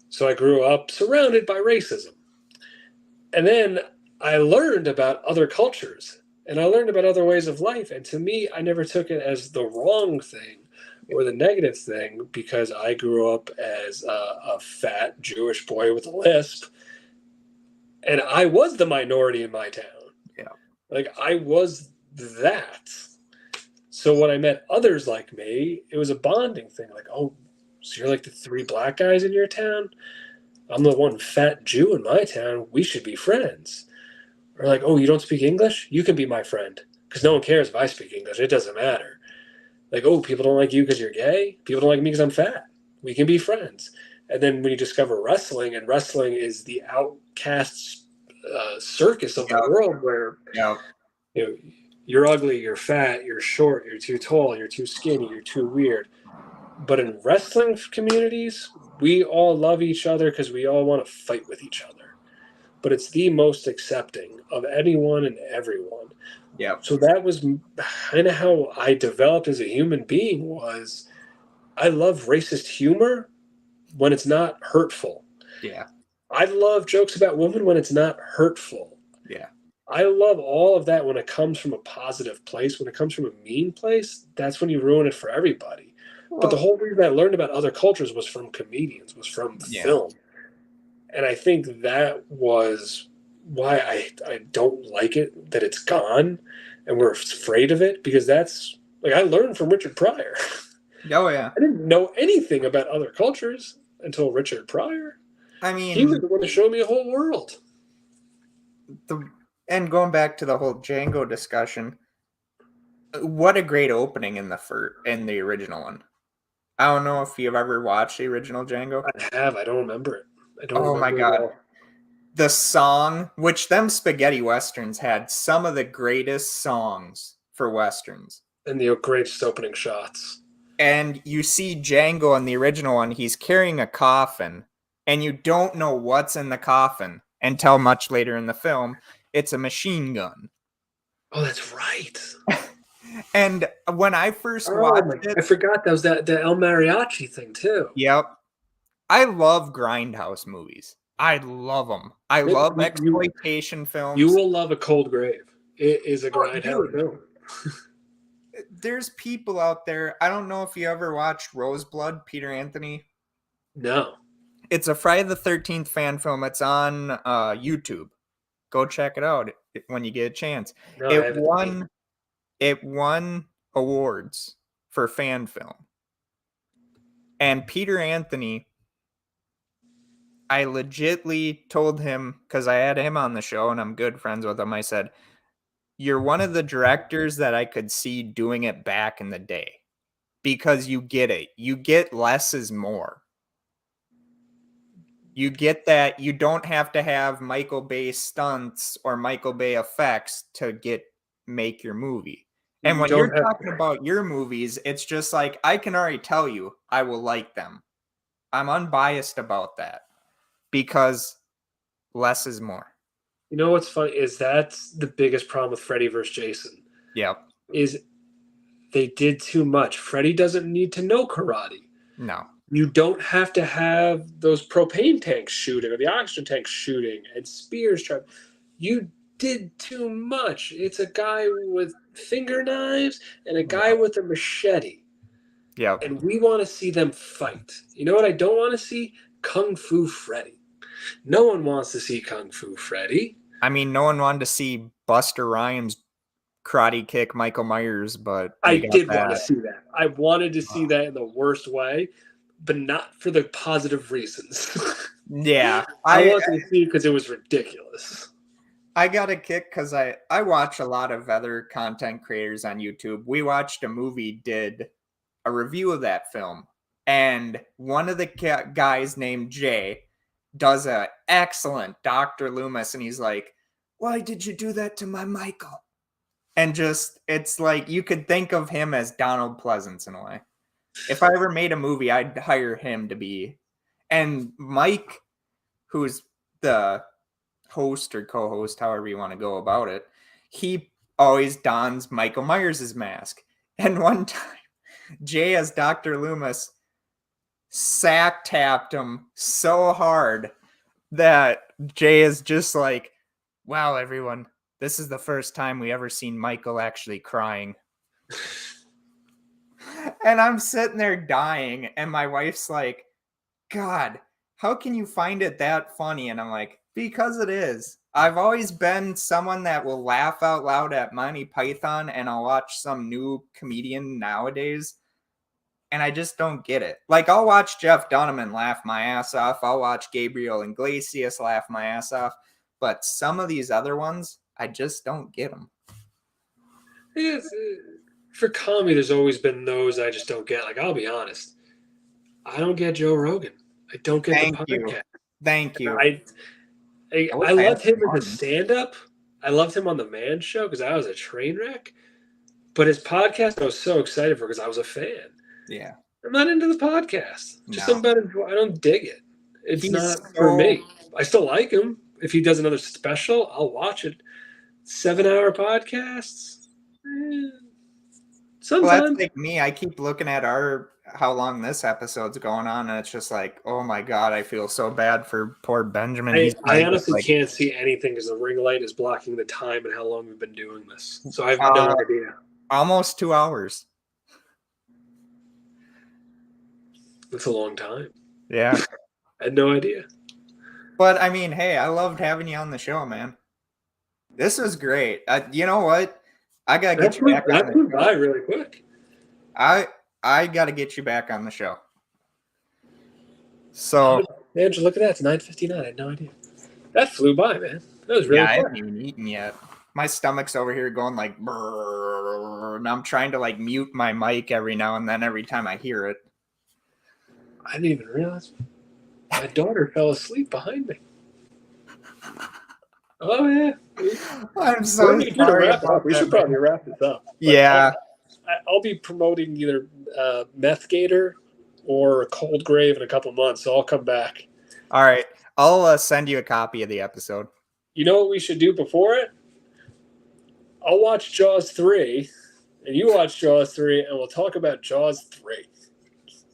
so I grew up surrounded by racism, and then I learned about other cultures and I learned about other ways of life, and to me, I never took it as the wrong thing or the negative thing because I grew up as a fat Jewish boy with a lisp, and I was the minority in my town. Yeah. Like I was that. So when I met others like me, it was a bonding thing. Like, oh, so you're like the three black guys in your town? I'm the one fat Jew in my town. We should be friends. Or like, oh, you don't speak English? You can be my friend. Because no one cares if I speak English. It doesn't matter. Like, oh, people don't like you because you're gay? People don't like me because I'm fat. We can be friends. And then when you discover wrestling, and wrestling is the outcast circus of the world where Yeah. you know, you're ugly, you're fat, you're short, you're too tall, you're too skinny, you're too weird. But in wrestling communities, we all love each other because we all want to fight with each other. But it's the most accepting of anyone and everyone. Yeah. So that was kind of how I developed as a human being. Was I love racist humor when it's not hurtful. Yeah. I love jokes about women when it's not hurtful. Yeah. I love all of that when it comes from a positive place. When it comes from a mean place, that's when you ruin it for everybody. Well, But the whole reason I learned about other cultures was from comedians, was from film. And I think that was why I don't like it, that it's gone and we're afraid of it, because that's like I learned from Richard Pryor. Oh yeah. I didn't know anything about other cultures until Richard Pryor. I mean, He was the one to show me a whole world. And going back to the whole Django discussion, what a great opening in the original one. I don't know if you've ever watched the original Django. I have. I don't remember it. I don't Oh my remember it God. all. The song, which them spaghetti westerns had some of the greatest songs for westerns. And the greatest opening shots. And you see Django in the original one, he's carrying a coffin, and you don't know what's in the coffin until much later in the film. It's a machine gun. Oh, that's right. And when I first Oh watched my! it, I forgot that was the El Mariachi thing too. yep, I love grindhouse movies. I love them. I love exploitation You films. will love A Cold Grave. It is a Oh, grindhouse dude, film. there's people out there. I don't know if you ever watched Roseblood, Peter Anthony. No. It's a Friday the 13th fan film. It's on YouTube. Go check it out when you get a chance. No, I It haven't. won awards for fan film. And Peter Anthony, I legitly told him, because I had him on the show and I'm good friends with him, I said, you're one of the directors that I could see doing it back in the day. Because you get it. You get less is more. You get that you don't have to have Michael Bay stunts or Michael Bay effects to make your movie. And You when you're don't have. talking about your movies, it's just like I can already tell you I will like them. I'm unbiased about that because less is more. You know what's funny is that's the biggest problem with Freddy vs. Jason. Yep. Is they did too much. Freddy doesn't need to know karate. No. You don't have to have those propane tanks shooting or the oxygen tanks shooting and spears trying. You did too much. It's a guy with finger knives and a guy with a machete. Yep. And we want to see them fight. You know what I don't want to see? Kung Fu Freddy. No one wants to see Kung Fu Freddy. I mean, no one wanted to see Buster Rhymes karate kick Michael Myers, but I we got did that. want to see that. I wanted to see that in the worst way, but not for the positive reasons. Yeah. I wanted to see it because it was ridiculous. I got a kick because I watch a lot of other content creators on YouTube. We watched a movie, did a review of that film, and one of the guys named Jay does a excellent Dr. Loomis, and he's like, "Why did you do that to my Michael?" And just it's like you could think of him as Donald Pleasance in a way. If I ever made a movie, I'd hire him to be. And Mike, who's the host or co-host, however you want to go about it, he always dons Michael Myers' mask. And one time, Jay as Dr. Loomis sack tapped him so hard that Jay is just like, wow, everyone, this is the first time we ever seen Michael actually crying. And I'm sitting there dying, and my wife's like, God, how can you find it that funny? And I'm like, because it is. I've always been someone that will laugh out loud at Monty Python, and I'll watch some new comedian nowadays, and I just don't get it. Like, I'll watch Jeff Dunham and laugh my ass off. I'll watch Gabriel Iglesias laugh my ass off. But some of these other ones, I just don't get them. Yes, for comedy, there's always been those I just don't get. Like, I'll be honest. I don't get Joe Rogan. I don't get Thank the you. podcast. Thank you. I loved him in the stand-up. I loved him on the Man Show because I was a train wreck. But his podcast, I was so excited for because I was a fan. Yeah. I'm not into the podcast. Just No. something about I don't dig it. It's He's not for me. I still like him. If he does another special, I'll watch it. 7-hour podcasts. Well, Sometimes. that's like me. I keep looking at how long this episode's going on, and it's just like, oh my God, I feel so bad for poor Benjamin. I honestly can't see anything because the ring light is blocking the time and how long we've been doing this. So I have no idea. Almost 2 hours. That's a long time. Yeah. I had no idea. But I mean, hey, I loved having you on the show, man. This was great. You know what? I gotta get you back on the show. That by really quick. I gotta get you back on the show. So, Andrew, look at that. It's 9:59. I had no idea. That flew by, man. That was really yeah, I quick. haven't even eaten yet. My stomach's over here going like, brrr, and I'm trying to like mute my mic every now and then every time I hear it. I didn't even realize. My daughter fell asleep behind me. Oh, yeah. I'm so sorry wrap it about up. We that, should probably man. wrap this up. But Yeah. I'll be promoting either Meth Gator or Cold Grave in a couple months, so I'll come back. All right. I'll send you a copy of the episode. You know what we should do before it? I'll watch Jaws 3, and you watch Jaws 3, and we'll talk about Jaws 3.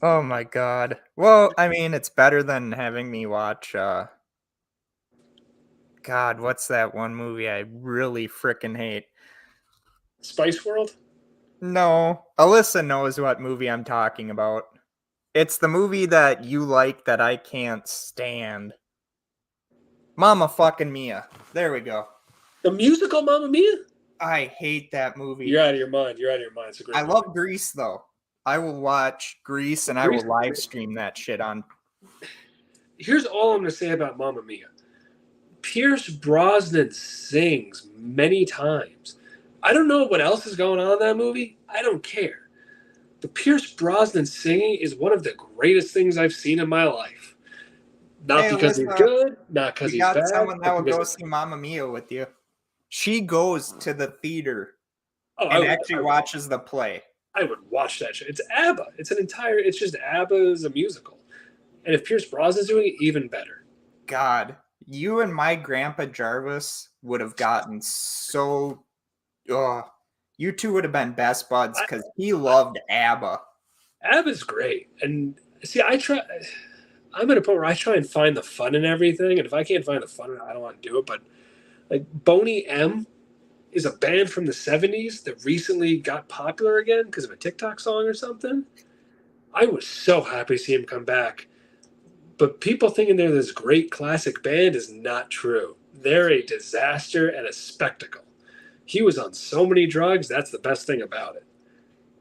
Oh my god. Well, I mean, it's better than having me watch God, what's that one movie I really freaking hate? Spice World? No, Alyssa knows what movie I'm talking about. It's the movie that you like that I can't stand. Mamma fucking Mia. There we go. The musical Mamma Mia? I hate that movie. You're out of your mind. You're out of your mind. It's a great movie. love Grease though. I will watch Grease and I will live stream that shit on. Here's all I'm going to say about Mamma Mia. Pierce Brosnan sings many times. I don't know what else is going on in that movie. I don't care. But Pierce Brosnan singing is one of the greatest things I've seen in my life. Not because he's good, not because he's bad. You got someone that will go see Mamma Mia with you. She goes to the theater and actually watches the play. I would watch that shit. It's ABBA. It's just ABBA as a musical. And if Pierce Brosnan's doing it, even better. God, you and my grandpa Jarvis would have gotten so... you two would have been best buds because he loved ABBA. ABBA's great. And see, I'm at a point where I try and find the fun in everything. And if I can't find the fun in it, I don't want to do it. But like Boney M is a band from the 70s that recently got popular again because of a TikTok song or something. I was so happy to see him come back. But people thinking they're this great classic band is not true. They're a disaster and a spectacle. He was on so many drugs. That's the best thing about it.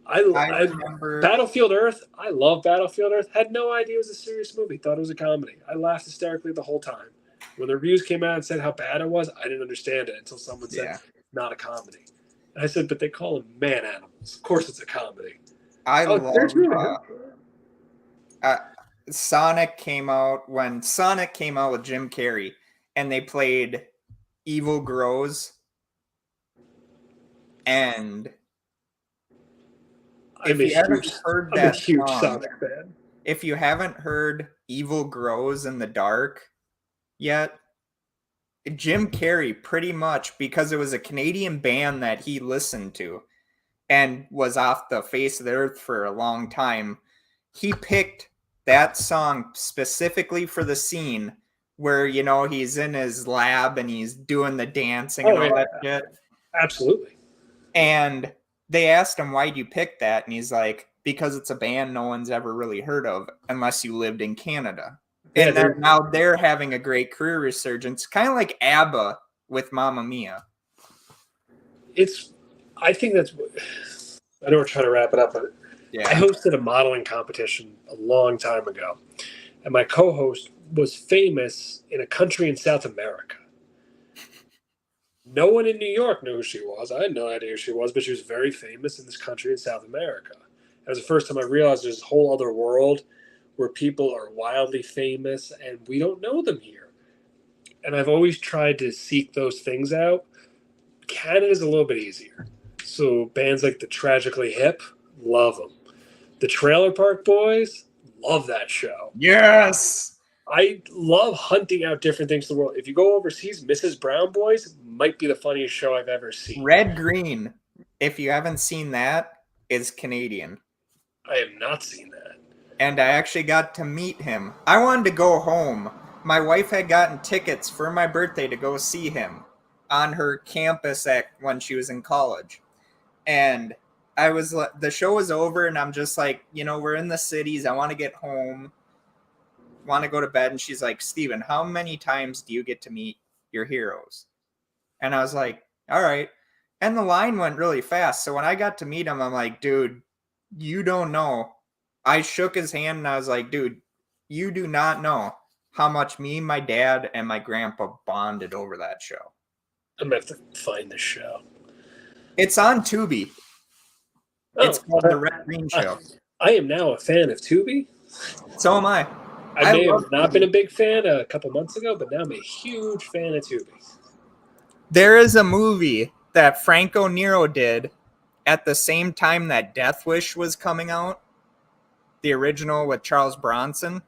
I remember Battlefield Earth. I love Battlefield Earth. Had no idea it was a serious movie. Thought it was a comedy. I laughed hysterically the whole time. When the reviews came out and said how bad it was, I didn't understand it until someone said, not a comedy. And I said, but they call them man animals. Of course it's a comedy. Sonic came out when Sonic came out with Jim Carrey and they played Evil Grows. And if you haven't heard that song, if you haven't heard Evil Grows in the Dark yet, Jim Carrey pretty much, because it was a Canadian band that he listened to and was off the face of the earth for a long time, he picked that song specifically for the scene where, you know, he's in his lab and he's doing the dancing and all that shit. Absolutely. And they asked him, why'd you pick that? And he's like, because it's a band no one's ever really heard of unless you lived in Canada. Yeah, and now they're having a great career resurgence, kind of like ABBA with Mamma Mia. I think that's, I know we're trying to wrap it up, but I hosted a modeling competition a long time ago. And my co-host was famous in a country in South America. No one in New York knew who she was. I had no idea who she was, but she was very famous in this country in South America. It was the first time I realized there's a whole other world where people are wildly famous and we don't know them here. And I've always tried to seek those things out. Canada's a little bit easier. So bands like the Tragically Hip, love them. The Trailer Park Boys, love that show. Yes! I love hunting out different things in the world. If you go overseas, Mrs. Brown Boys might be the funniest show I've ever seen. Red Green, if you haven't seen that, is Canadian. I have not seen that. And I actually got to meet him. I wanted to go home. My wife had gotten tickets for my birthday to go see him on her campus when she was in college. And the show was over and I'm just like, you know, we're in the cities. I want to get home. Want to go to bed. And she's like, Steven, how many times do you get to meet your heroes? And I was like, all right. And the line went really fast. So when I got to meet him, I'm like, dude, you don't know. I shook his hand and I was like, dude, you do not know how much me, my dad, and my grandpa bonded over that show. I'm going to have to find this show. It's on Tubi. It's called The Red Green Show. I am now a fan of Tubi. So am I. I may have not been a big fan a couple months ago, but now I'm a huge fan of Tubi. There is a movie that Franco Nero did at the same time that Death Wish was coming out, the original with Charles Bronson,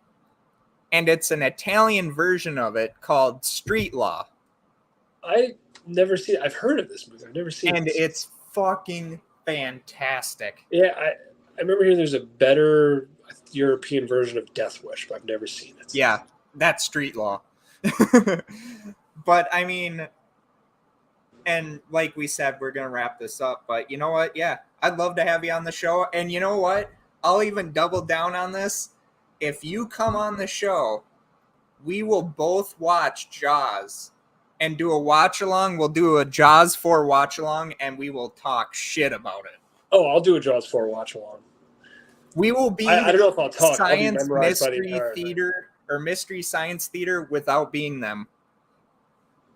and it's an Italian version of it called Street Law. I never seen. I've heard of this movie. I've never seen it. And it's fucking fantastic. Yeah, I remember hearing there's a better European version of Death Wish, but I've never seen it. Yeah, that's Street Law. But I mean, and like we said, we're gonna wrap this up. But you know what? Yeah, I'd love to have you on the show. And you know what? I'll even double down on this. If you come on the show, we will both watch Jaws and do a watch along. We'll do a Jaws 4 watch along, and we will talk shit about it. Oh, I'll do a Jaws 4 watch along. We will be I don't know if I'll talk. Science I'll be memorized by the mystery entire theater thing. or mystery science theater without being them.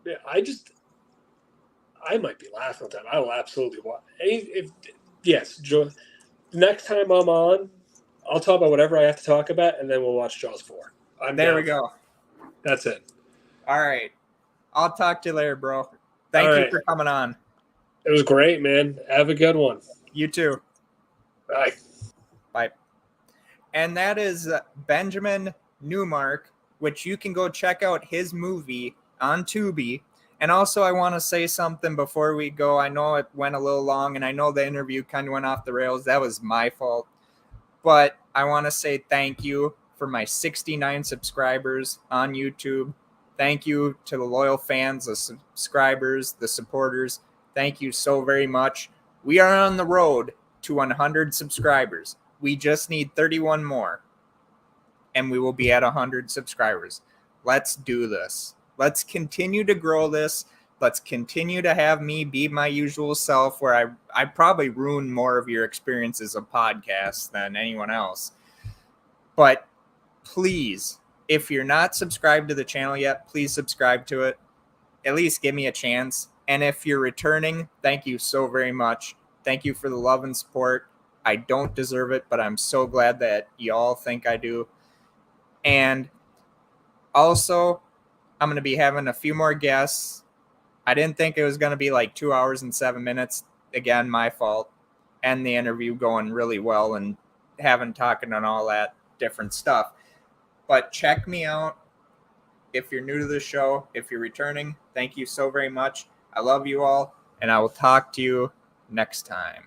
Yeah, I might be laughing at that. I will absolutely watch. Yes, next time I'm on, I'll talk about whatever I have to talk about, and then we'll watch Jaws 4. There we go. That's it. All right. I'll talk to you later, bro. Thank you for coming on. It was great, man. Have a good one. You too. Bye. Bye. And that is Benjamin Newmark, which you can go check out his movie on Tubi. And also, I want to say something before we go. I know it went a little long, and I know the interview kind of went off the rails. That was my fault. But I want to say thank you for my 69 subscribers on YouTube. Thank you to the loyal fans, the subscribers, the supporters. Thank you so very much. We are on the road to 100 subscribers. We just need 31 more, and we will be at 100 subscribers. Let's do this. Let's continue to grow this. Let's continue to have me be my usual self, where I probably ruin more of your experiences of podcasts than anyone else. But please, if you're not subscribed to the channel yet, please subscribe to it. At least give me a chance. And if you're returning, thank you so very much. Thank you for the love and support. I don't deserve it, but I'm so glad that y'all think I do. And also, I'm going to be having a few more guests. I didn't think it was going to be like 2 hours and 7 minutes. Again, my fault. And the interview going really well and talking on all that different stuff. But check me out. If you're new to the show, if you're returning, thank you so very much. I love you all, and I will talk to you next time.